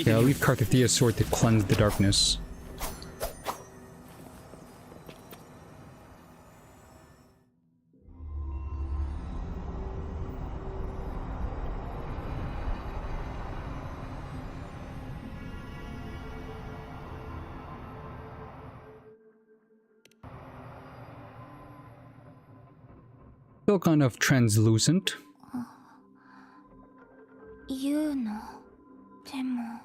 Yeah, I'll leave Cartethyia sword to cleanse the darkness. Still kind of translucent. 言うのでも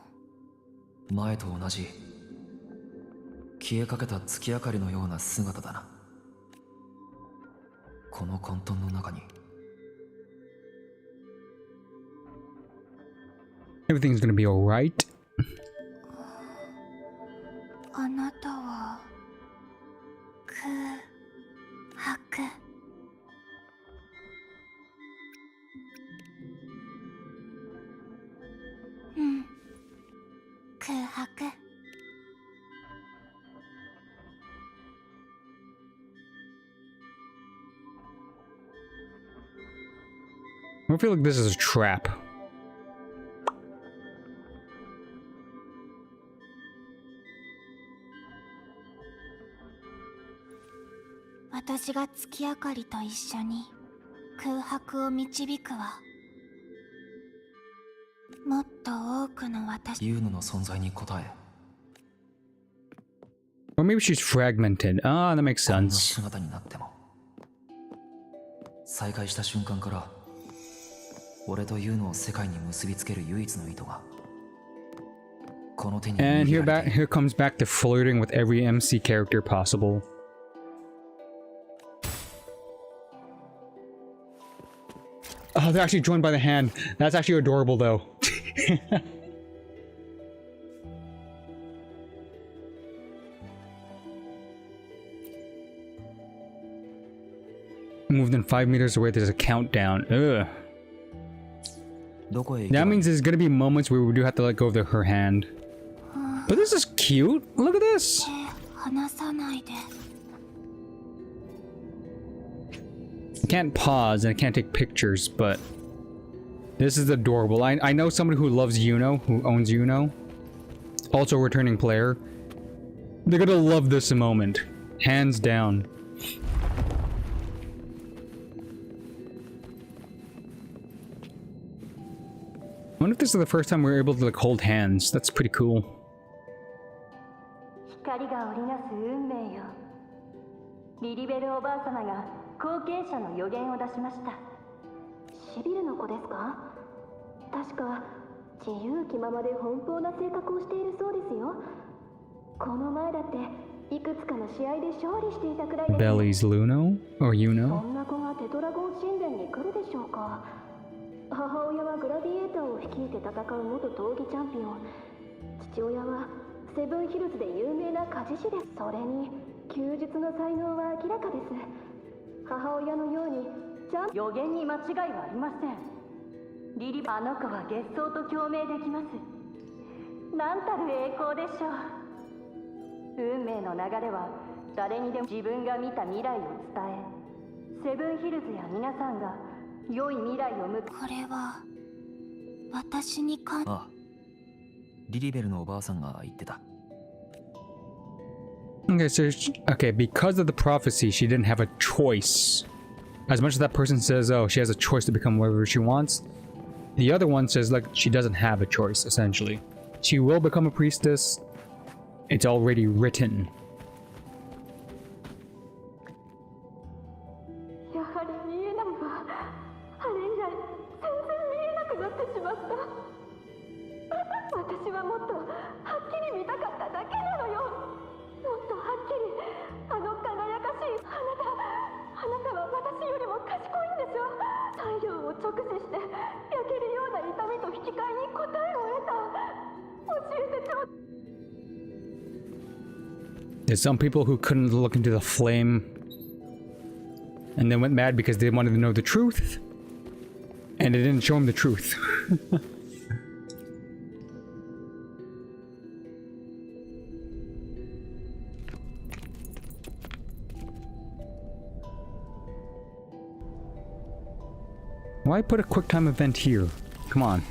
前と同じ消えかけた月明かりのような姿だな。この混沌の中に Everything's gonna be alright. あなたは空白。うん空白。I feel like this is a trap. 私が月明かりと一緒に空白を導くわ。もっと多くの私。ユーノの存在に応え。Or maybe she's fragmented. Ah, that makes こんな sense. 姿になっても再会した瞬間から俺とユーノを世界に結びつける唯一の糸がこの手に握ら And れている。 here comes back to flirting with every MC character possible. Oh, they're actually joined by the hand. That's actually adorable, though. Moved in 5 meters away, there's a countdown. Ugh. どこへ行けば That means there's gonna be moments where we do have to let go of her hand. But this is cute. Look at this. 離さないで。 I can't pause and I can't take pictures, but this is adorable. I know somebody who loves Yuno, who owns Yuno, also a returning player. They're gonna love this moment, hands down. I wonder if this is the first time we're able to like hold hands. That's pretty cool. 光が織りなす運命よ。リリベルおばあ様が後継者の予言を出しました。シビルの子ですか？確か自由気ままで奔放な性格をしているそうですよ。この前だっていくつかの試合で勝利していたくらいです。 Belly's Luno or そ Yuno? んな子がテトラゴン神殿に来るでしょうか。母親はグラディエーターを率いて戦う元闘技チャンピオン。父親はセブンヒルズで有名な鍛冶師です。それに弓術の才能は明らかです。母親のように予言に間違いはありません。リリあの子は月相と共鳴できます。なんたる栄光でしょう。運命の流れは誰にでも自分が見た未来を伝え、セブンヒルズや皆さんが良い未来を向く。これは私にか。ああ、リリベルのおばあさんが言ってた。 Okay, so okay, because of the prophecy, she didn't have a choice. As much as that person says, oh, she has a choice to become whatever she wants, the other one says, like, she doesn't have a choice, essentially. She will become a priestess. It's already written. やはり見えないわ。あれ以来全然見えなくなってしまった。私はもっとはっきり見たかっただけなのよ。もっとはっきりあの輝かしいあなたは私よりも賢いんでしょ。太陽を直視して焼けるような痛みと引き換えに答えを得た。教えてちょう。 There's some people who couldn't look into the flame and then went mad because they wanted to know the truth, and it didn't show them the truth. Why put a quick time event here? Come on.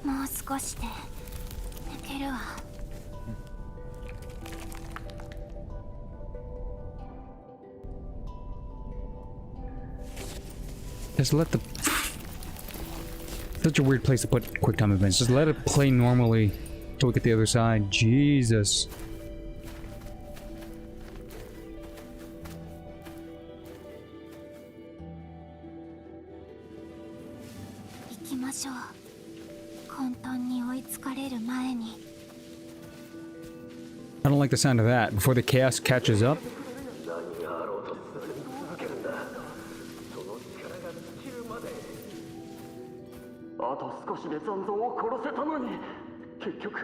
もう少越して抜けるわ。Just let the... Such a weird place to put quick time events. Just let it play normally till we get the other side. Jesus. 行きましょう。混沌に追いつかれる前に。I don't like the sound of that. Before the chaos catches up. あと少しで残像を殺せたのに、結局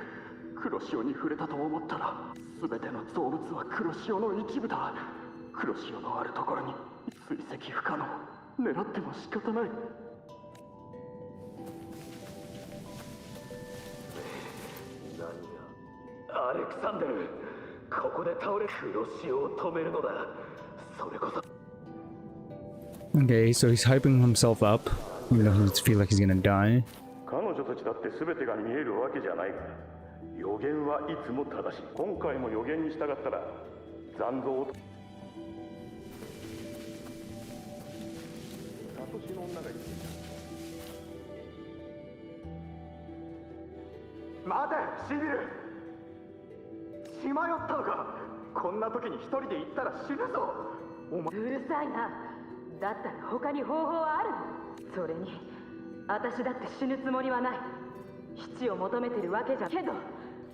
黒潮に触れたと思ったら、全ての造物は黒潮の一部だ。黒潮のあるところに追跡不可能。狙っても仕方ない。アレクサンデル、ここで倒れ黒潮を止めるのだ。それこそ。Okay, so he's hyping himself up, even though he feels like he's gonna die. 彼女たちだって全てが見えるわけじゃないが、予言はいつも正しい。今回も予言に従ったら残像を。サトシの女が言っていた。待て、シビル。血迷ったのか。こんな時に一人で行ったら死ぬぞ。お前。うるさいな。だったら他に方法はあるの。それに私だって死ぬつもりはない。基地を求めてるわけじゃけど、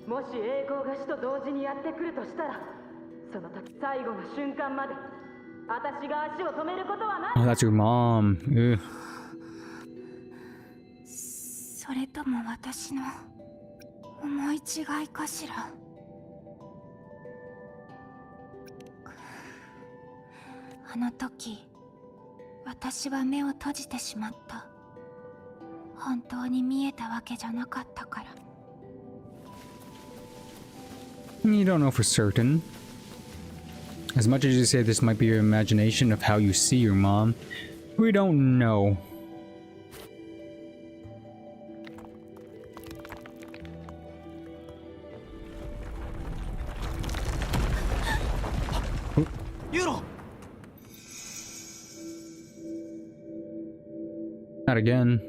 もし栄光が死と同時にやってくるとしたら、その時最後の瞬間まで私が足を止めることはない。 Oh, that's your mom. Ugh. それとも私の思い違いかしら。あの時私は目を閉じてしまった。本当に見えたわけじゃなかったから。You don't know for certain. As much as you say this might be your imagination of how you see your mom, we don't know. Not again.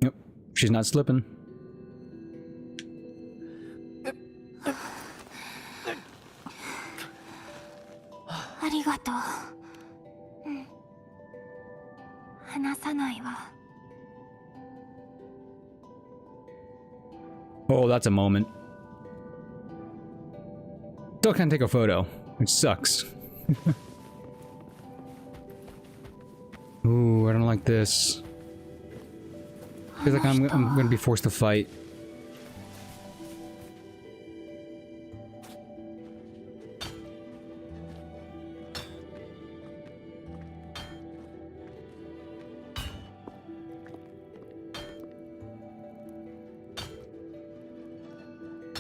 Yep, she's not slipping. ありがとう。うん。話さないわ。Oh, that's a moment. Still can't take a photo, which sucks. Ooh, I don't like this. Feels like I'm gonna be forced to fight. "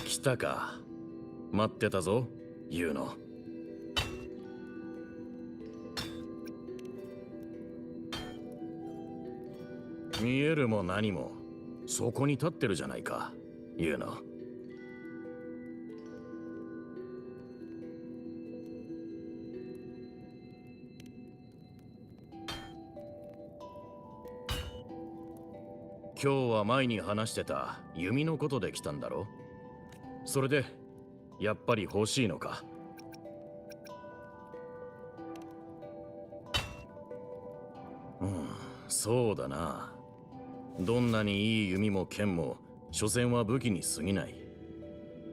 来たか。待ってたぞ、ユーノ。見えるも何もそこに立ってるじゃないか、ユーノ。今日は前に話してた弓のことで来たんだろ。それでやっぱり欲しいのか。うん、そうだな。どんなにいい弓も剣も所詮は武器に過ぎない。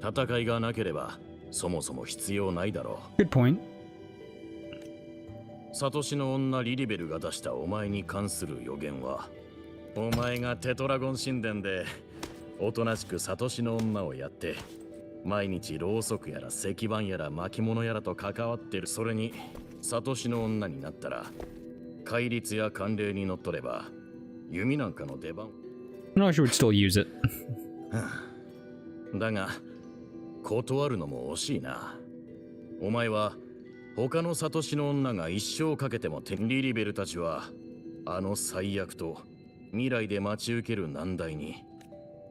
戦いがなければそもそも必要ないだろう。Good point. サトシの女リリベルが出したお前に関する予言は、お前がテトラゴン神殿でおとなしくサトシの女をやって毎日ろうそくやら石板やら巻物やらと関わってる。それにサトシの女になったら戒律や慣例にのっとれば弓なんかの出番。I'm not sure we'd still use it. だが断るのも惜しいな。お前は他のサトシの女が一生かけてもリリベルたちはあの最悪と未来で待ち受ける難題に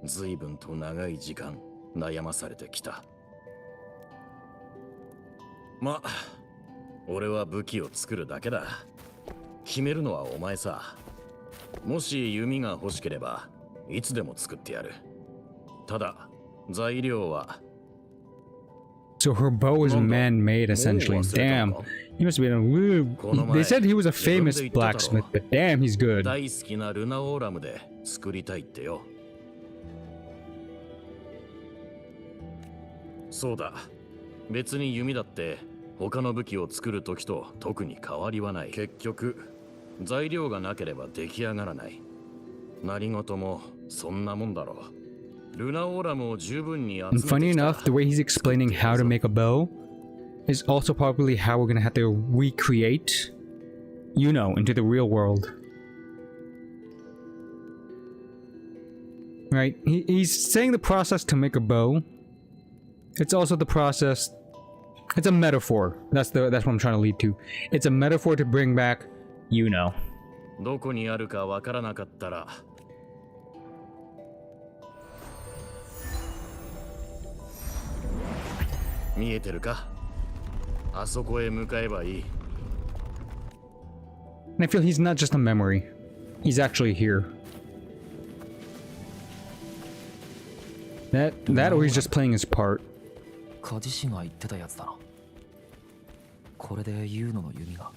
随分と長い時間悩まされてきた。まあ俺は武器を作るだけだ。決めるのはお前さ。もし弓が欲しければいつでも作ってやる。ただ材料は So her bow is man-made essentially. Damn, he must have been a real... They said he was a famous blacksmith, but damn, he's good. 大好きなルナオーラムで作りたいってよ。そうだ。別に弓だって他の武器を作る時と特に変わりはない。結局材料がなければ出来上がらない。何事もそんなもんだろう。ルナオーラムを十分に集めてきた。 And funny enough, the way he's explaining how to make a bow is also probably how we're gonna have to recreate, you know, into the real world. Right? He's saying the process to make a bow. It's also the process. It's a metaphor. That's what I'm trying to lead to. It's a metaphor to bring back, you know. どこにあるかわからなかったら見えてるか？あそこへ向かえばいい。 And I feel he's not just a memory. He's actually here. That or he's just playing his part. カジシが言ってたやつだな。これでユーノの弓が。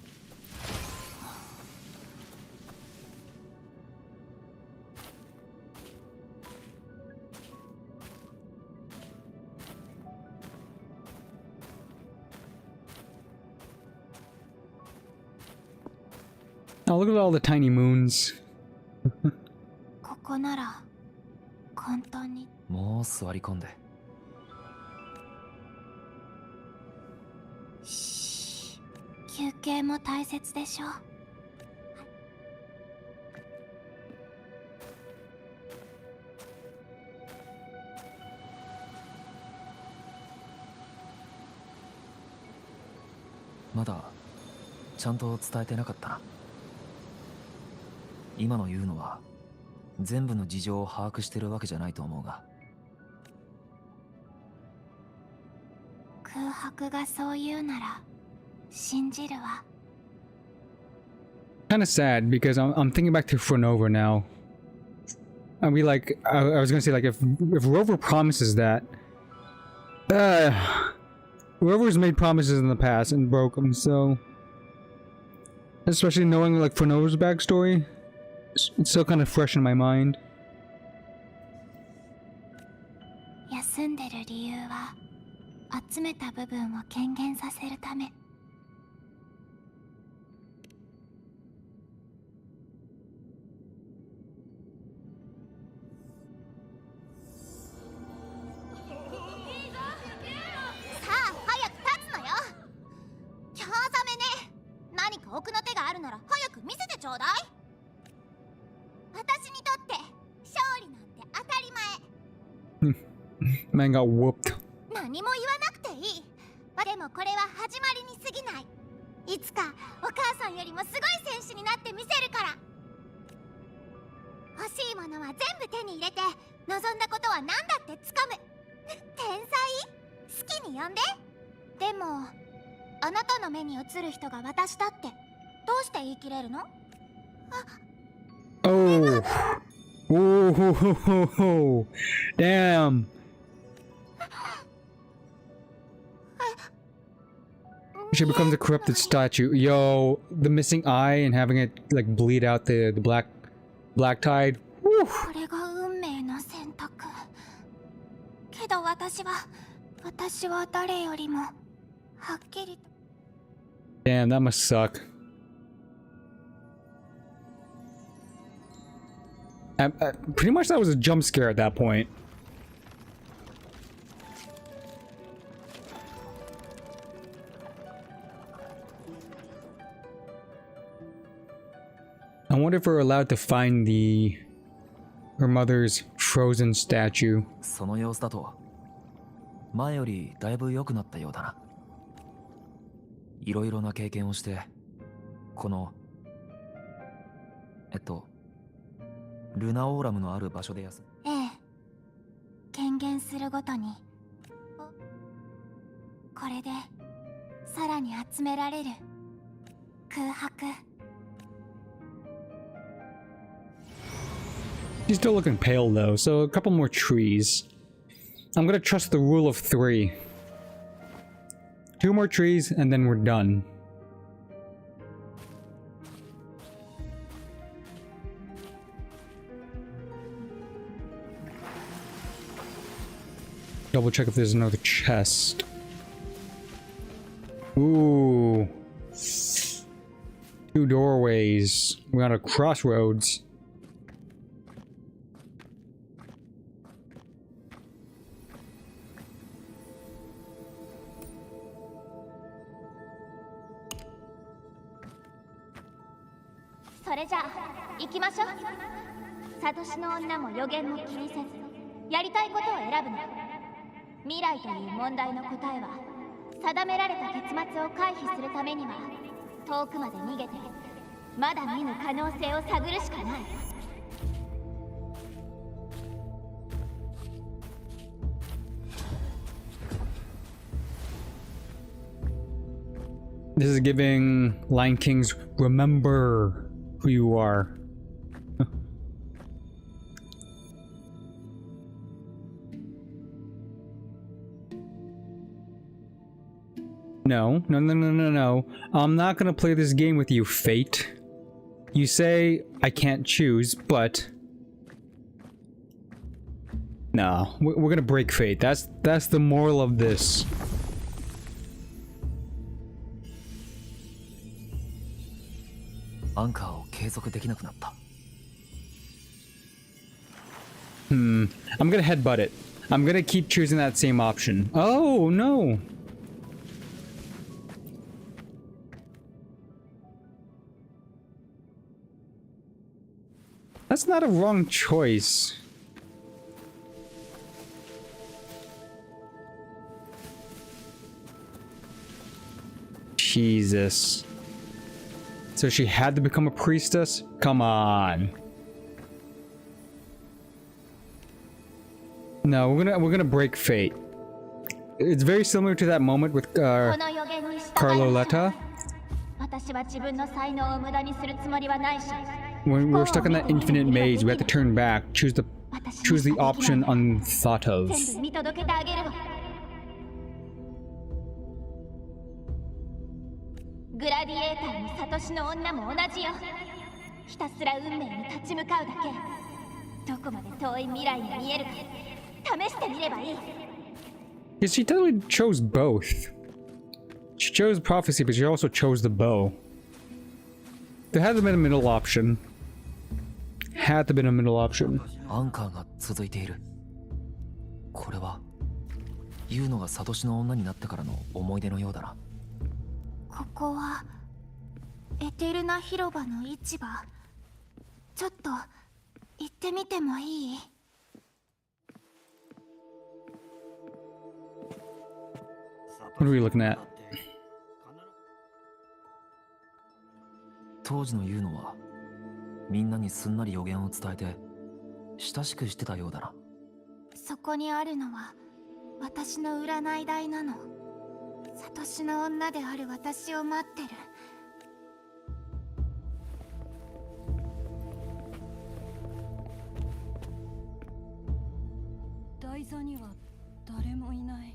Oh, look at all the tiny moons. ここなら簡単に。もう座り込んで。休憩も大切でしょ。まだちゃんと伝えてなかったな。今の言うのは全部の事情を把握してるわけじゃないと思うが。空白がそう言うなら信じるわ。 Kind of sad because I'm thinking back to Fronova now. I mean, like I was gonna say, like if Rover promises that, Rover's made promises in the past and broke them. So, especially knowing like Fronova's backstory, it's still kind of fresh in my mind. 休んでる理由は集めた部分を軽減させるため。さあ早く立つのよ。興ざめね。何か奥の手があるなら早く見せてちょうだい。私にとって勝利なんて当たり前。Man got whooped. 何も言わなくていい。でもこれは始まりに過ぎない。いつかお母さんよりもすごい選手になってみせるから。欲しいものは全部手に入れて、望んだことは何だって掴む。天才？好きに呼んで。でもあなたの目に映る人が私だってどうして言い切れるの？ Oh. Oh. Damn. She becomes a corrupted statue. Yo, the missing eye and having it like bleed out the black tide. Woo. これが運命の選択。けど私は誰よりもはっきりと。 Damn, that must suck. Pretty much that was a jump scare at that point. I wonder if we're allowed to find her mother's frozen statue. その様子だと前よりだいぶ良くなったようだな。いろいろな経験をして、このルナオーラムのある場所で休む。ええ、権限するごとにこれでさらに集められる空白。 She's still looking pale though, so a couple more trees. I'm gonna trust the rule of 3. 2 more trees and then we're done. Double check if there's another chest. Ooh. 2 doorways. We're on a crossroads.それじゃあ行きましょう。サトシの女も予言も気にせずやりたいことを選ぶの。未来という問題の答えは定められた結末を回避するためには遠くまで逃げてまだ見ぬ可能性を探るしかない。 This is giving Lion King's remember who you are. No. I'm not gonna play this game with you, Fate. You say I can't choose, but... No, we're gonna break Fate. That's the moral of this. I'm gonna headbutt it. I'm gonna keep choosing that same option. Oh, no! That's not a wrong choice. Jesus. So she had to become a priestess? Come on. No, we're gonna break fate. It's very similar to that moment with Carloletta. When we were stuck in that infinite maze, we had to turn back, choose the option unthought of. Yes, she totally chose both. She chose prophecy, but she also chose the bow. There had to have been a middle option. Had to have been a middle option. これはユウノがサトシの女になってからの思い出のようだな。ここはエテルナ広場の市場。ちょっと行ってみてもいい？ What are we looking at? 当時のユウノはみんなにすんなり予言を伝えて親しくしてたようだな。そこにあるのは私の占い台なの。サトシの女である私を待ってる。台座には誰もいない。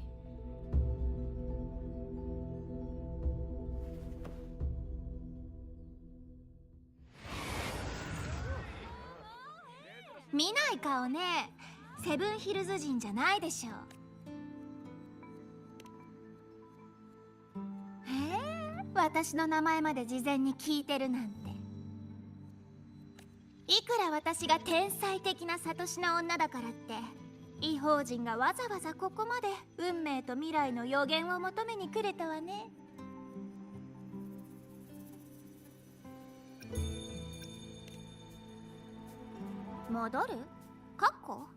見ない顔ね。セブンヒルズ人じゃないでしょ。私の名前まで事前に聞いてるなんて。いくら私が天才的なサトシの女だからって異邦人がわざわざここまで運命と未来の予言を求めに来れたわね。戻る？カッコ？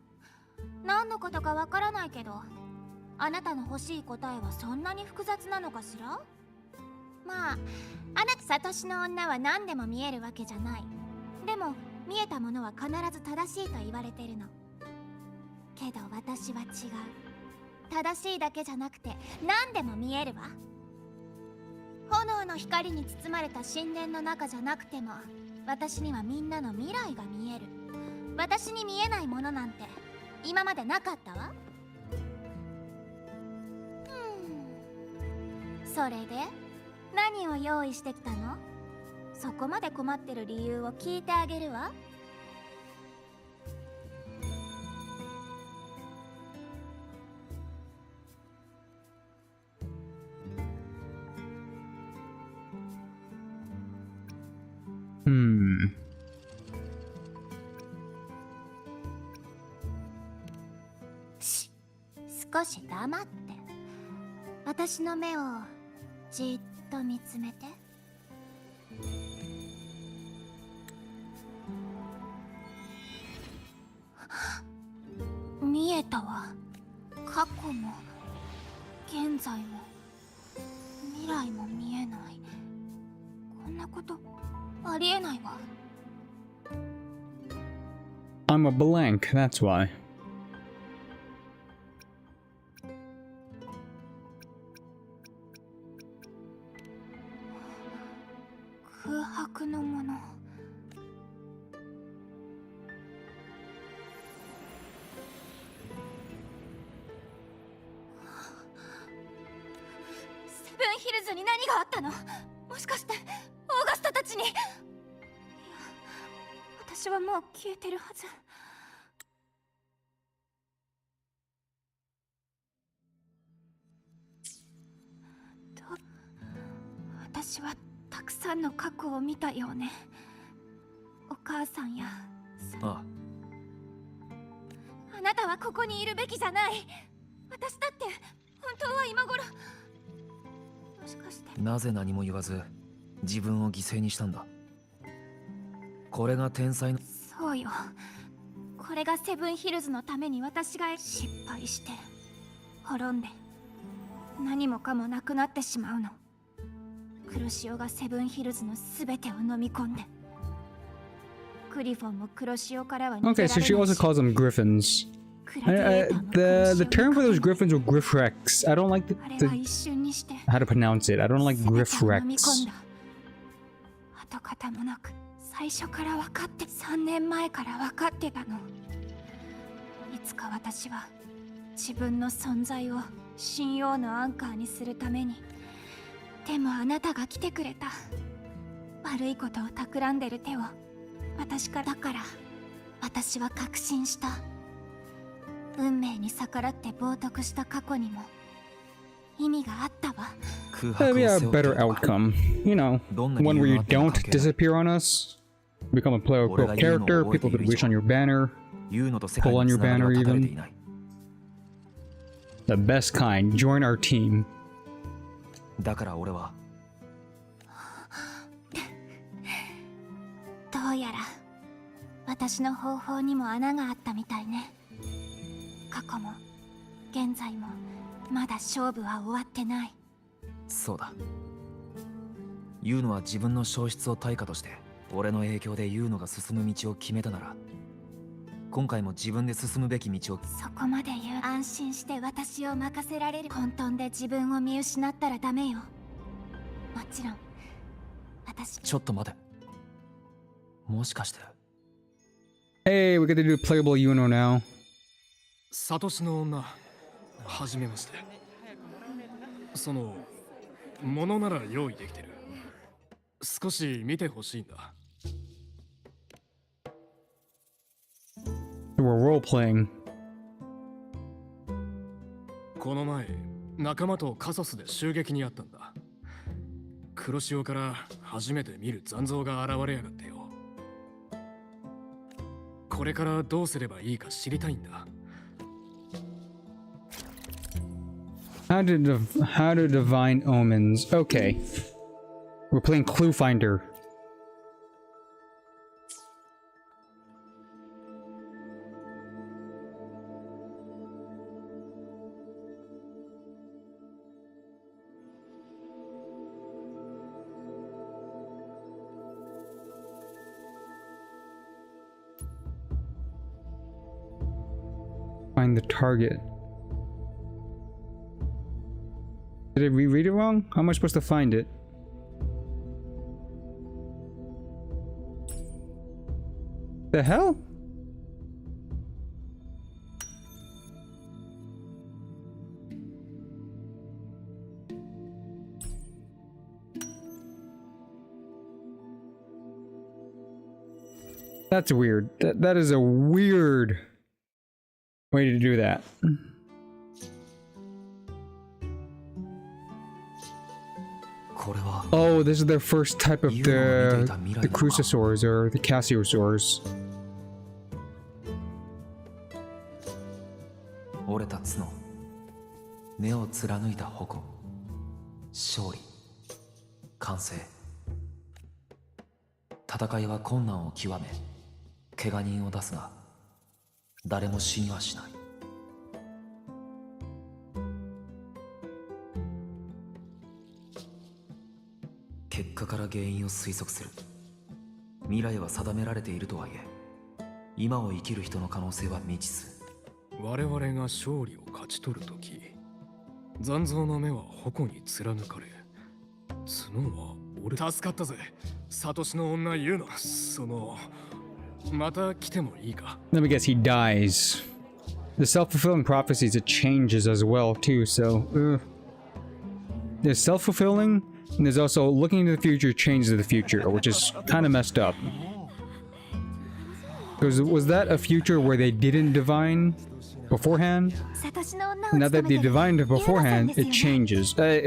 何のことかわからないけど、あなたの欲しい答えはそんなに複雑なのかしら？まあ、あなたサトシの女は何でも見えるわけじゃない。でも見えたものは必ず正しいと言われてるの。けど私は違う。正しいだけじゃなくて何でも見えるわ。炎の光に包まれた神殿の中じゃなくても、私にはみんなの未来が見える。私に見えないものなんて今までなかったわ。それで何を用意してきたの？そこまで困ってる理由を聞いてあげるわ。少し黙って私の目をじっと見つめて。見えたわ。過去も現在も未来も見えない。こんなことありえないわ。I'm a blank, that's why. 空白のもの。セブンヒルズに何があったの？もしかしてオーガスタたちに？いや、私はもう消えてるはず。私はたくさんの過去を見たようね。お母さんや。ああなたはここにいるべきじゃない。私だって本当は今頃。もしかして。なぜ何も言わず自分を犠牲にしたんだ？これが天才の。そうよ。これがセブンヒルズのために私が失敗して滅んで何もかもなくなってしまうの。黒潮がセブンヒルズのすべてを飲み込んで。クリフォンも黒潮からは逃げ Okay, られ so she ない also し。 calls them griffins. The term for those griffins were griffrex. I don't like あれは一瞬にして how to pronounce it. I don't like 全てを飲み込 griffrex. んだ。跡形もなく最初から分かって、3年前から分かってたの。いつか私は自分の存在を信用のアンカーにするために。でもあなたが来てくれた。悪いことを企んでる手を私から。だから私は確信した。運命に逆らって冒涜した過去にも意味があったわ。That'd be a better outcome. You know, one where you don't disappear on us. Become a playable character, people could wish on your banner, pull on your banner even. The best kind, join our team. だから俺はどうやら私の方法にも穴があったみたいね。過去も現在もまだ勝負は終わってない。そうだ。ユーノは自分の消失を対価として俺の影響でユーノが進む道を決めたなら、今回も自分で進むべき道を。そこまで言う。安心して私を任せられる。混沌で自分を見失ったらダメよ。もちろん私。ちょっと待て。もしかして。 Hey, we get to do playable Yuno now. サトシの女、はじめまして。そのものなら用意できてる。少し見てほしいんだ。We're role playing. この前、仲間とカソスで襲撃にあったんだ。黒潮から初めて見る残像が現れやがってよ。これからどうすればいいか知りたいんだ。How to divine omens. Okay. We're playing Clue Finder. Find the target. Did I reread it wrong? How am I supposed to find it? The hell? That's weird. That is a weird way to do that. Oh, this is their first type of the Crucisaurs or the Casiosaurs. 折れた角、目を貫いた矛、勝利、完成。戦いは困難を極め、怪我人を出すが、誰も死にはしない。結果から原因を推測する。未来は定められているとはいえ、今を生きる人の可能性は未知数。我々が勝利を勝ち取るとき、残像の目は矛に貫かれ、角は俺。助かったぜ、サトシの女言うの。また来てもいいか。 Let me guess, he dies. The self-fulfilling prophecies, it changes as well too, so there's self-fulfilling, and there's also looking into the future changes the future, which is kind of messed up. Because was that a future where they didn't divine beforehand? Now that they divined beforehand, it changes. The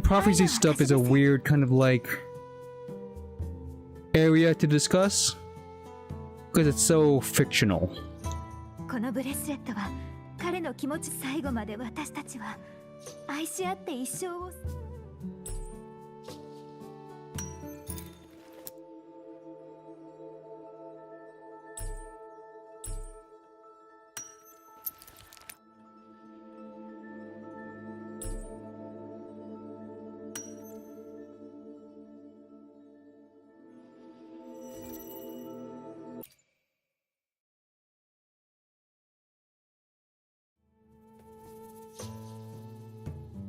prophecy stuff is a weird kind of like area to discuss because it's so fictional. このブレスレットは彼の気持ち。最後まで私たちは愛し合って一生を。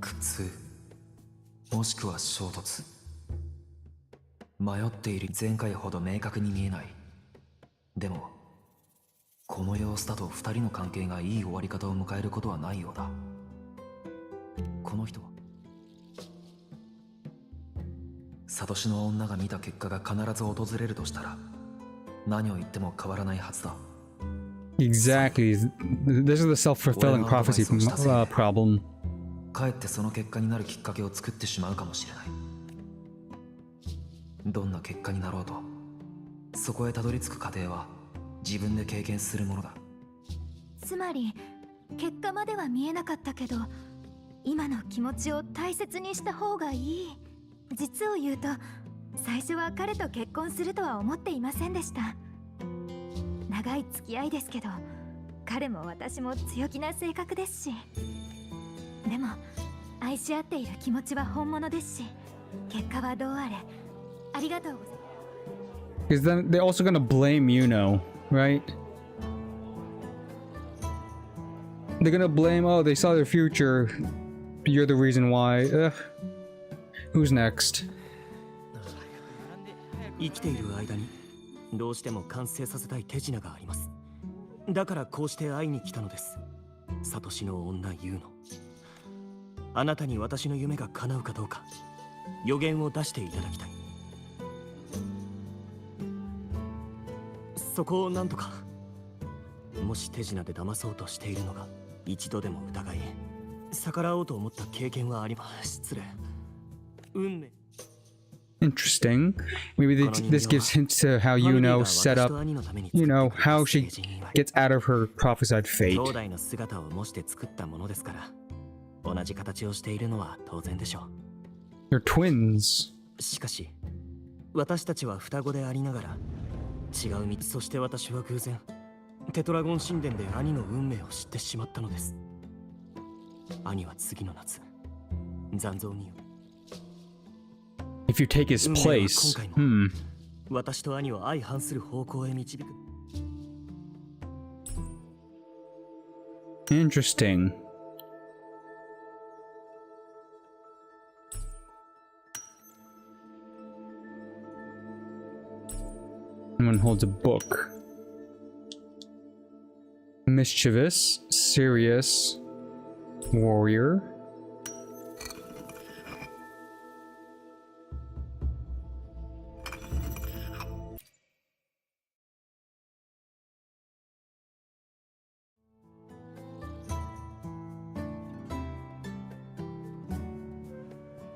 苦痛、もしくは衝突。迷っている。前回ほど明確に見えない。でもこの様子だと二人の関係がいい終わり方を迎えることはないようだ。この人はサトシの女が見た結果が必ず訪れるとしたら、何を言っても変わらないはずだ。Exactly. This is the self-fulfilling prophecy problem. かえってその結果になるきっかけを作ってしまうかもしれない。どんな結果になろうと、そこへたどり着く過程は自分で経験するものだ。つまり結果までは見えなかったけど、今の気持ちを大切にした方がいい。実を言うと、最初は彼と結婚するとは思っていませんでした。長い付き合いですけど、彼も私も強気な性格ですし。でも愛し合っている気持ちは本物ですし、結果はどうあれありがとうございます。 Because then they're also gonna blame Yuno, right? They're gonna blame, oh, they saw their future, you're the reason why. Who's next? 生きている間にどうしても完成させたい手品があります。だからこうして会いに来たのです。サトシの女ユーノ、あなたに私の夢が叶うかどうか予言を出していただきたい。そこをなんとか。もし手品で騙そうとしているのが一度でも疑い逆らおうと思った経験はあります。失礼。運命。 Interesting. Maybe this gives hints to how Yuno set up, you know, how she gets out of her prophesied fate. 兄弟の姿を模して作ったものですから、同じ形をしているのは当然でしょう。 They're twins. しかし、私たちは双子でありながら違う道。そして私は偶然テトラゴン神殿で兄の運命を知ってしまったのです。兄は次の夏、残像に。 If you take his place, 私と兄を相反する方向へ導く。Interesting. Someone holds a book. Mischievous, serious, warrior.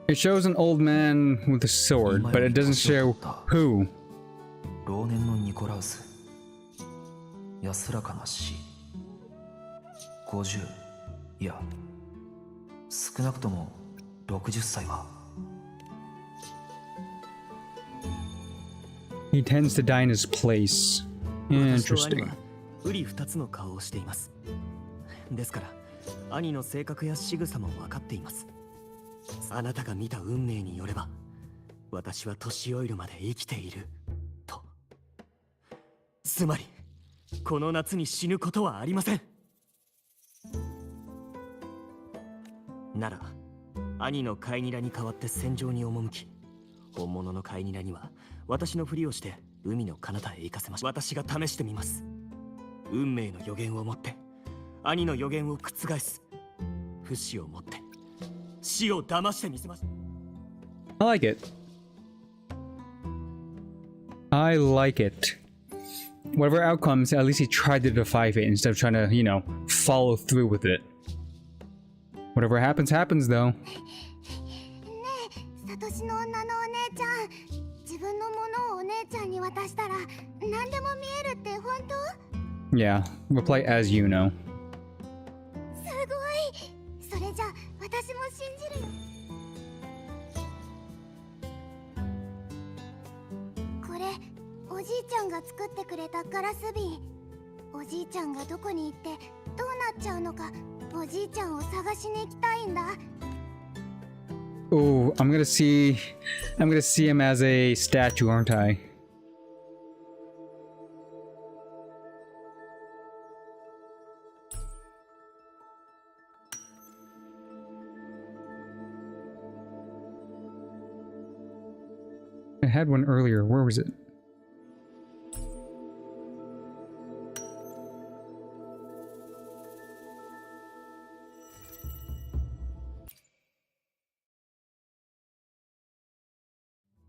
It shows an old man with a sword, but it doesn't show who. 老年のニコラウス。安らかな死。50、いや、少なくとも60歳は。He tends to die in his place. Interesting. ウリ二つの顔をしています。ですから、兄の性格や仕草も分かっています。あなたが見た運命によれば、私は年老いるまで生きていると。つまり、この夏に死ぬことはありません。なら、兄のカイニラに代わって戦場に赴き、本物のカイニラには私のふりをして海の彼方へ行かせましょう。私が試してみます。運命の予言を持って、兄の予言を覆す。不死をもって。死を騙してみせましょう。 I like it. I like it. Whatever outcomes, at least he tried to defy fate instead of trying to, you know, follow through with it. Whatever happens, happens though. ねえ、サトシの女のお姉ちゃん、自分のものをお姉ちゃんに渡したら何でも見えるって本当？ Yeah, we'll play as you know. すごい。それじゃ私も信じるよ。これおじいちゃんが作ってくれたガラス瓶。おじいちゃんがどこに行ってどうなっちゃうのか、おじいちゃんを探しに行きたいんだ。 Oh, I'm gonna see him as a statue, aren't I? I had one earlier. Where was it?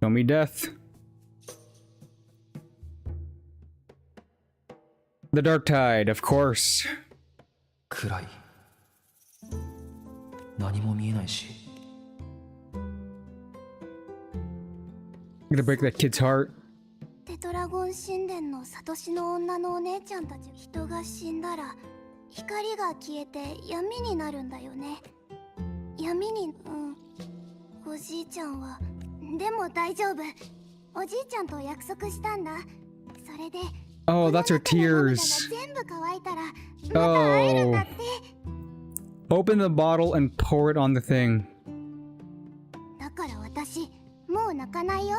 Show me death. The Dark Tide, of course. 暗い。何も見えないし。I'm gonna break that kid's heart. テトラゴン神殿のサトシの女のお姉ちゃんたち、人が死んだら光が消えて闇になるんだよね。闇に、おじいちゃんは。でも大丈夫。おじいちゃんと約束したんだ。それで、 Oh, that's her tears. 全部乾いたらまた会えるんだって。 Open the bottle and pour it on the thing. だから私、もう泣かないよ。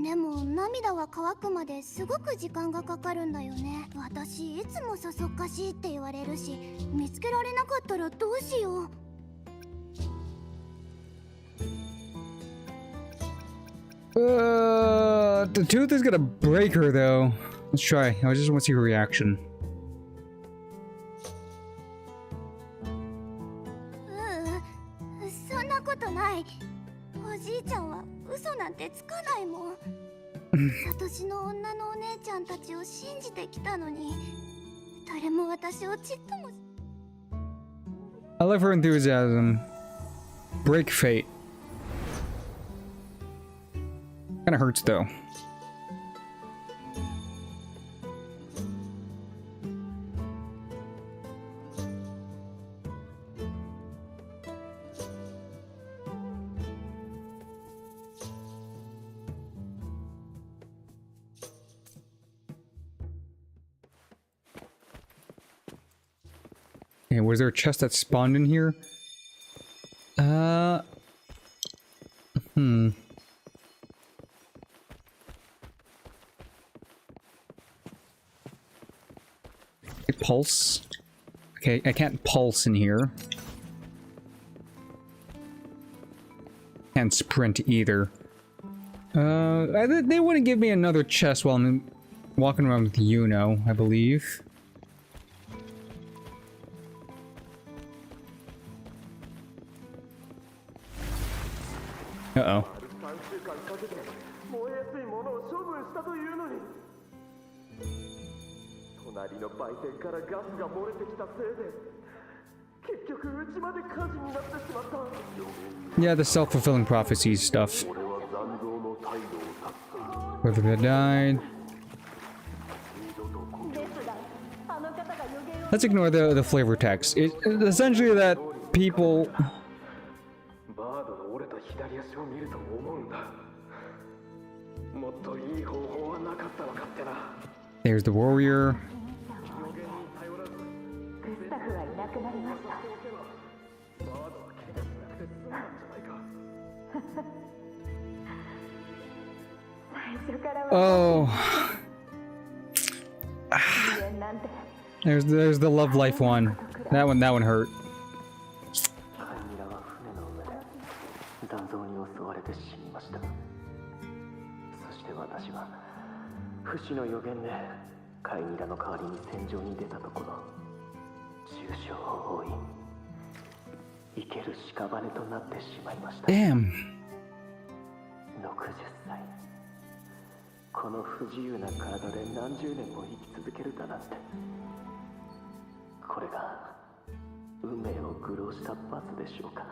でも涙は乾くまですごく時間がかかるんだよね。私いつもそそっかしいって言われるし、見つけられなかったらどうしよう。The tooth is gonna break her though. Let's try. I just want to see her reaction. そんなことない。おじいちゃんは嘘なんてつかないもん。サトシの女のお姉ちゃんたちを信じてきたのに、誰も私をちっとも。 I love her enthusiasm. Break fate. Kinda hurts though. Okay, was there a chest that spawned in here? Pulse. Okay, I can't pulse in here. Can't sprint either. They wouldn't give me another chest while I'm walking around with Yuno, I believe. Uh-oh. Yeah, the self-fulfilling prophecies stuff. Whether they died. Let's ignore the flavor text. It's essentially that people... There's the warrior. Oh. There's the love life one. That one hurt. Damn. この不自由な体で何十年も生き続けるだなんて。これが運命を愚弄した罰でしょうか。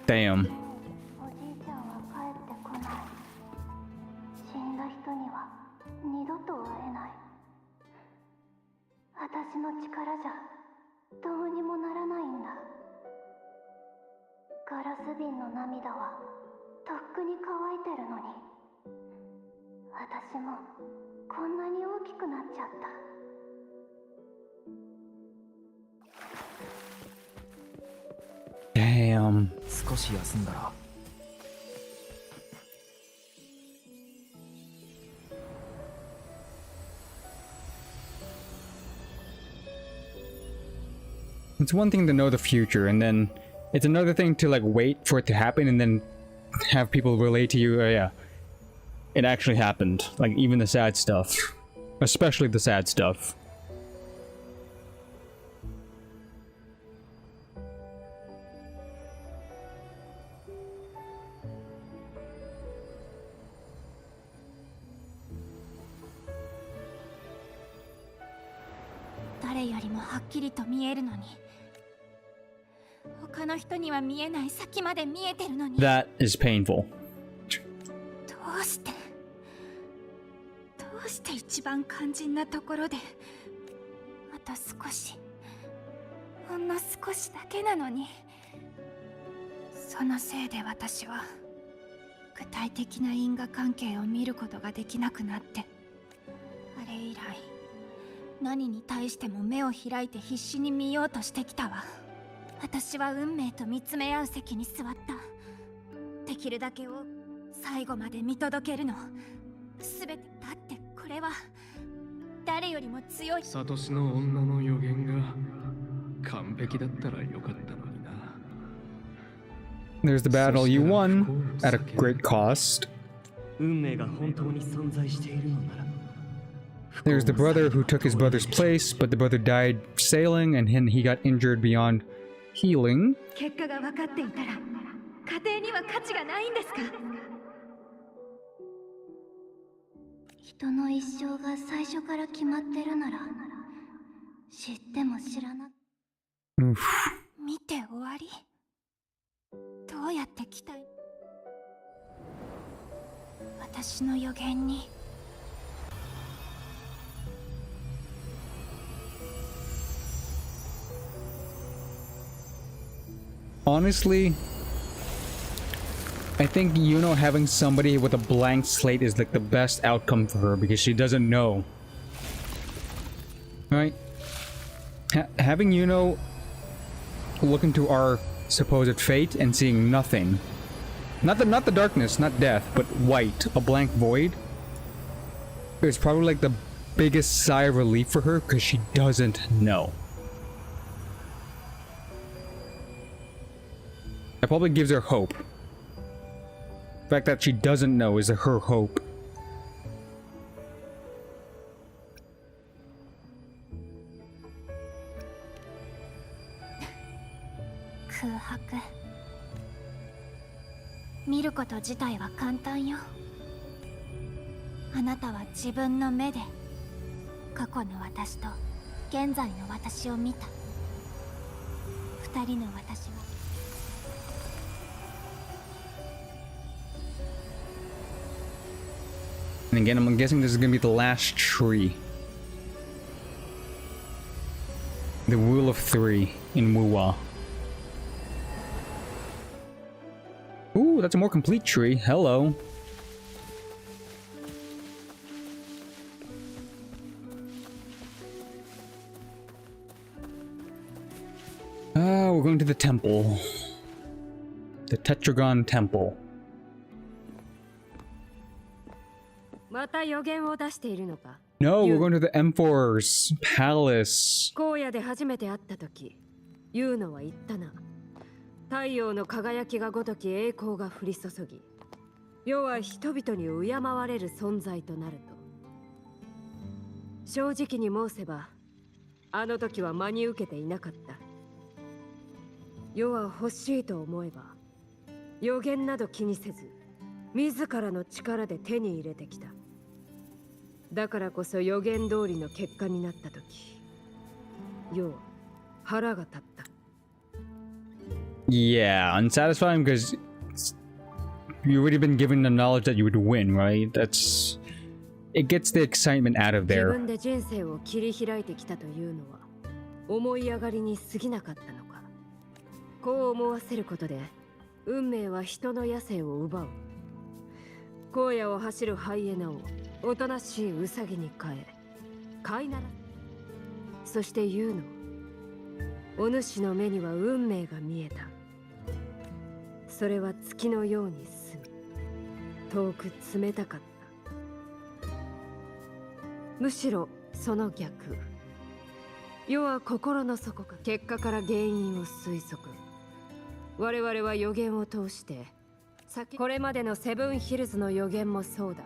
Damn. おじいちゃんは帰ってこない。死んだ人には二度と会えない。私の力じゃどうにもならないんだ。ガラス瓶の涙はとっくに乾いてるのに、私もこんなに大きくなっちゃった。Damn. 少し休んだら。It's one thing to know the future, and then it's another thing to like wait for it to happen and then have people relate to you, oh yeah, it actually happened. Like even the sad stuff. Especially the sad stuff. That is painful. どうして一番肝心なところで、あと少し、ほんの少しだけなのに、そのせいで私は具体的な因果関係を見ることができなくなって、あれ以来何に対しても目を開いて必死に見ようとしてきたわ。私は運命と見つめ合う席に座った。できるだけを最後まで見届けるの。すべてだってこれは誰よりも強い。サトシの女の予言が完璧だったらよかったのにな。There's the battle you won at a great cost. 運命が本当に存在しているのなら。There's the brother who took his brother's place, but the brother died sailing and he got injured beyond healing. 結果が分かっていたら家庭には価値がないんですか。人の一生が最初から決まってるなら知っても知らな見て終わり。どうやって期待、私の予言に。Honestly, I think Yuno having somebody with a blank slate is like the best outcome for her because she doesn't know. Right? Having Yuno look into our supposed fate and seeing nothing. Not the darkness, not death, but white, a blank void. It's probably like the biggest sigh of relief for her because she doesn't know. That probably gives her hope. The fact that she doesn't know is her hope. Kuhaku. 見ること自体は簡単よ。あなたは自分の目で過去の私と現在の私を見た。二人の私は And again, I'm guessing this is gonna be the last tree. The Rule of Three in Wuwa. Ooh, that's a more complete tree. Hello. We're going to the temple. The Tetragon Temple. また予言を出しているのか? No, we're going to the Emperor's Palace. 荒野で初めて会った時、ユウノは言ったな。太陽の輝きがごとき栄光が降り注ぎ、世は人々に敬われる存在となると。正直に申せば、あの時は真に受けていなかった。世は欲しいと思えば、予言など気にせず、自らの力で手に入れてきた。だからこそ予言通りの結果になった時、世は腹が立った。Yeah, unsatisfying because you already been given the knowledge that you would win, right? That's... It gets the excitement out of there. 自分で人生を切り開いてきたというのは、思い上がりに過ぎなかったのか。こう思わせることで、運命は人の野生を奪う。荒野を走るハイエナをおとなしいウサギに変え、飼いなら。そして言うの。お主の目には運命が見えた。それは月のように澄み、遠く冷たかった。むしろその逆。世は心の底か結果から原因を推測。我々は予言を通して、これまでのセブンヒルズの予言もそうだ。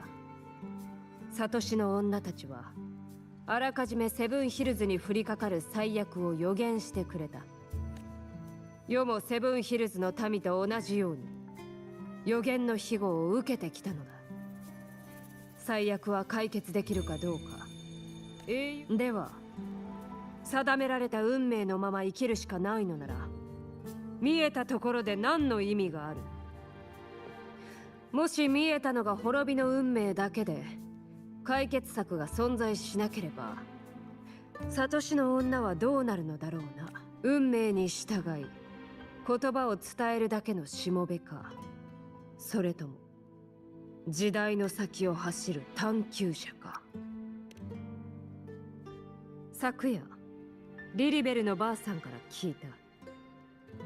サトシの女たちは、あらかじめセブンヒルズに降りかかる最悪を予言してくれた。世もセブンヒルズの民と同じように、予言の庇護を受けてきたのだ。最悪は解決できるかどうか。では、定められた運命のまま生きるしかないのなら、見えたところで何の意味がある？もし見えたのが滅びの運命だけで、解決策が存在しなければ、サトシの女はどうなるのだろうな。運命に従い、言葉を伝えるだけのしもべか、それとも時代の先を走る探求者か。昨夜、リリベルのばあさんから聞いた。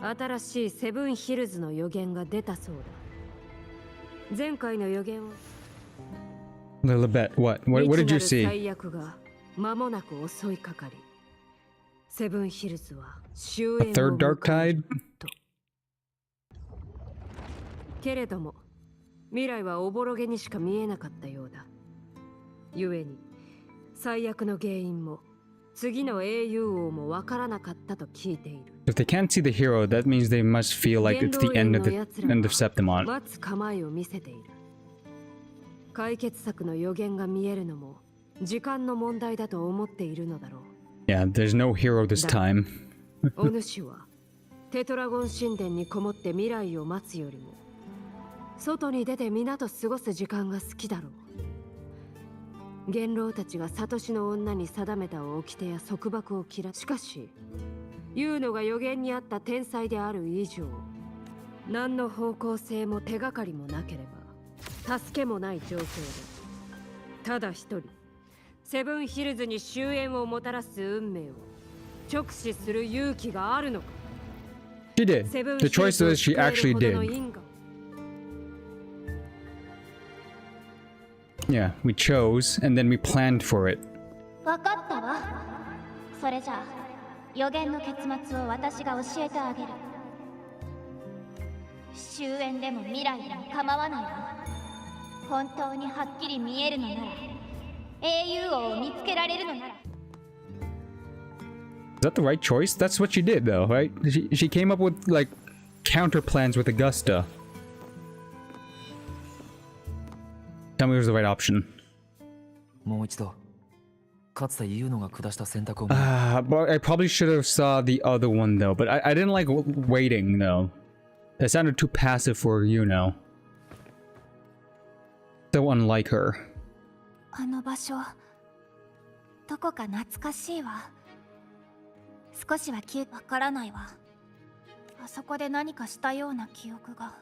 新しいセブンヒルズの予言が出たそうだ。前回の予言を。Lilibet, what did you see? 最悪が間もなく襲いかかり、セブンヒルズは終焉を A third dark tide? けれども、未来はおぼろげにしか見えなかったようだ。故に、最悪の原因も、次の英雄王もわからなかったと聞いている。If they can't see the hero, that means they must feel like it's the end of Septimon. 待つ構えを見せている。解決策の予言が見えるのも時間の問題だと思っているのだろう。Yeah, there's no hero this time. お主はテトラゴン神殿にこもって未来を待つよりも外に出て皆と過ごす時間が好きだろう。元老たちがサトシの女に定めた掟や束縛を切ら、しかしユウノが予言にあった天才である以上、何の方向性も手がかりもなければ助けもない状況で、ただ一人セブンヒルズに終焉をもたらす運命を直視する勇気があるのか。 She did. The choice is she actually did. Yeah, we chose and then we planned for it. わかったわ。それじゃあ予言の結末を私が教えてあげる。終焉でも未来でも構わないわ。本当にはっきり見えるのなら、英雄王を見つけられるのなら。 Is that the right choice? That's what she did, though, right? She came up with, like, counter plans with Augusta. Tell me it was the right option. もう一度かつてユーノが下した選択を But I probably should have saw the other one, though. But I didn't like waiting, though. That sounded too passive for Yuno. So unlike her. あの場所、どこか懐かしいわ。少しはわからないわ。あそこで何かしたような記憶が。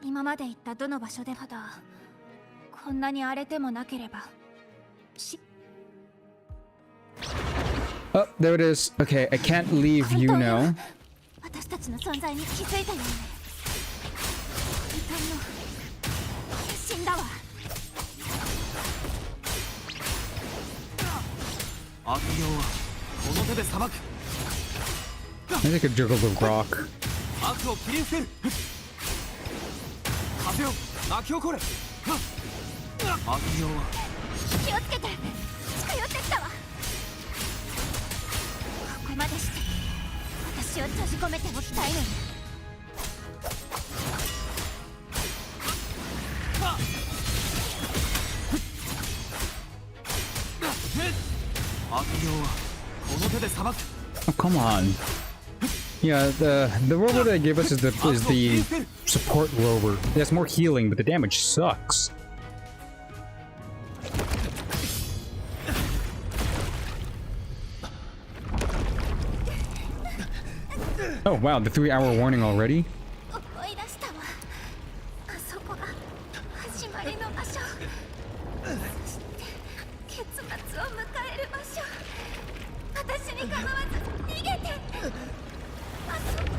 今まで行ったどの場所でただ、こんなに荒れてもなければ。Oh, there it is. Okay, I can't leave Yuno. 私たちの存在に気づいたよね。本当の死んだわ。悪行はこの手で裁く。 I think I could juggle the rock. 悪を切り伏せる。風よ巻き起これ。悪行は気をつけて。近寄ってきたわ。ここまでして私を閉じ込めておきたいのに。悪行はこの手で裁く。 Oh, come on. Yeah, the rover they gave us is the support rover. It has more healing, but the damage sucks. Oh wow, the 3-hour warning already? 思い出したわ。あそこが始まりの場所。そして結末を迎える場所。私に構わず逃げて。あそこ。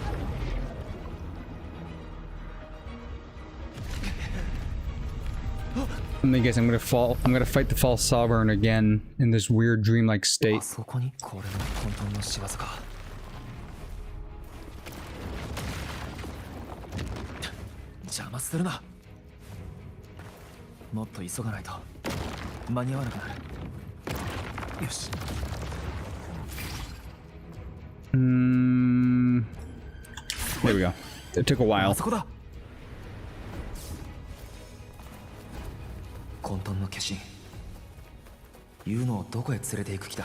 I guess I'm gonna fight the false sovereign again in this weird dreamlike state. あそこにこれも混沌の仕業か。邪魔するな。もっと急がないと間に合わなくなる。よし。There we go. It took a while. あそこだ。混沌の化身。ユーノをどこへ連れて行く気だ。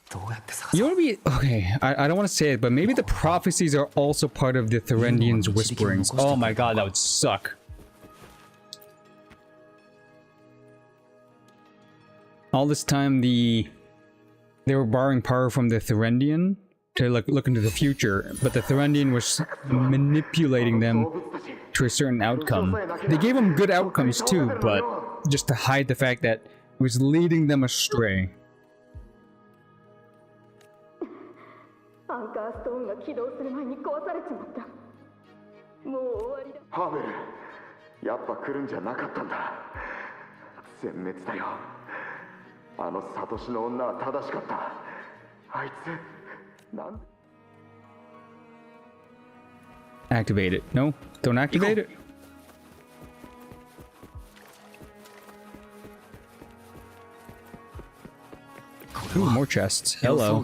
どうやって探す。 You wanna be okay? I don't want to say it, but maybe the prophecies are also part of the Therendians' whisperings. Oh my god, that would suck. All this time, they were borrowing power from the Therendian to look into the future, but the Therendian was manipulating them to a certain outcome. They gave them good outcomes too, but just to hide the fact that it was leading them astray. アンカーストーンが起動する前に壊されちまった。もう終わりだ。ハーベル、やっぱ来るんじゃなかったんだ。殲滅だよ。あのサトシの女は正しかった。あいつ、なんで Activate it. No, don't activate it. Ooh, more chests. Hello.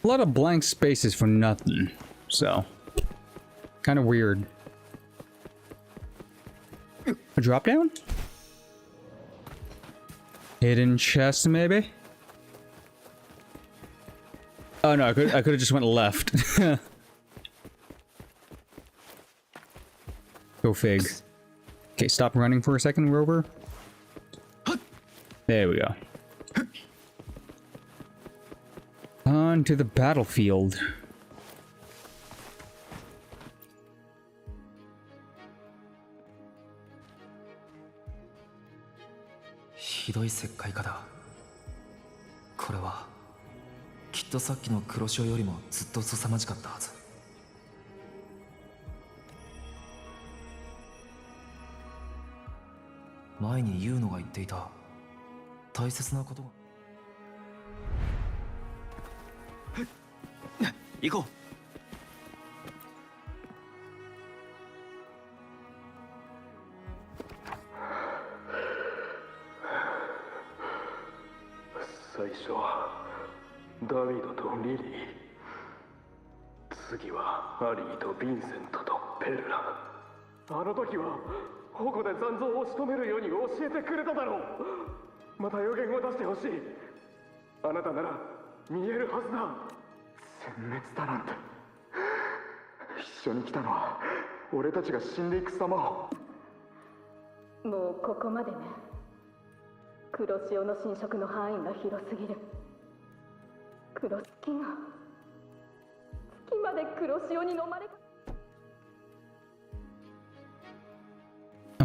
A lot of blank spaces for nothing, so kind of weird. A drop down? Hidden chest, maybe? Oh no, I could have just went left. Go fig. Okay, stop running for a second, Rover. There we go. On to the battlefield. とさっきの黒潮よりもずっと凄まじかったはず。前にユウノが言っていた大切なことが。行こう。最初はダビドとリリー、次はアリーとヴィンセントとペルラ。あの時は矛で残像を仕留めるように教えてくれただろう。また予言を出してほしい。あなたなら見えるはずだ。殲滅だなんて。一緒に来たのは俺たちが死んでいく様を。もうここまでね。黒潮の侵食の範囲が広すぎる。黒月まで黒潮に飲まれ。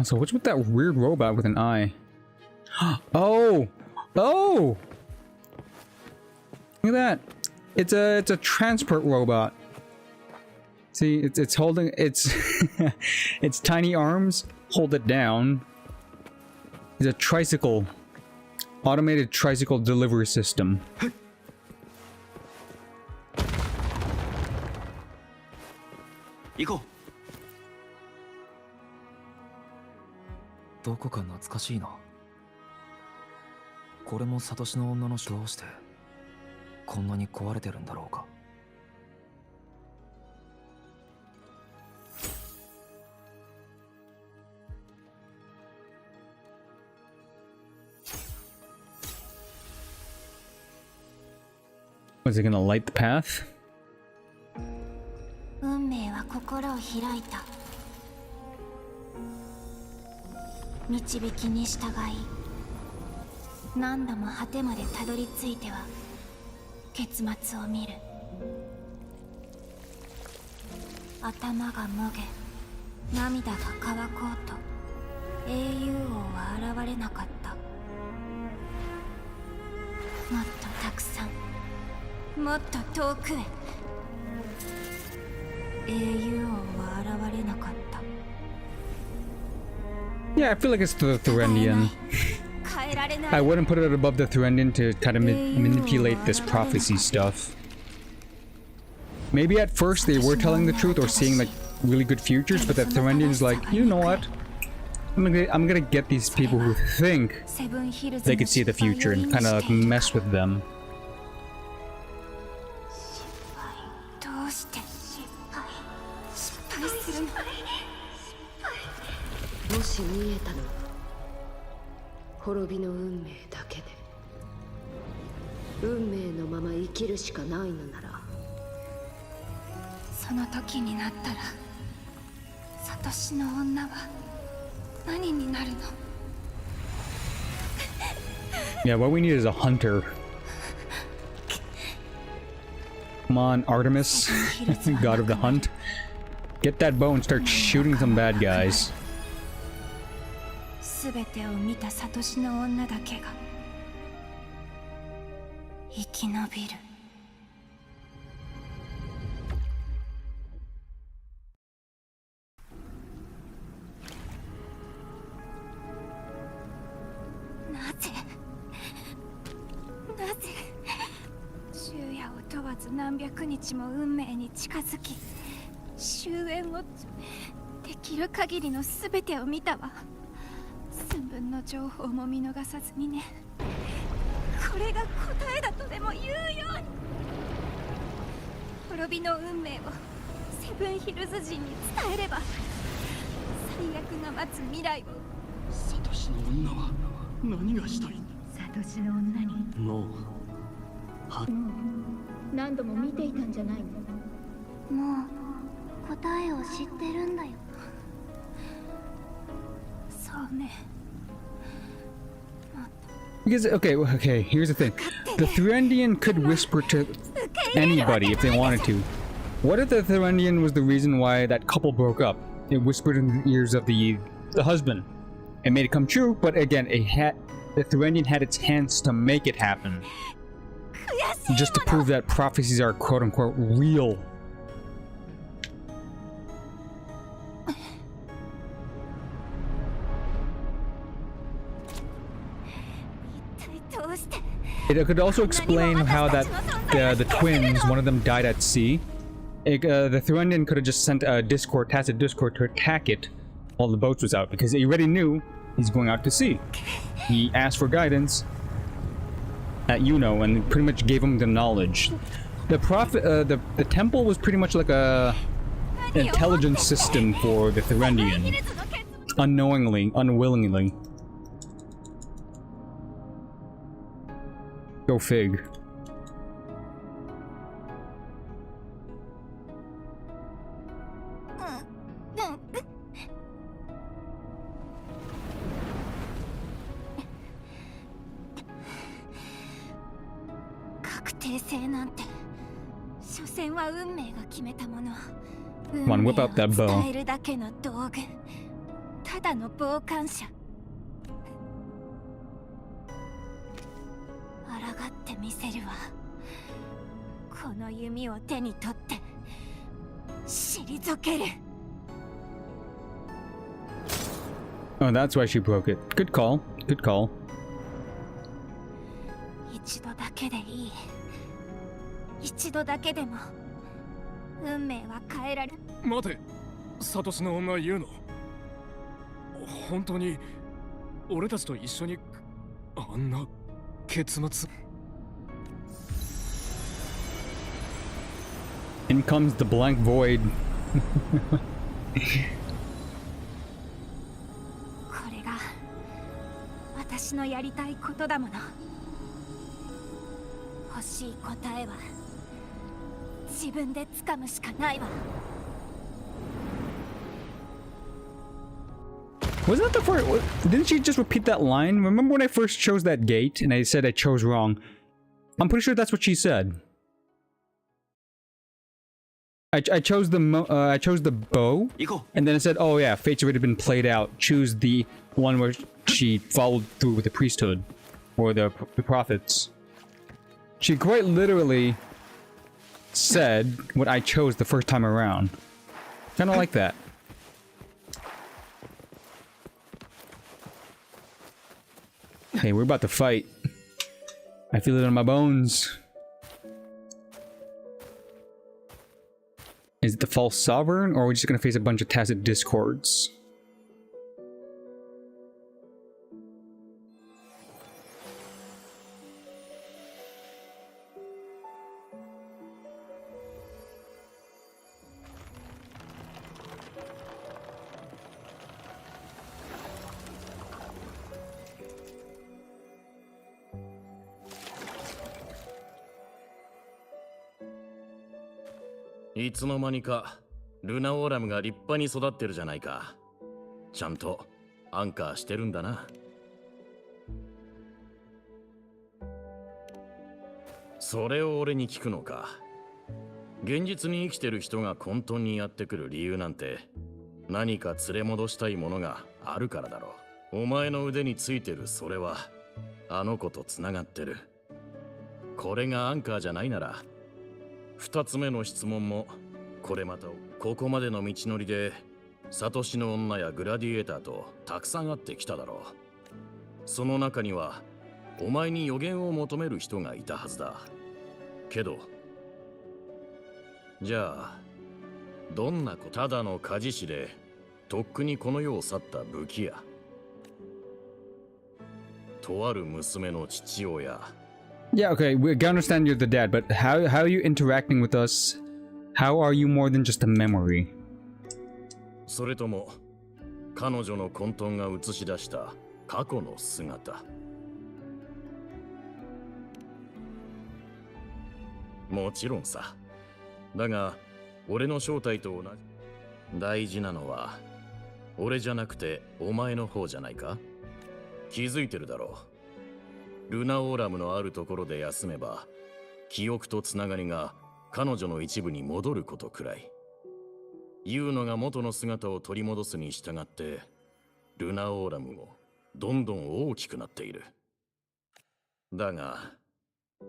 So what's with that weird robot with an eye? Oh! Oh! Look at that! It's a transport robot. See, it's holding its its tiny arms hold it down. It's a tricycle. Automated tricycle delivery system. 行こう。どこか懐かしいな。これもサトシの女の人。どうしてこんなに壊れてるんだろうか。Was it gonna light the path? 運命は心を開いた。導きに従い、何度も果てまでたどり着いては結末を見る。頭がもげ、涙が乾こうと英雄王は現れなかった。もっとたくさん、もっと遠くへ。英雄王は現れなかった。 Yeah, I feel like it's the Thurendian. I wouldn't put it above the Thurendian to kind of manipulate this prophecy stuff. Maybe at first they were telling the truth or seeing like really good futures, but the Thurendian's like, you know what? I'm gonna get these people who think they could see the future and kind of like mess with them. もし見えたのは滅びの運命だけで、運命のまま生きるしかないのなら、その時になったらサトシの女は何になるの？ Yeah, what we need is a hunter. Come on, Artemis, god of the hunt. Get that bow and start shooting some bad guys. すべてを見たサトシの女だけが生き延びる。なぜ昼夜を問わず何百日も運命に近づき、終焉をできる限りのすべてを見たわ。寸分の情報も見逃さずにね。これが答えだとでも言うように。滅びの運命をセブンヒルズ人に伝えれば、最悪が待つ未来を。サトシの女は何がしたいんだ。サトシの女にもう何度も見ていたんじゃないの？もう答えを知ってるんだよ。そうね。 Because okay, here's the thing. The Thurendian could whisper to anybody if they wanted to. What if the Thurendian was the reason why that couple broke up? It whispered in the ears of the husband. It made it come true, but again, the Thurendian had its hands to make it happen. just to prove that prophecies are quote-unquote real. It could also explain how that the twins, one of them died at sea. The Thurendian could have just sent a tacit discord to attack it while the boat was out, because he already knew he's going out to sea. He asked for guidance at Yuno and pretty much gave him the knowledge. The temple was pretty much like an intelligence system for the Thurendian, unknowingly, unwillingly. Go fig. Come on, whip out that bow. ただの傍観者。抗ってみせるわ。この弓を手に取って退ける。Oh, that's why she broke it. Good call. Good call. 一度だけでいい。一度だけでも運命は変えられる。待て、サトシの女言うの。本当に俺たちと一緒にあんな結末。In comes the blank void. これが私のやりたいことだもの。欲しい答えは自分で掴むしかないわ。Wasn't that the first? Didn't she just repeat that line? Remember when I first chose that gate and I said I chose wrong? I'm pretty sure that's what she said. I chose the bow, and then it said, "Oh yeah, fate's already been played out. Choose the one where she followed through with the priesthood, or the prophets." She quite literally said what I chose the first time around. Kind of like that. Hey, we're about to fight. I feel it in my bones. Is it the false sovereign, or are we just gonna face a bunch of tacit discords? Iつの間にかルナオーラムが立派に育ってるじゃないか。ちゃんとアンカーしてるんだな。それを俺に聞くのか。現実に生きてる人が混沌にやってくる理由なんて、何か連れ戻したいものがあるからだろう。お前の腕についてるそれはあの子とつながってる。これがアンカーじゃないなら、二つ目の質問もこれまたここまでの道のりでサトシの女やグラディエーターとたくさん会ってきただろう。その中にはお前に予言を求める人がいたはずだ。けどじゃあどんなただの鍛冶師でとっくにこの世を去った武器屋、とある娘の父親。Yeah, okay, we understand you're the dad, but how are you interacting with us? How are you more than just a memory? それとも彼女の混沌が映し出した過去の姿。もちろんさ。だが俺の正体と同じ。大事なのは俺じゃなくてお前の方じゃないか。気づいてるだろう。ルナオーラムのあるところで休めば記憶とつながりが彼女の一部に戻ることくらい。ユーノが元の姿を取り戻すに従ってルナオーラムもどんどん大きくなっている。だが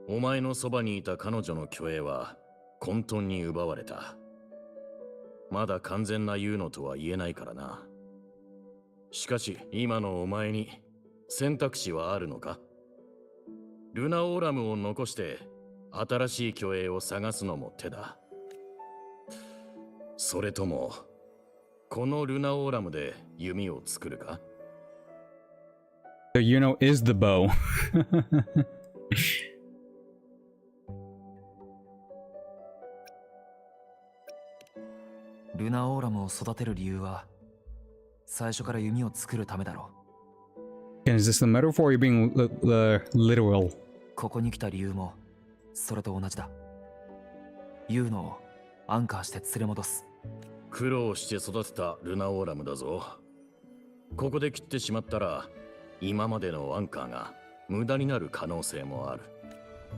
お前のそばにいた彼女の虚栄は混沌に奪われた。まだ完全なユーノとは言えないからな。しかし今のお前に選択肢はあるのか？ルナオーラムを残して新しい虚栄を探すのも手だ。それともこのルナオーラムで弓を作るか？ The Yuno is the bow. ルナオーラムを育てる理由は最初から弓を作るためだろう。 Is this the metaphor or are you being literal? ここに来た理由もそれと同じだ。ユーノをアンカーして連れ戻す。苦労して育てたルナオーラムだぞ。ここで切ってしまったら今までのアンカーが無駄になる可能性もある。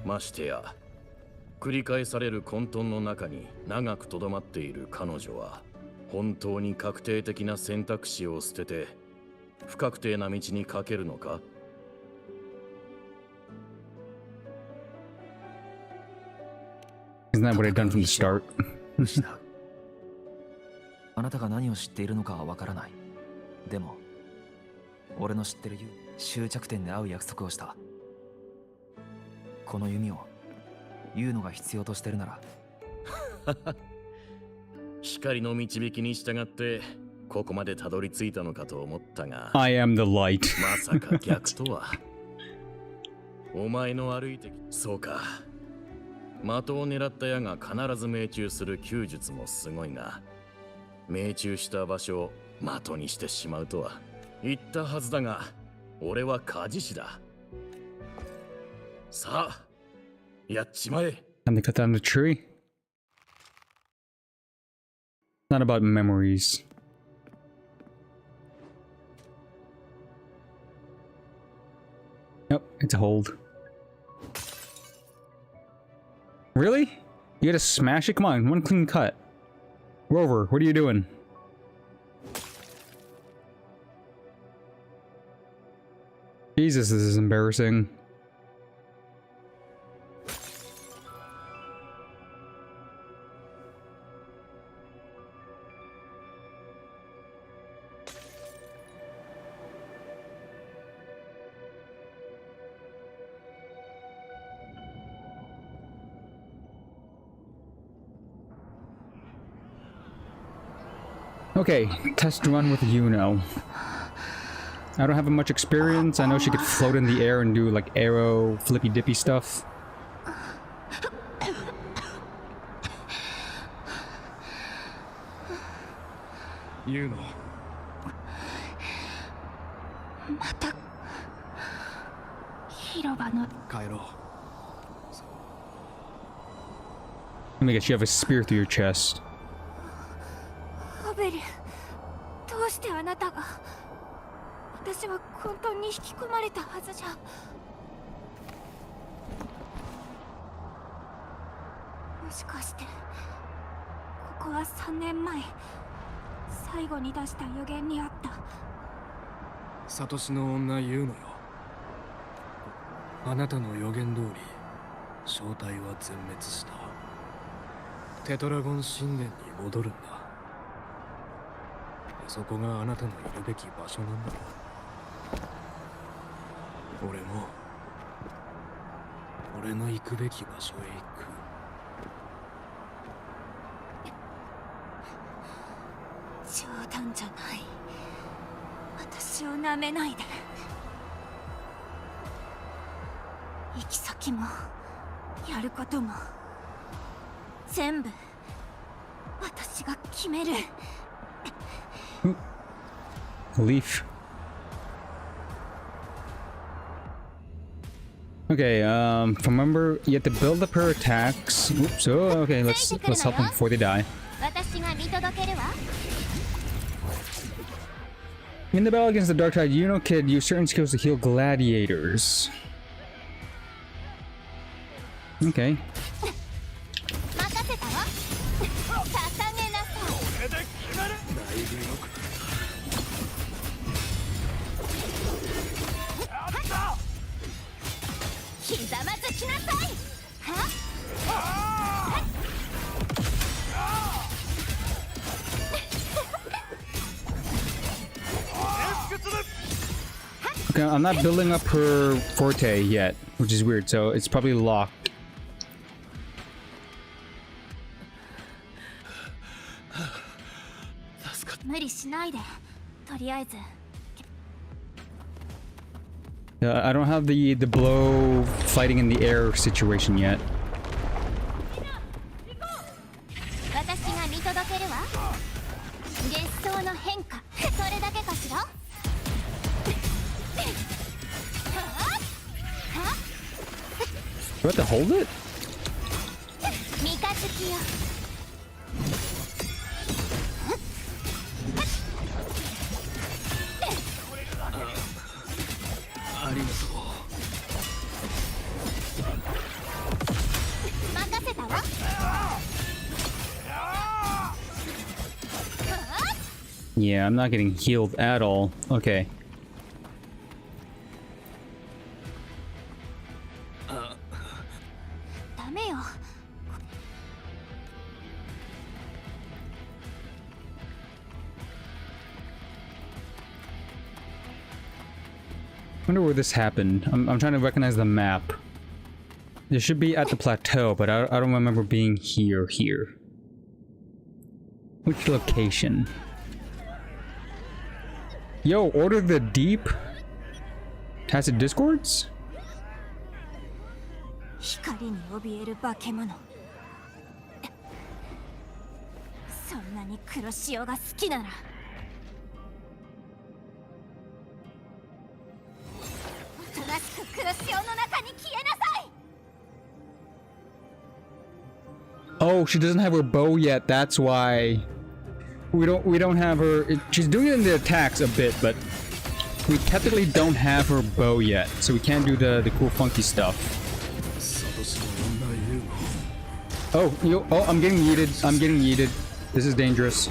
ましてや繰り返される混沌の中に長くとどまっている彼女は本当に確定的な選択肢を捨てて不確定な道にかけるのか？ Isn't that what I'd done from the start? あなたが何を知っているのかはわからない。でも俺の知ってる終着点で会う約束をした。この弓をユーノが必要としてるなら光の導きに従ってここまでたどり着いたのかと思ったが I am the light. まさか逆とは。お前の歩いてそうか。的を狙った矢が必ず命中する弓術もすごいが、命中した場所を的にしてしまうとは言ったはずだが、俺は鍛冶師だ。さあやっちまえ。 And they cut down the tree? Not about memories. Nope, it's a hold. Really? You gotta smash it? Come on, one clean cut. Rover, what are you doing? Jesus, this is embarrassing. Okay, test run with Yuno. I don't have much experience. I know she could float in the air and do like arrow, flippy dippy stuff. Yuno. Oh my gosh, you have a spear through your chest. ベル、どうしてあなたが？私は混沌に引き込まれたはずじゃ。もしかしてここは3年前最後に出した予言にあった。サトシの女ユーノよ。あなたの予言通り正体は全滅した。テトラゴン神殿に戻るんだ。そこがあなたのいるべき場所なんだろう。俺の行くべき場所へ行く。冗談じゃない。私を舐めないで。行き先もやることも全部私が決める。Leaf. Okay, remember you have to build up her attacks. Oops, oh, okay, let's help them before they die. In the battle against the Dark Tide, Yuno could use certain skills to heal gladiators. Okay. ひざまずきなさい。I'm not building up her forte yet, which is weird, so it's probably locked. I don't have the blow fighting in the air situation yet. Do I have to hold it? Yeah, I'm not getting healed at all. Okay. I wonder where this happened. I'm trying to recognize the map. It should be at the plateau, but I don't remember being here. Which location? Yo, Order the Deep? Tacit Discords? 光に怯える化け物。そんなに黒潮が好きなら。おとなしく黒潮の中に消えなさい。 Oh, she doesn't have her bow yet. That's why we don't have her. She's doing it in the attacks a bit, but we technically don't have her bow yet, so we can't do the cool funky stuff. Oh, I'm getting yeeted. This is dangerous.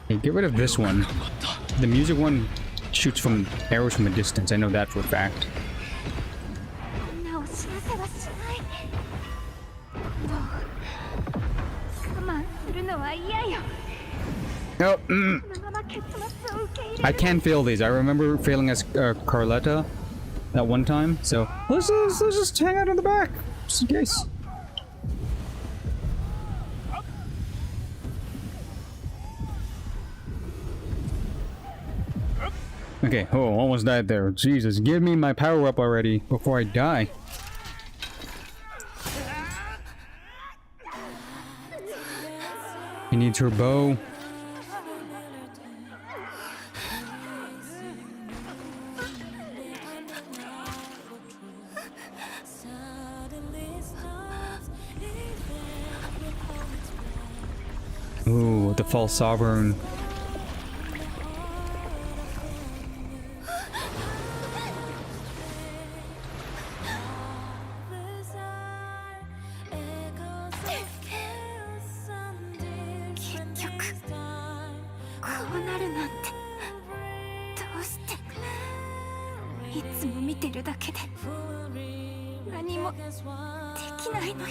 Hey, get rid of this one. The music one shoots from arrows from a distance. I know that for a fact. No, I can fail these. I remember failing as Carletta that one time. So let's just hang out in the back, just in case. Okay, oh, almost died there. Jesus, give me my power up already before I die. He needs her bow. Ooh, the false sovereign.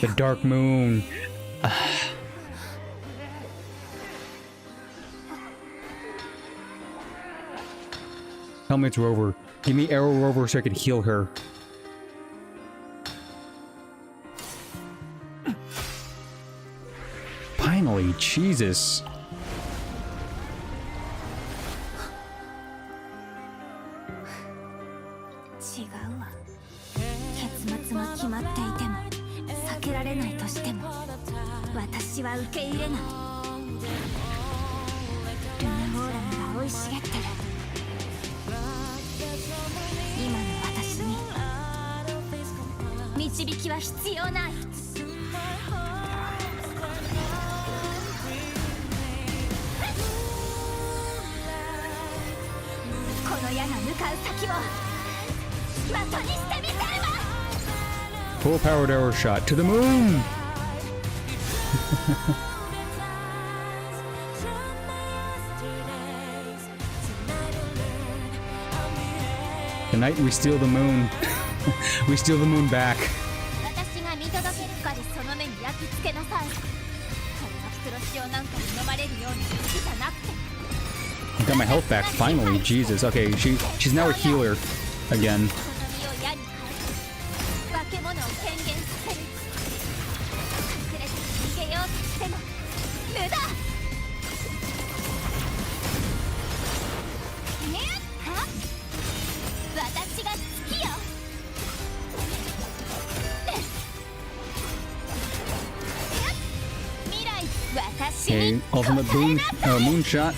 The dark moon. Helmet's Rover. Give me Arrow Rover so I can heal her. Finally, Jesus. Full powered arrow shot to the moon. Tonight we steal the moon. We steal the moon back. き届けるかでその目に焼き付けなさい。これは黒潮なんかに飲まれるような好きじゃなくて。 I got my health back finally. Jesus. Okay, she's now a healer again. 化け物を権限させる。隠れて逃げようとしても無駄。私が好きよ。未来、私 Okay, に ultimate boom, moonshot.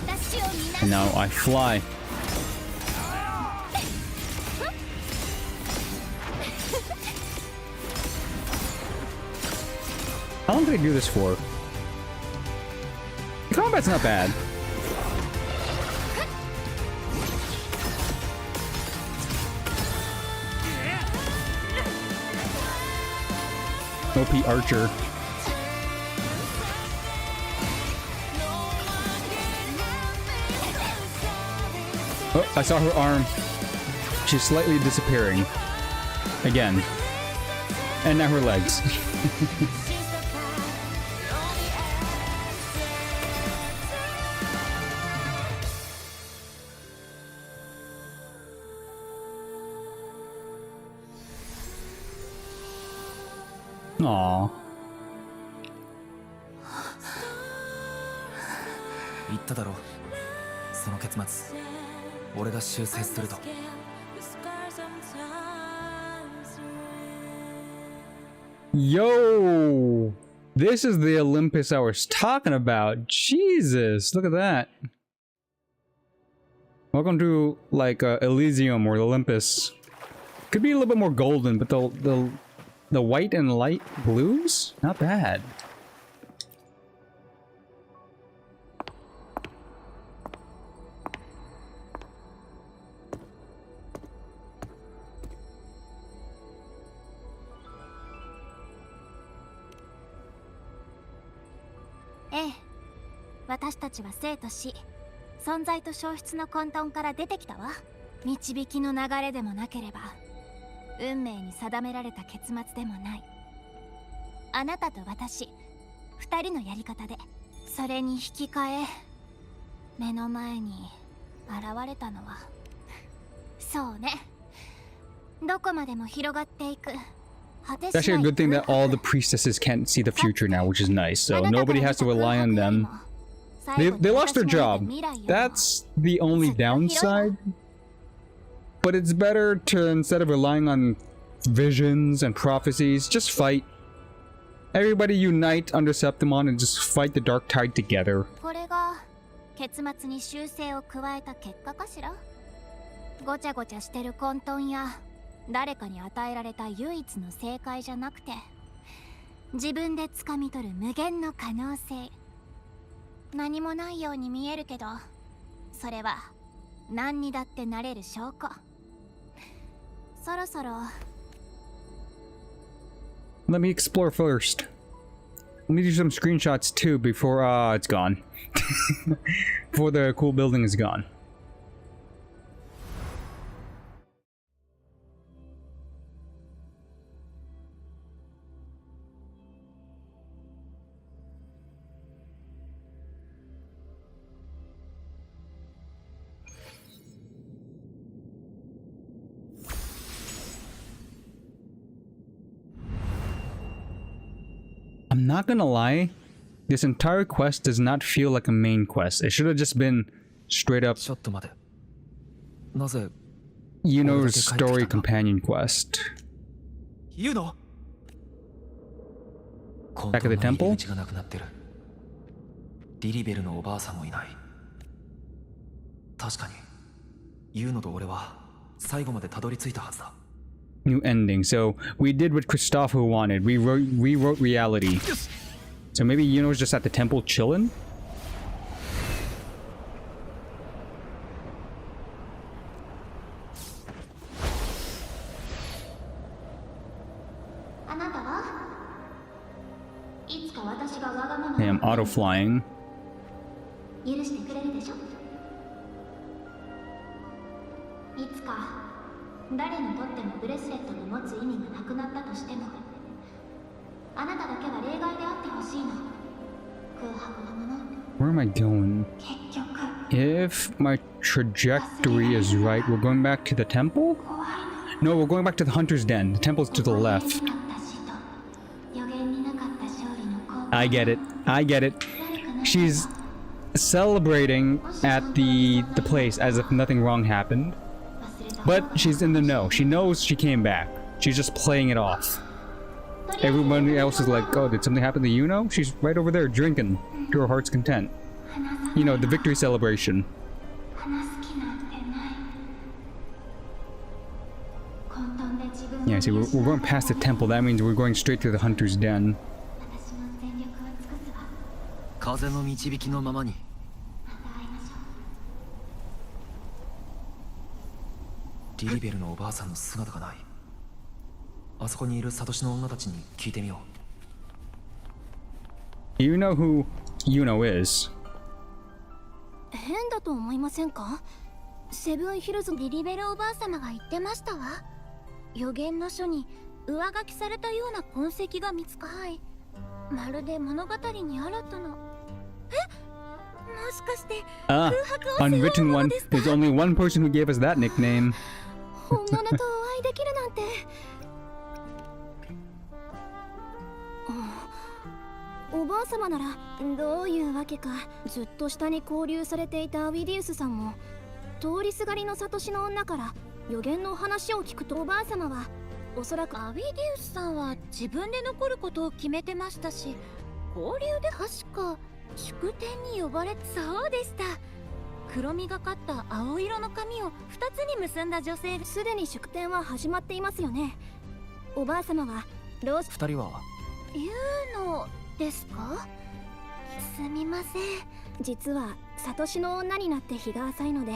私を見なさ And い。 now I fly. How long did I do this for? The combat's not bad. OP Archer. Oh, I saw her arm. She's slightly disappearing. Again. And now her legs. Aww. 言っただろう。その結末、俺が修正すると。Yo! This is the Olympus I was talking about. Jesus, look at that. Welcome to, like, Elysium or Olympus. Could be a little bit more golden, but the white and light blues? Not bad. Eh, 私たちは生と死、存在と消失の混沌から出てきたわ。導きの流れでもなければ、運命に定められた結末でもない。あなたと私、二人のやり方で、それに引き換え、目の前に現れたのは、そうね。どこまでも広がっていく。 It's actually a good thing that all the priestesses can't see the future now, which is nice, so nobody has to rely on them. They lost their job. That's the only downside. But it's better to, instead of relying on visions and prophecies, just fight. Everybody unite under Septimon and just fight the Dark Tide together. これが結末に修正を加えた結果かしら。ごちゃごちゃしてる混沌や誰かに与えられた唯一の正解じゃなくて、自分で掴み取る無限の可能性。何もないように見えるけど、それは何にだってなれる証拠。そろそろ Let me explore first. Let me do some screenshots too before it's gone. Before the cool building is gone. I'm not gonna lie, this entire quest does not feel like a main quest. It should have just been straight up Yuno's story companion quest. Back at the temple? リリベルのおばあさんもいない。確かに、ユーノと俺は最後までたどり着いたはずだ。 New ending. So we did what Christopher wanted. We rewrote reality. So maybe Yuno's just at the temple chilling? Hey, I'm auto flying. 許してくれるでしょ。いつか誰にとっても持つ意味がなくなったとしても、あなただけは例外であってほしいの。空白のもの。 Where am I going? If my trajectory is right, we're going back to the temple? No, we're going back to the hunter's den. The temple's to the left. I get it. I get it. She's celebrating at the place as if nothing wrong happened. But she's in the know. She knows she came back. She's just playing it off. Everybody else is like, oh, did something happen to Yuno? She's right over there drinking to her heart's content. You know, the victory celebration. Yeah, see, we're going past the temple. That means we're going straight to the hunter's den. 風の導きのままに。リリベルのおばあさんの姿がない。あそこにいるサトシの女たちに聞いてみよう。You know who Yuno is? 変だと思いませんか？セブンヒルズリリベルおばあ様が言ってましたわ。予言の書に上書きされたような痕跡が見つかり、まるで物語にあらったの。もしかして unwritten one. There's only one person who gave us that nickname. 本物とお会いできるなんて。おばあ様ならどういうわけか、ずっと下に交流されていたアビディウスさんも通りすがりのサトシの女から予言の話を聞くと、おばあ様はおそらくアビディウスさんは自分で残ることを決めてましたし、交流で確か祝典に呼ばれ、そうでした。黒みがかった青色の髪を2つに結んだ女性。すでに祝典は始まっていますよね。おばあ様はロース。2人は言うのですか？すみません。実はサトシの女になって日が浅いので、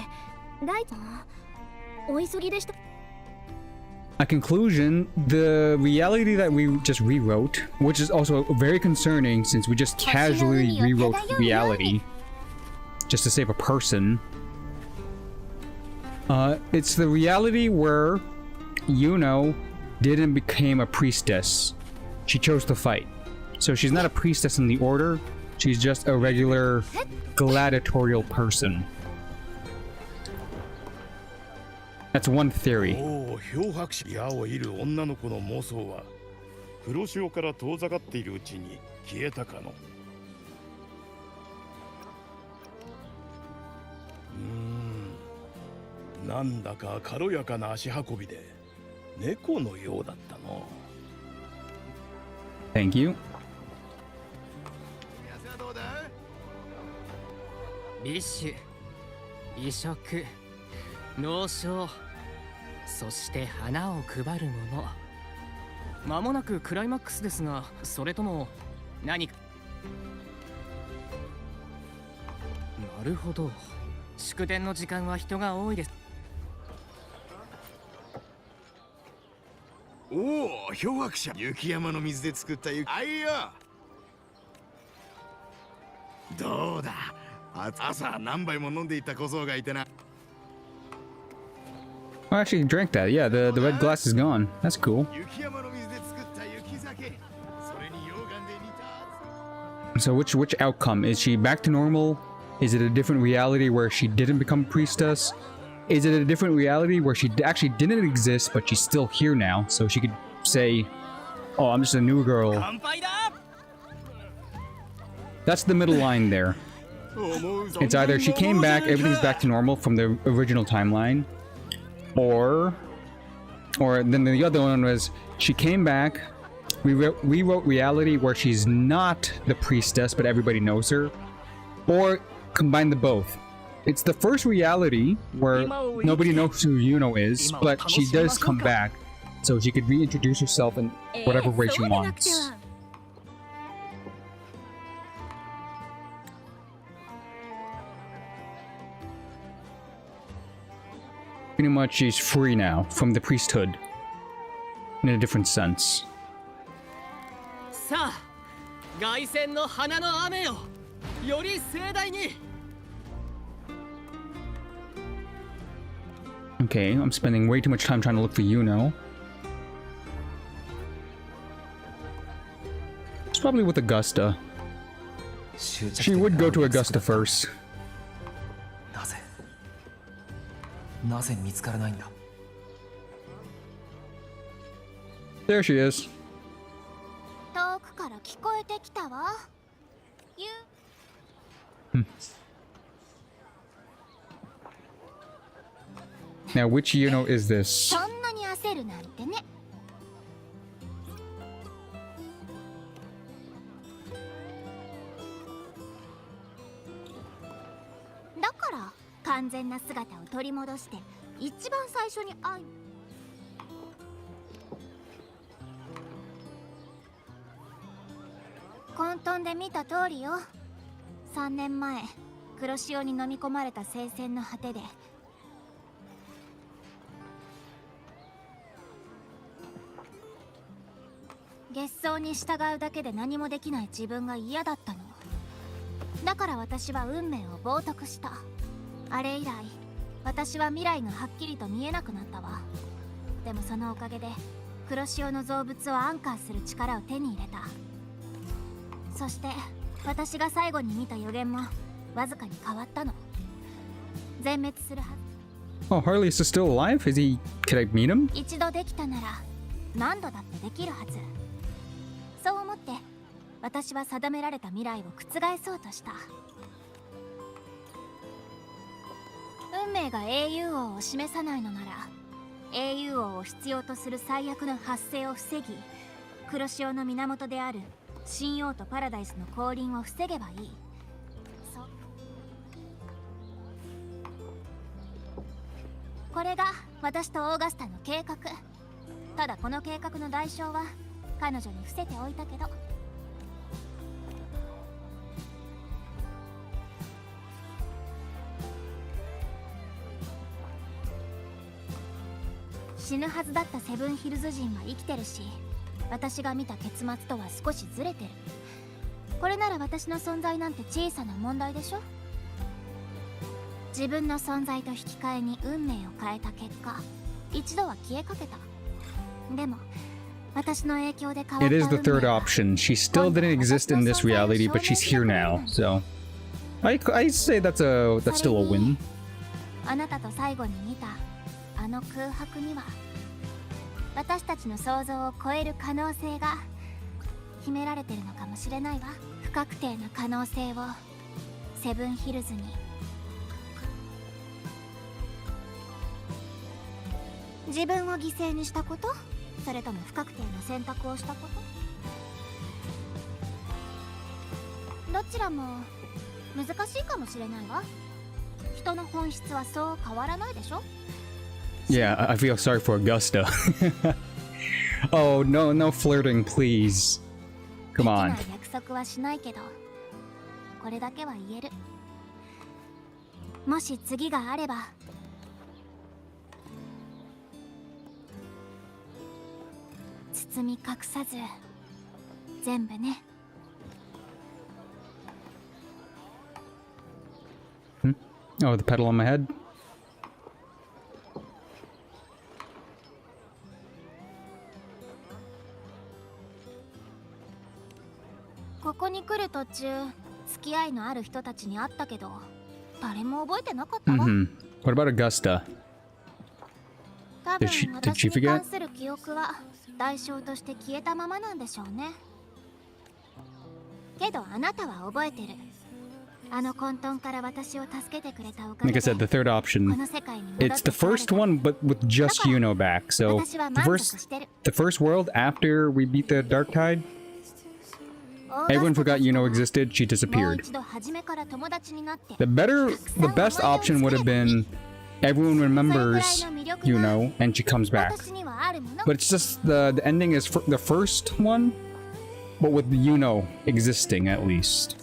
お急ぎでした。A conclusion, the reality that we just rewrote, which is also very concerning since we just casually rewrote reality just to save a person. It's the reality where Yuno didn't become a priestess. She chose to fight. So she's not a priestess in the order, she's just a regular gladiatorial person. That's one theory. 漂白し矢を射る女の子の妄想は黒潮から遠ざかっているうちに消えたかの。なんだか軽やかな足運びで猫のようだったの。Thank you. ビッシュ、移植、脳症、そして花を配るもの。間もなくクライマックスですが、それとも何か。なるほど、祝典の時間は人が多いです。おお、漂白者。雪山の水で作った雪。あいや。どうだ。朝何杯も飲んでいた小僧がいてな。I actually drank that. Yeah, the red glass is gone. That's cool. So which outcome? Is she back to normal? Is it a different reality where she didn't become a priestess? Is it a different reality where she actually didn't exist but she's still here now, so she could say, oh, I'm just a new girl? That's the middle line there. It's either she came back, everything's back to normal from the original timeline, or then the other one was she came back, we rewrote reality where she's not the priestess but everybody knows her, or combine the both. It's the first reality where nobody knows who Yuno is, but she does come back, so she could reintroduce herself in whatever way she wants. Pretty much she's free now from the priesthood, in a different sense. さあ、凱旋の花の雨よ、より盛大に。Okay, I'm spending way too much time trying to look for Yuno. Probably with Augusta. She would go to Augusta first. なぜ見つからないんだ。 There she is. 遠くから聞こえてきたわ。Now, which Yuno is this? そんなに焦るなんてね。だから完全な姿を取り戻して一番最初に会い混沌で見た通りよ。3年前黒潮に飲み込まれた聖戦の果てで月相に従うだけで何もできない自分が嫌だったの。だから私は運命を冒涜した。あれ以来私は未来がはっきりと見えなくなったわ。でもそのおかげで黒潮の造物をアンカーする力を手に入れた。そして私が最後に見た予言もわずかに変わったの。全滅するはず。 Oh, Harley is still alive? Is he... Can I meet him? 一度できたなら何度だってできるはず。そう思って私は定められた未来を覆そうとした。運命が英雄王を示さないのなら英雄王を必要とする最悪の発生を防ぎ、黒潮の源である神王とパラダイスの降臨を防げばいい。これが私とオーガスタの計画。ただこの計画の代償は彼女に伏せておいたけど。死ぬはずだったセブンヒルズ人は生きてるし、私が見た結末とは少しずれてる。これなら私の存在なんて小さな問題でしょ。自分の存在と引き換えに運命を変えた結果、一度は消えかけた。でも私の影響で変わった It is the third option. She still didn't exist in this reality, but she's here now. So I say that's still a win. あなたと最後に見たあの空白には私たちの想像を超える可能性が秘められてるのかもしれないわ。不確定な可能性をセブンヒルズに。自分を犠牲にしたこと、それとも不確定な選択をしたこと、どちらも難しいかもしれないわ。人の本質はそう変わらないでしょ。 Yeah, I feel sorry for Augusta. Oh, no flirting, please. Come on. 約束はしないけど、これだけは言える。もし次があれば、包み隠さず全部ね。Oh, the pedal on my head. ここに来る途中、付き合いのある人たちに会ったけど、誰も覚えてなかったわ。What about Augusta? 多分 Did she 私に forget? 関する記憶は代償として消えたままなんでしょうね。けどあなたは覚えてる。あの混沌から私を助けてくれたおか Like げ I で。 said, the third option. It's the first one, but with just Yuno back. So the first world after we beat the Dark Tide, everyone forgot Yuno existed. She disappeared. The best option would have been everyone remembers Yuno and she comes back. But it's just the ending is the first one, but with Yuno existing at least.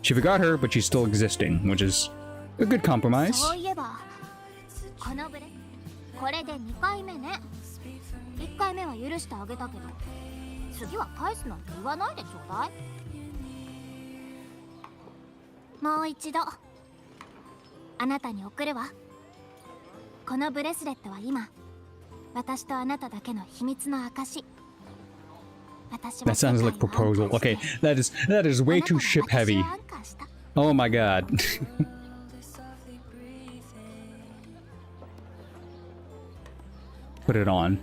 She forgot her, but she's still existing, which is a good compromise. そういえばこのブレこれで2回目ね。1回目は許してあげたけど、次は返すなんて言わないでちょうだい。もう一度あなたに送るわ。このブレスレットは今私とあなただけの秘密の証。That sounds like proposal. Okay, that is way too ship heavy. Oh my god. Put it on.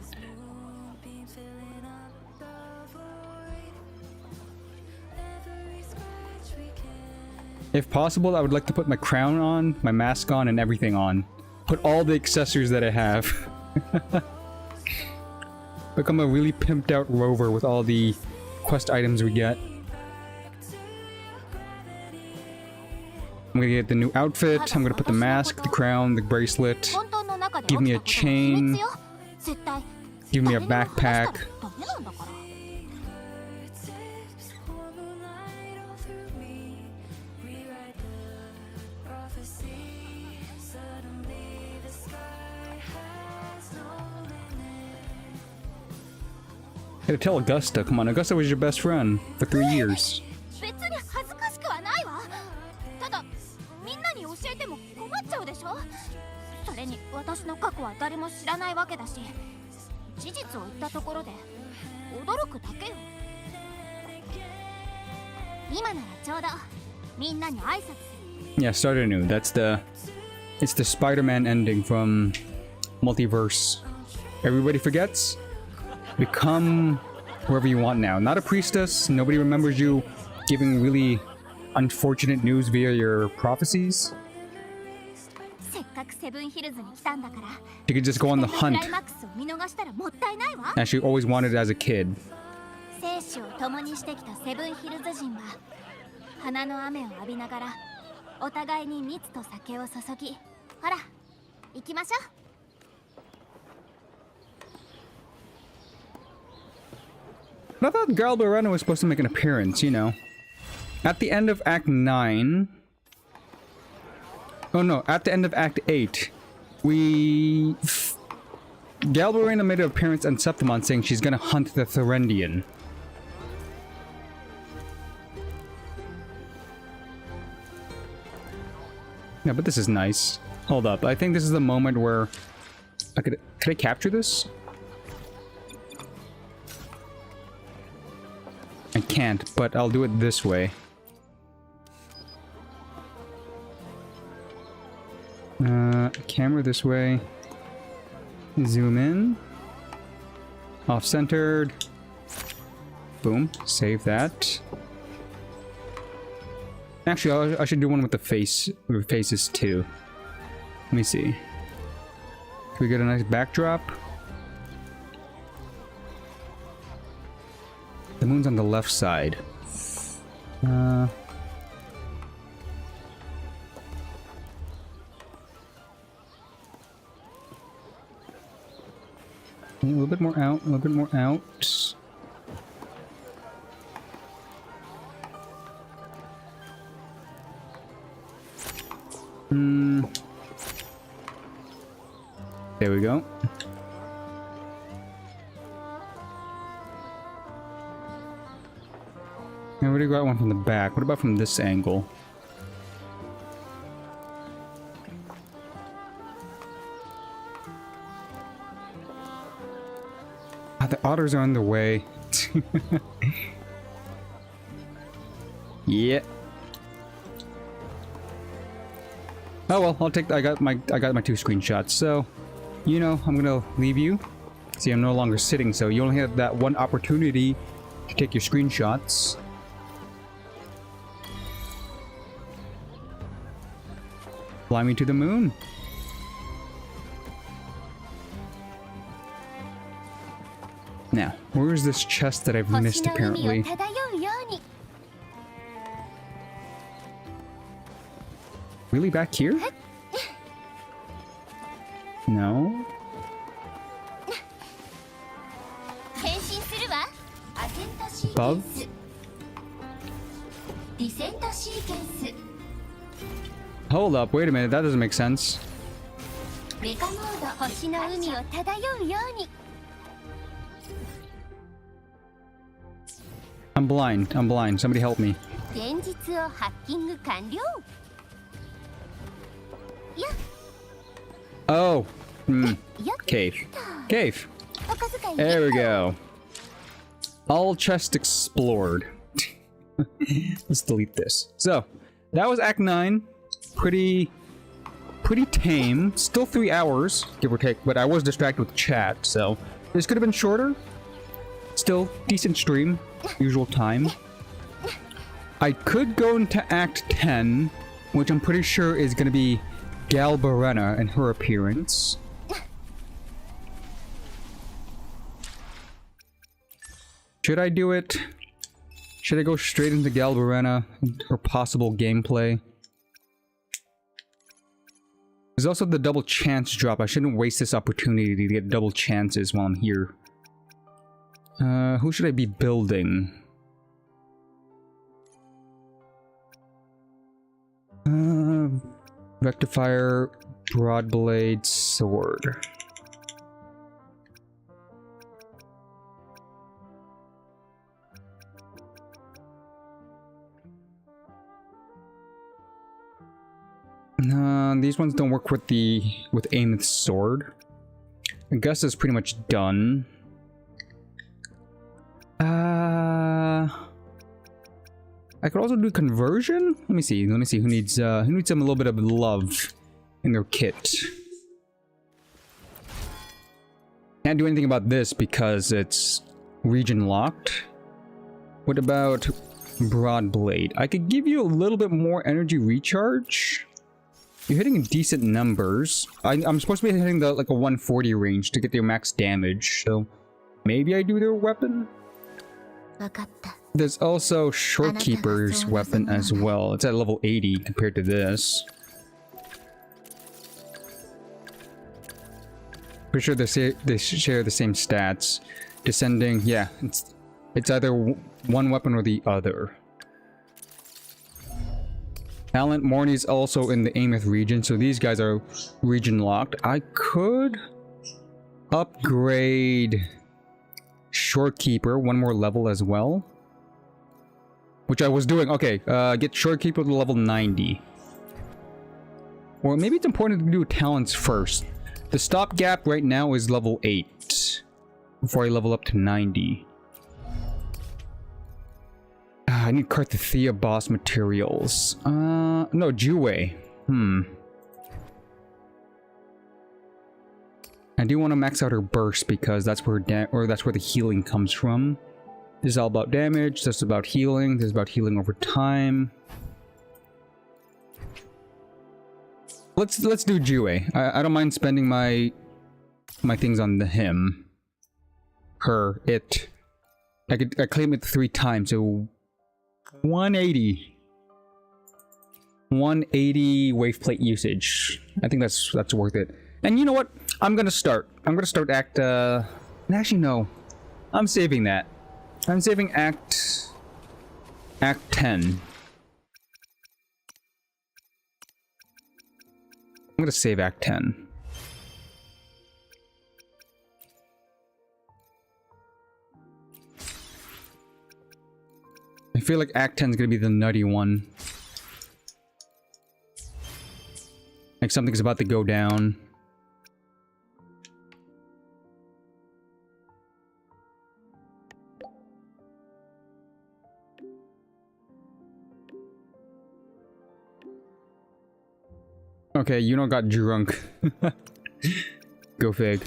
If possible, I would like to put my crown on, my mask on, and everything on. Put all the accessories that I have. Become a really pimped out rover with all the quest items we get. I'm gonna get the new outfit, I'm gonna put the mask, the crown, the bracelet. Give me a chain. Give me a backpack. Gotta tell Augusta, come on, Augusta was your best friend for 3 years. 別に恥ずかしくはないわ。ただみんなに教えても困っちゃうでしょ。それに私の過去は誰も知らないわけだし、事実を言ったところで驚くだけよ。今ならちょうどみんなに挨拶する。Yeah, start anew. It's the Spider-Man ending from Multiverse. Everybody forgets? Become whoever you want now. Not a priestess, nobody remembers you giving really unfortunate news via your prophecies. You could just go on the hunt, as she always wanted as a kid. 生死を共にしてきたセブンヒルズ人は花の雨を浴びながらお互いに蜜と酒を注ぎ、ほら行きましょう。 I thought Galbareno was supposed to make an appearance, you know. At the end of Act 9... Oh no, at the end of Act 8, Galbareno made an appearance on Septimon saying she's gonna hunt the Thurendian. Yeah, but this is nice. Hold up, I think this is the moment where... Could I capture this? I can't, but I'll do it this way. Camera this way. Zoom in. Off-centered. Boom. Save that. Actually, I should do one with the faces too. Let me see. Can we get a nice backdrop? The moon's on the left side. A little bit more out, a little bit more out. There we go. I already got one from the back. What about from this angle? Ah, the otters are on the way. Yeah. Oh well, I'll take. I got my 2 screenshots. So, you know, I'm gonna leave you. See, I'm no longer sitting, so you only have that one opportunity to take your screenshots. Fly me to the moon. Now, where is this chest that I've missed apparently? Really back here? No. Above? Hold up, wait a minute, that doesn't make sense. I'm blind, somebody help me. Oh, cave. Cave. There we go. All chest explored. Let's delete this. So, that was Act 9. Pretty tame. Still 3 hours, give or take, but I was distracted with chat, so this could have been shorter. Still, decent stream. Usual time. I could go into Act 10, which I'm pretty sure is going to be Galbarena and her appearance. Should I do it? Should I go straight into Galbarena or possible gameplay? There's also the double chance drop. I shouldn't waste this opportunity to get double chances while I'm here. Who should I be building? Rectifier, Broadblade, Sword. These ones don't work with Aemeath's sword. I guess it's pretty much done. I could also do conversion. Let me see who needs a little bit of love in their kit. Can't do anything about this because it's region locked. What about Broadblade? I could give you a little bit more energy recharge. You're hitting decent numbers. I'm supposed to be hitting the like a 140 range to get their max damage, so maybe I do their weapon. There's also Shorekeeper's weapon as well. It's at level 80 compared to this. Pretty sure they share the same stats. Descending, yeah, it's either one weapon or the other. Talent Morney's also in the Aemeath region, so these guys are region locked. I could upgrade Shorekeeper one more level as well, which I was doing. Okay, get Shorekeeper to level 90. Or maybe it's important to do talents first. The stopgap right now is level 8 before I level up to 90. I need Cartethyia boss materials. No, Jue. I do want to max out her burst because that's where the healing comes from. This is all about damage. This is about healing. This is about healing over time. Let's do Jue. I don't mind spending my things on him, her, it. I claim it 3 times, so 180 wave plate usage. I think that's worth it. And you know what? I'm gonna start Act. Actually, no. I'm saving that. I'm saving Act 10. I'm gonna save Act 10. I feel like Act 10 is gonna be the nutty one. Like something's about to go down. Okay, Yuno got drunk. Go fig.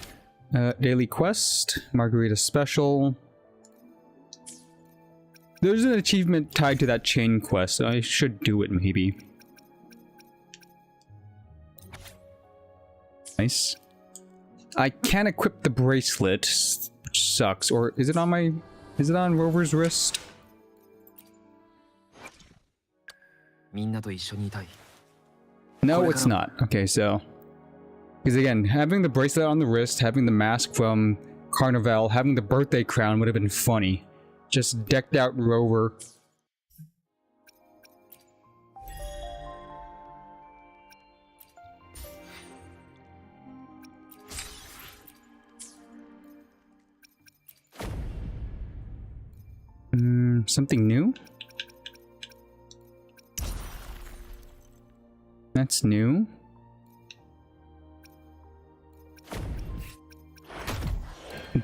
Daily quest, Margarita special. There's an achievement tied to that chain quest, so I should do it maybe. Nice. I can't equip the bracelet, which sucks. Or is it on Rover's wrist? No, it's not. Okay, so... Because again, having the bracelet on the wrist, having the mask from Carnival, having the birthday crown would have been funny. Just decked out Rover. Something new? That's new.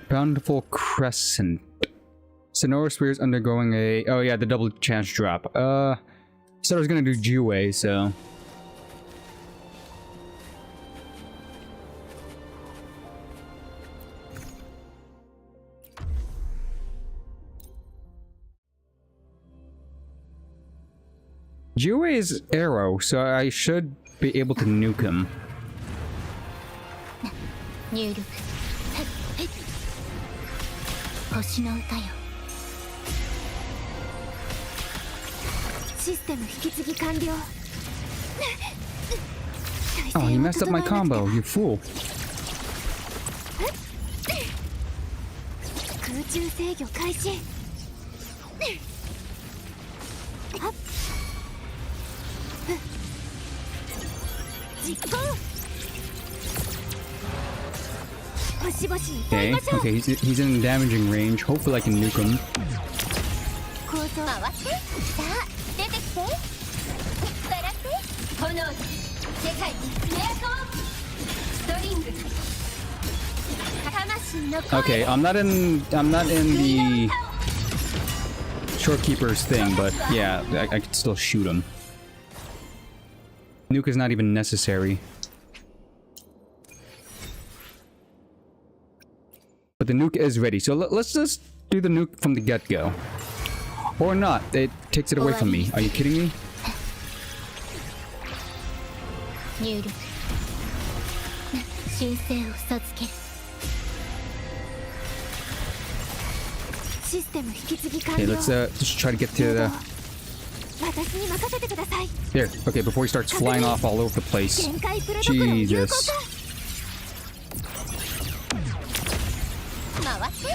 Bountiful Crescent. Sonora Spears undergoing a... Oh yeah, the double chance drop. Said I was gonna do Jue, so... Jue is arrow, so I should be able to nuke him. 入力星の歌よシステム引き継ぎ完了 Oh, he messed up my combo, you fool. 空中制御開始実行 Okay, okay, he's in damaging range. Hopefully I can nuke him. 構造回ってさあ出てきて笑って炎で世界に爪痕ストリング魂の声 Okay, I'm not in the Shorekeeper's thing, but yeah, I could still shoot him. Nuke is not even necessary. But the nuke is ready, so let's just do the nuke from the get-go. Or not, it takes it away from me. Are you kidding me? 入力修正を授けるシステム引き継ぎ完 Okay, 了 let's just try to get to the... 私に任せてください There, okay, before he starts flying off all over the place. Jesus. 回って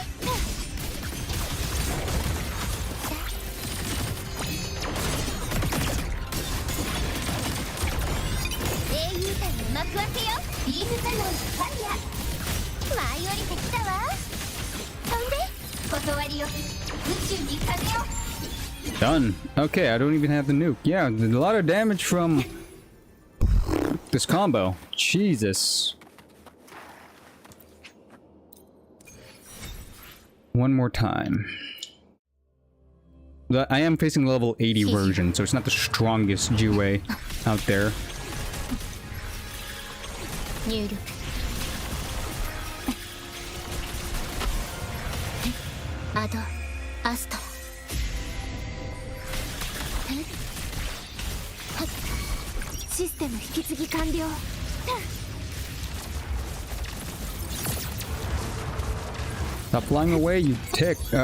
英雄譚の幕開けよビームキャノンファイヤー舞い降りてきたわ飛んで断りよ宇宙に風よ Done. Okay, I don't even have the nuke. Yeah, a lot of damage from this combo. Jesus. One more time. I am facing level 80 version, so it's not the strongest Jue out there. 入力あとアストラ システム引き継ぎ完了 Stop flying away, you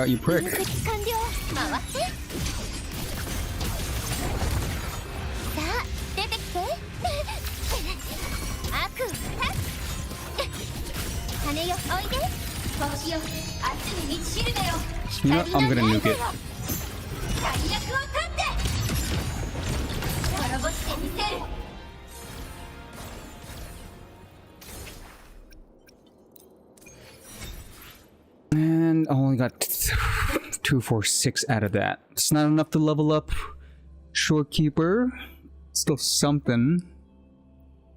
you prick. 完了回ってさあ出てきて悪羽よおいで星よあっちに道しるべよ You know what? I'm gonna nuke it. 最悪を立って滅ぼしてみせる And I only got 246 out of that. It's not enough to level up Shorekeeper. Still something.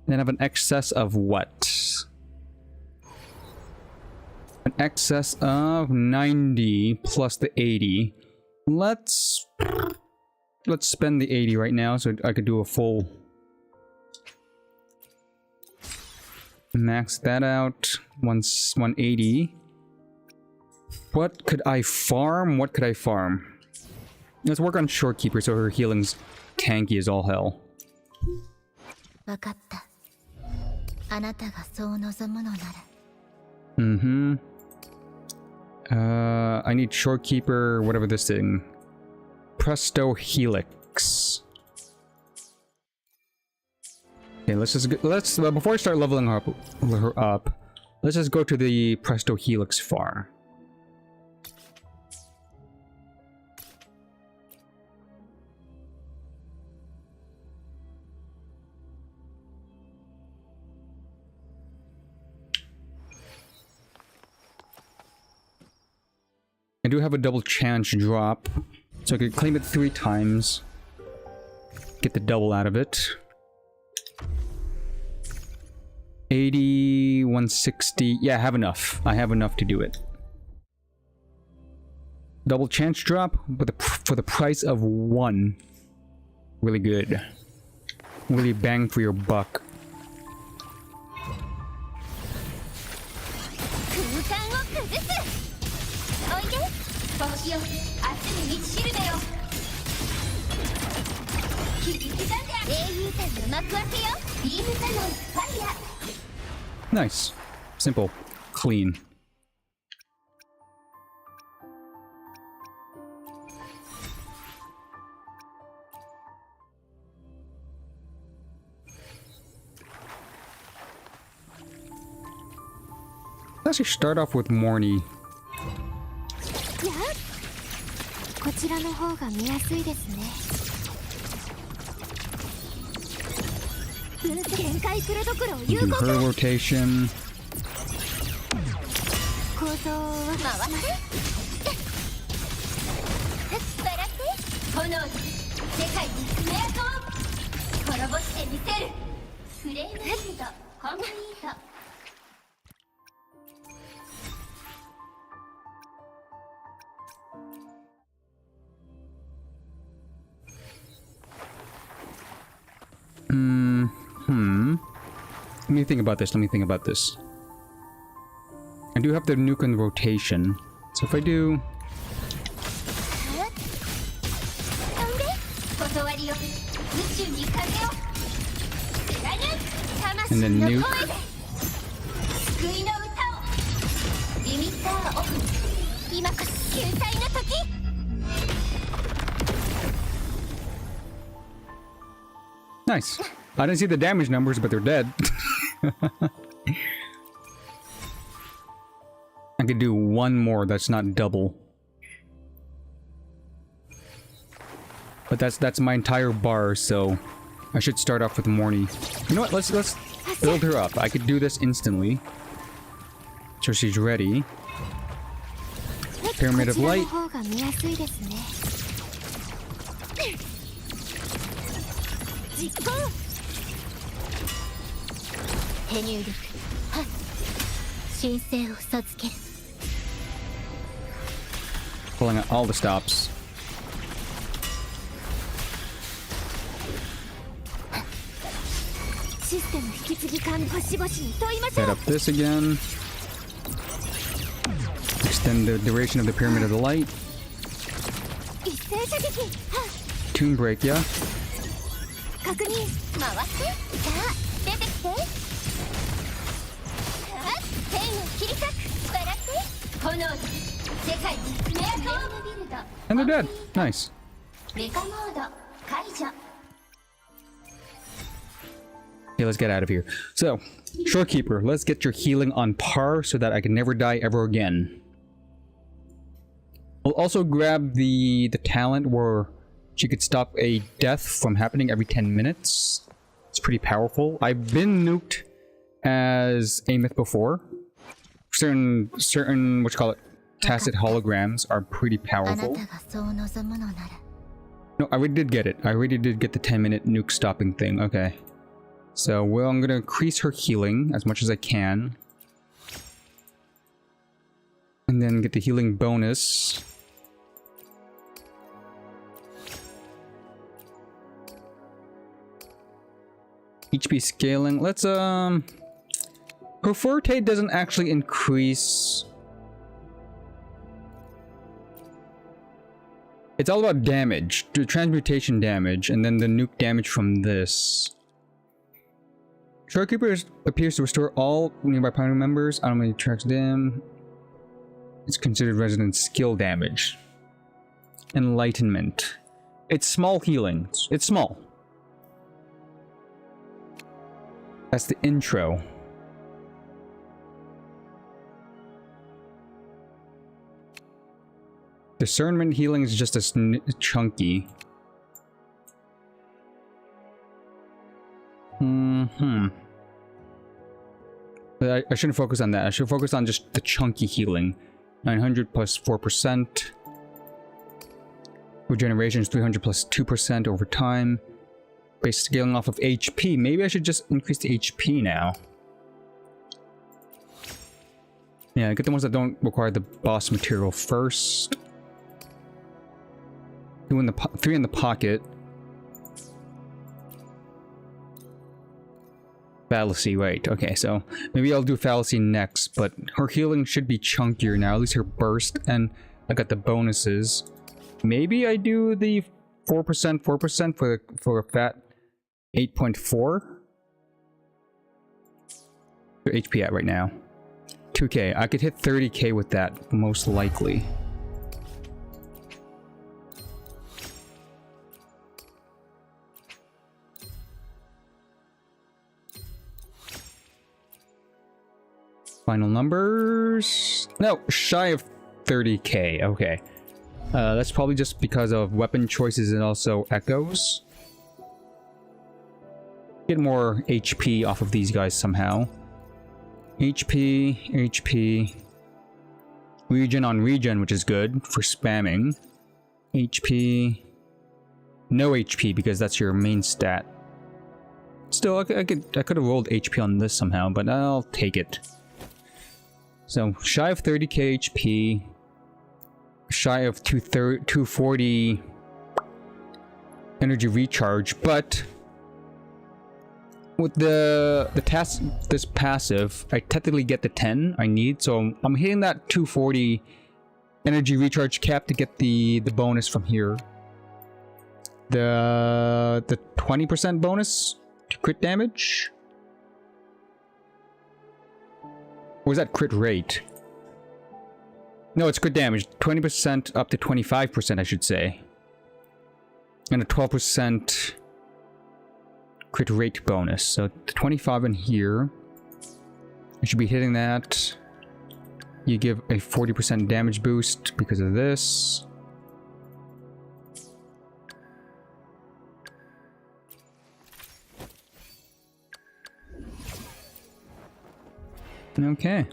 Then I have an excess of what? An excess of 90 plus the 80. Let's spend the 80 right now so I could do a full max that out. 180. What could I farm? What could I farm? Let's work on Shorekeeper so her healing's tanky as all hell. わかったあなたがそう望むのなら Mm-hmm. I need Shorekeeper, whatever this thing. Presto Helix. Okay, let's before I start leveling her up, let's just go to the Presto Helix farm. I do have a double chance drop, so I could claim it 3 times. Get the double out of it. 80, 160. Yeah, I have enough. I have enough to do it. Double chance drop for the price of 1. Really good. Really bang for your buck. Nice. Simple. Clean. Let's actually start off with Morny. こちらの方が見やすいですね。限界するところを有 Do 効 her rotation. 構造を回して笑って炎に世界に爪痕を滅ぼしてみせる。フレームヒートコンクリート。Let me think about this. I do have the nuke in rotation. So if I do... And then nuke. Nice. I didn't see the damage numbers, but they're dead. I could do one more that's not double. But that's my entire bar, so I should start off with Morny. You know what? Let's build her up. I could do this instantly. So she's ready. Pyramid of Light. Pulling out all the stops. Set up this again. Extend the duration of the Pyramid of the Light. Tomb Break, yeah. And they're dead. Nice. Okay, let's get out of here. So, Shorekeeper, let's get your healing on par so that I can never die ever again. We'll also grab the talent where she could stop a death from happening every 10 minutes. It's pretty powerful. I've been nuked as Aemeath before. Certain what you call it, tacit holograms are pretty powerful. No, I already did get it. I already did get the 10-minute nuke stopping thing. Okay. So, well, I'm gonna increase her healing as much as I can. And then get the healing bonus. HP scaling. Let's, her forte doesn't actually increase. It's all about damage. The transmutation damage, and then the nuke damage from this. Shorekeeper appears to restore all nearby party members. Automatically tracks them. It's considered resident skill damage. Enlightenment. It's small healing. It's small. That's the intro. Discernment healing is just as chunky. But I shouldn't focus on that. I should focus on just the chunky healing. 900 plus 4%. Regeneration is 300 plus 2% over time. Base scaling off of HP. Maybe I should just increase the HP now. Yeah, get the ones that don't require the boss material first. 3 in the pocket. Fallacy, right. Okay, so maybe I'll do Fallacy next, but her healing should be chunkier now, at least her burst, and I got the bonuses. Maybe I do the 4% for a fat 8.4? HP at right now. 2k. I could hit 30k with that, most likely. Final numbers... No, shy of 30k. Okay. That's probably just because of weapon choices and also echoes. Get more HP off of these guys somehow. HP... Regen on regen, which is good for spamming. HP... No HP, because that's your main stat. Still, I could have rolled HP on this somehow, but I'll take it. So, shy of 30k HP, shy of 240 energy recharge, but with this passive, I technically get the 10 I need, so I'm hitting that 240 energy recharge cap to get the bonus from here. The 20% bonus to crit damage? Or is that crit rate? No, it's crit damage. 20% up to 25%, I should say. And a 12% crit rate bonus. So 25 in here. I should be hitting that. You give a 40% damage boost because of this. Okay.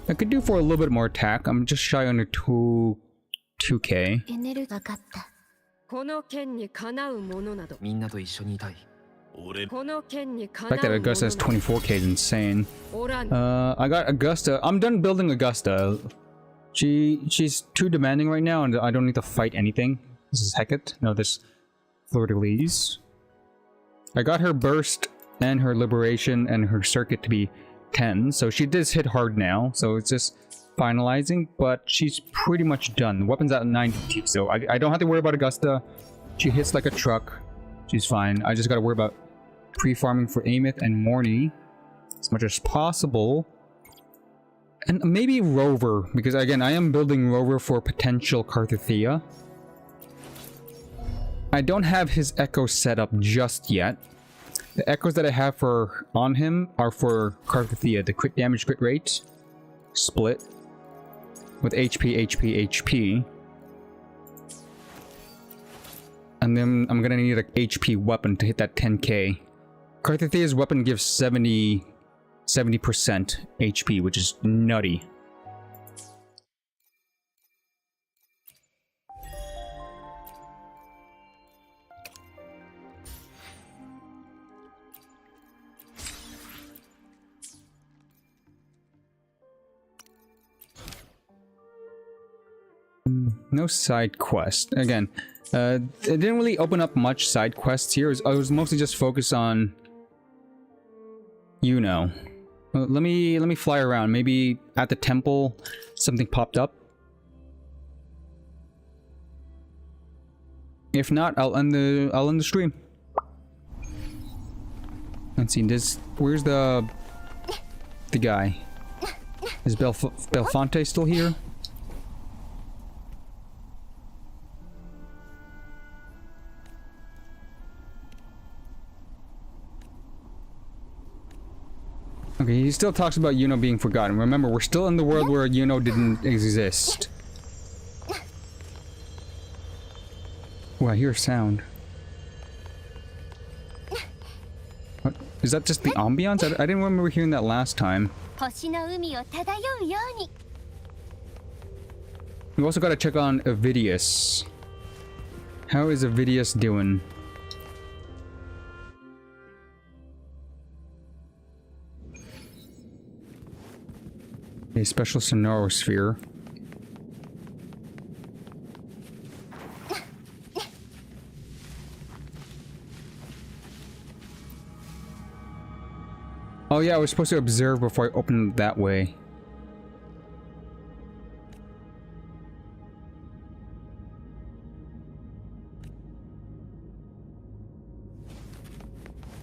I could do for a little bit more attack. I'm just shy under 2k. The fact that Augusta has 24k is insane. I got Augusta. I'm done building Augusta. She's too demanding right now, and I don't need to fight anything. This is Hecate. No, this Fleur-de-Lis. I got her burst and her liberation and her circuit to be 10, so she does hit hard now, so it's just finalizing, but she's pretty much done. The weapon's at 90, so I don't have to worry about Augusta. She hits like a truck. She's fine. I just gotta worry about pre-farming for Aemeath and Morny as much as possible. And maybe Rover, because again, I am building Rover for potential Cartethyia. I don't have his echo set up just yet. The echoes that I have on him are for Cartethyia, the crit damage, crit rate, split, with HP. And then I'm gonna need an HP weapon to hit that 10k. Carthethia's weapon gives 70% HP, which is nutty. No side quest. Again, it didn't really open up much side quests here. I was mostly just focused on, you know. Let me fly around. Maybe at the temple something popped up. If not, I'll end the stream. Let's see. Where's the guy? Is Belfonte still here? Okay, he still talks about Yuno being forgotten. Remember, we're still in the world where Yuno didn't exist. Oh, I hear a sound. What? Is that just the ambiance? I didn't remember hearing that last time. We also gotta check on Avidius. How is Avidius doing? A special Sonorosphere. Oh yeah, I was supposed to observe before I opened it that way.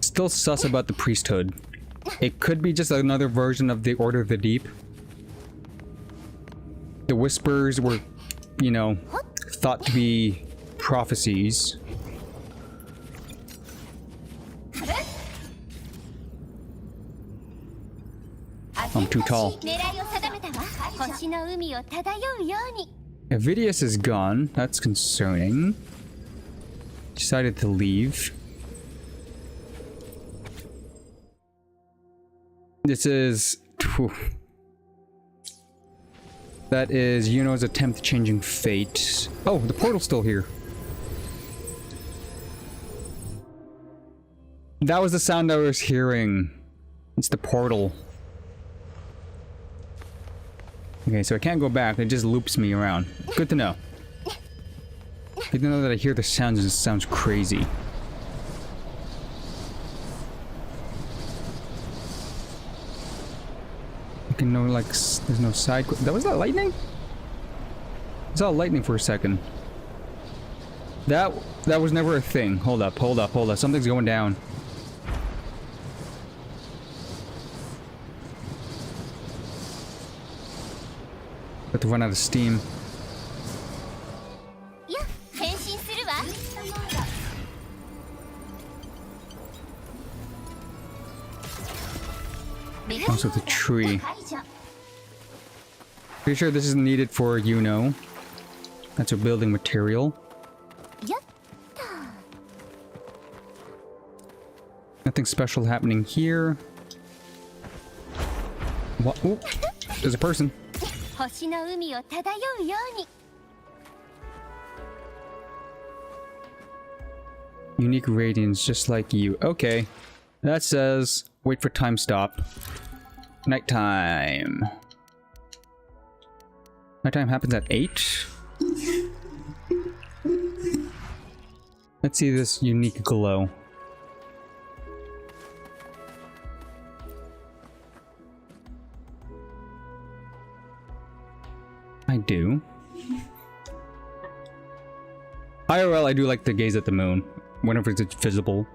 Still sus about the priesthood. It could be just another version of the Order of the Deep. The whispers were, you know, thought to be prophecies. I'm too tall. Avidius is gone. That's concerning. Decided to leave. This is... That is Yuno's attempt at changing fate. Oh, the portal's still here. That was the sound I was hearing. It's the portal. Okay, so I can't go back. It just loops me around. Good to know. Good to know that I hear the sounds and it sounds crazy. Okay, no, like, there's no side... Was that lightning? I saw lightning for a second. That was never a thing. Hold up. Something's going down. Got to run out of steam. Also the tree. Pretty sure this is needed for Yuno. That's a building material. Nothing special happening here. What? Ooh, there's a person. Unique radiance, just like you. Okay. That says, wait for time stop. Nighttime. Nighttime happens at 8? Let's see this unique glow. I do. IRL, I do like to gaze at the moon whenever it's visible.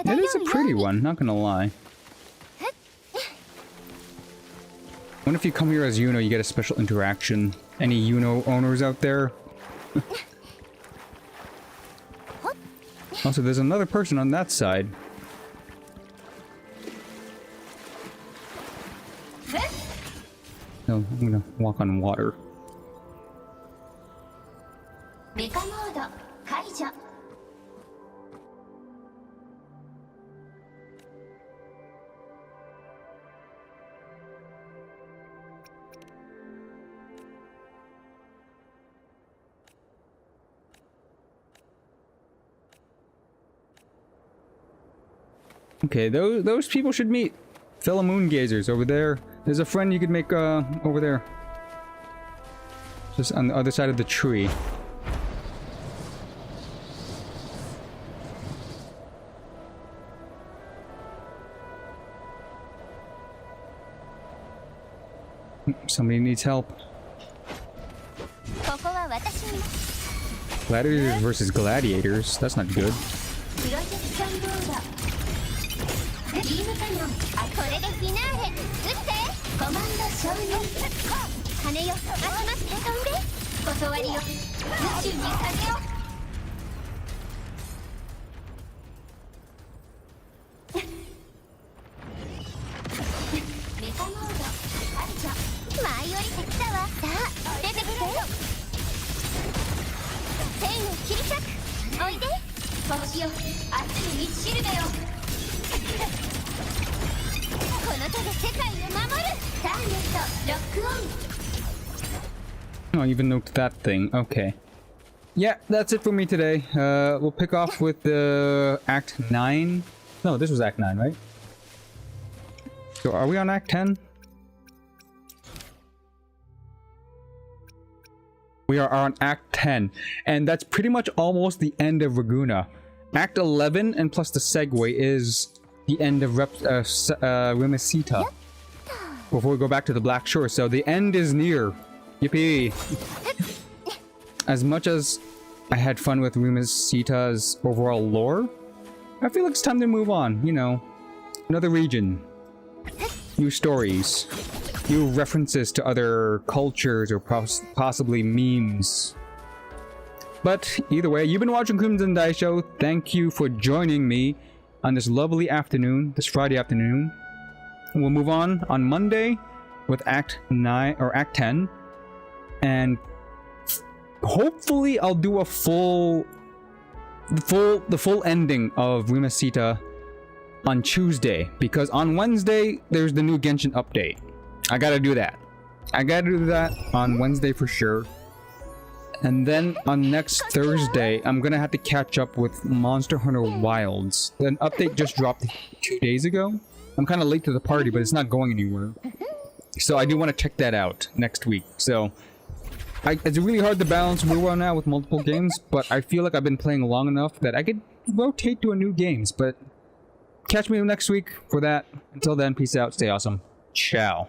That is a pretty one, not gonna lie. What if you come here as Yuno, you get a special interaction? Any Yuno owners out there? Also, there's another person on that side. No, I'm gonna walk on water. Okay, those people should meet. Fellow moon gazers over there. There's a friend you could make over there. Just on the other side of the tree. Somebody needs help. Gladiators versus gladiators. That's not good. Oh, even note that thing. Okay. Yeah, that's it for me today. We'll pick off with Act 9. No, this was Act 9, right? So are we on Act 10? We are on Act 10, and that's pretty much almost the end of Raguna. Act 11 and plus the segue is the end of Rinascita. Before we go back to the Black Shore, so the end is near. Yippee! As much as I had fun with Rinascita's overall lore, I feel like it's time to move on. You know, another region, new stories, new references to other cultures or possibly memes. But either way, you've been watching Crimson Dice Show. Thank you for joining me on this lovely afternoon, this Friday afternoon. We'll move on Monday with Act 9 or Act 10, and hopefully I'll do a the full ending of Rinascita on Tuesday, because on Wednesday there's the new Genshin update. I gotta do that. I gotta do that on Wednesday for sure. And then on next Thursday, I'm gonna have to catch up with Monster Hunter Wilds. An update just dropped 2 days ago. I'm kind of late to the party, but it's not going anywhere. So I do want to check that out next week. So it's really hard to balance Rerun now with multiple games, but I feel like I've been playing long enough that I could rotate to a new games. But catch me next week for that. Until then, peace out, stay awesome. Ciao.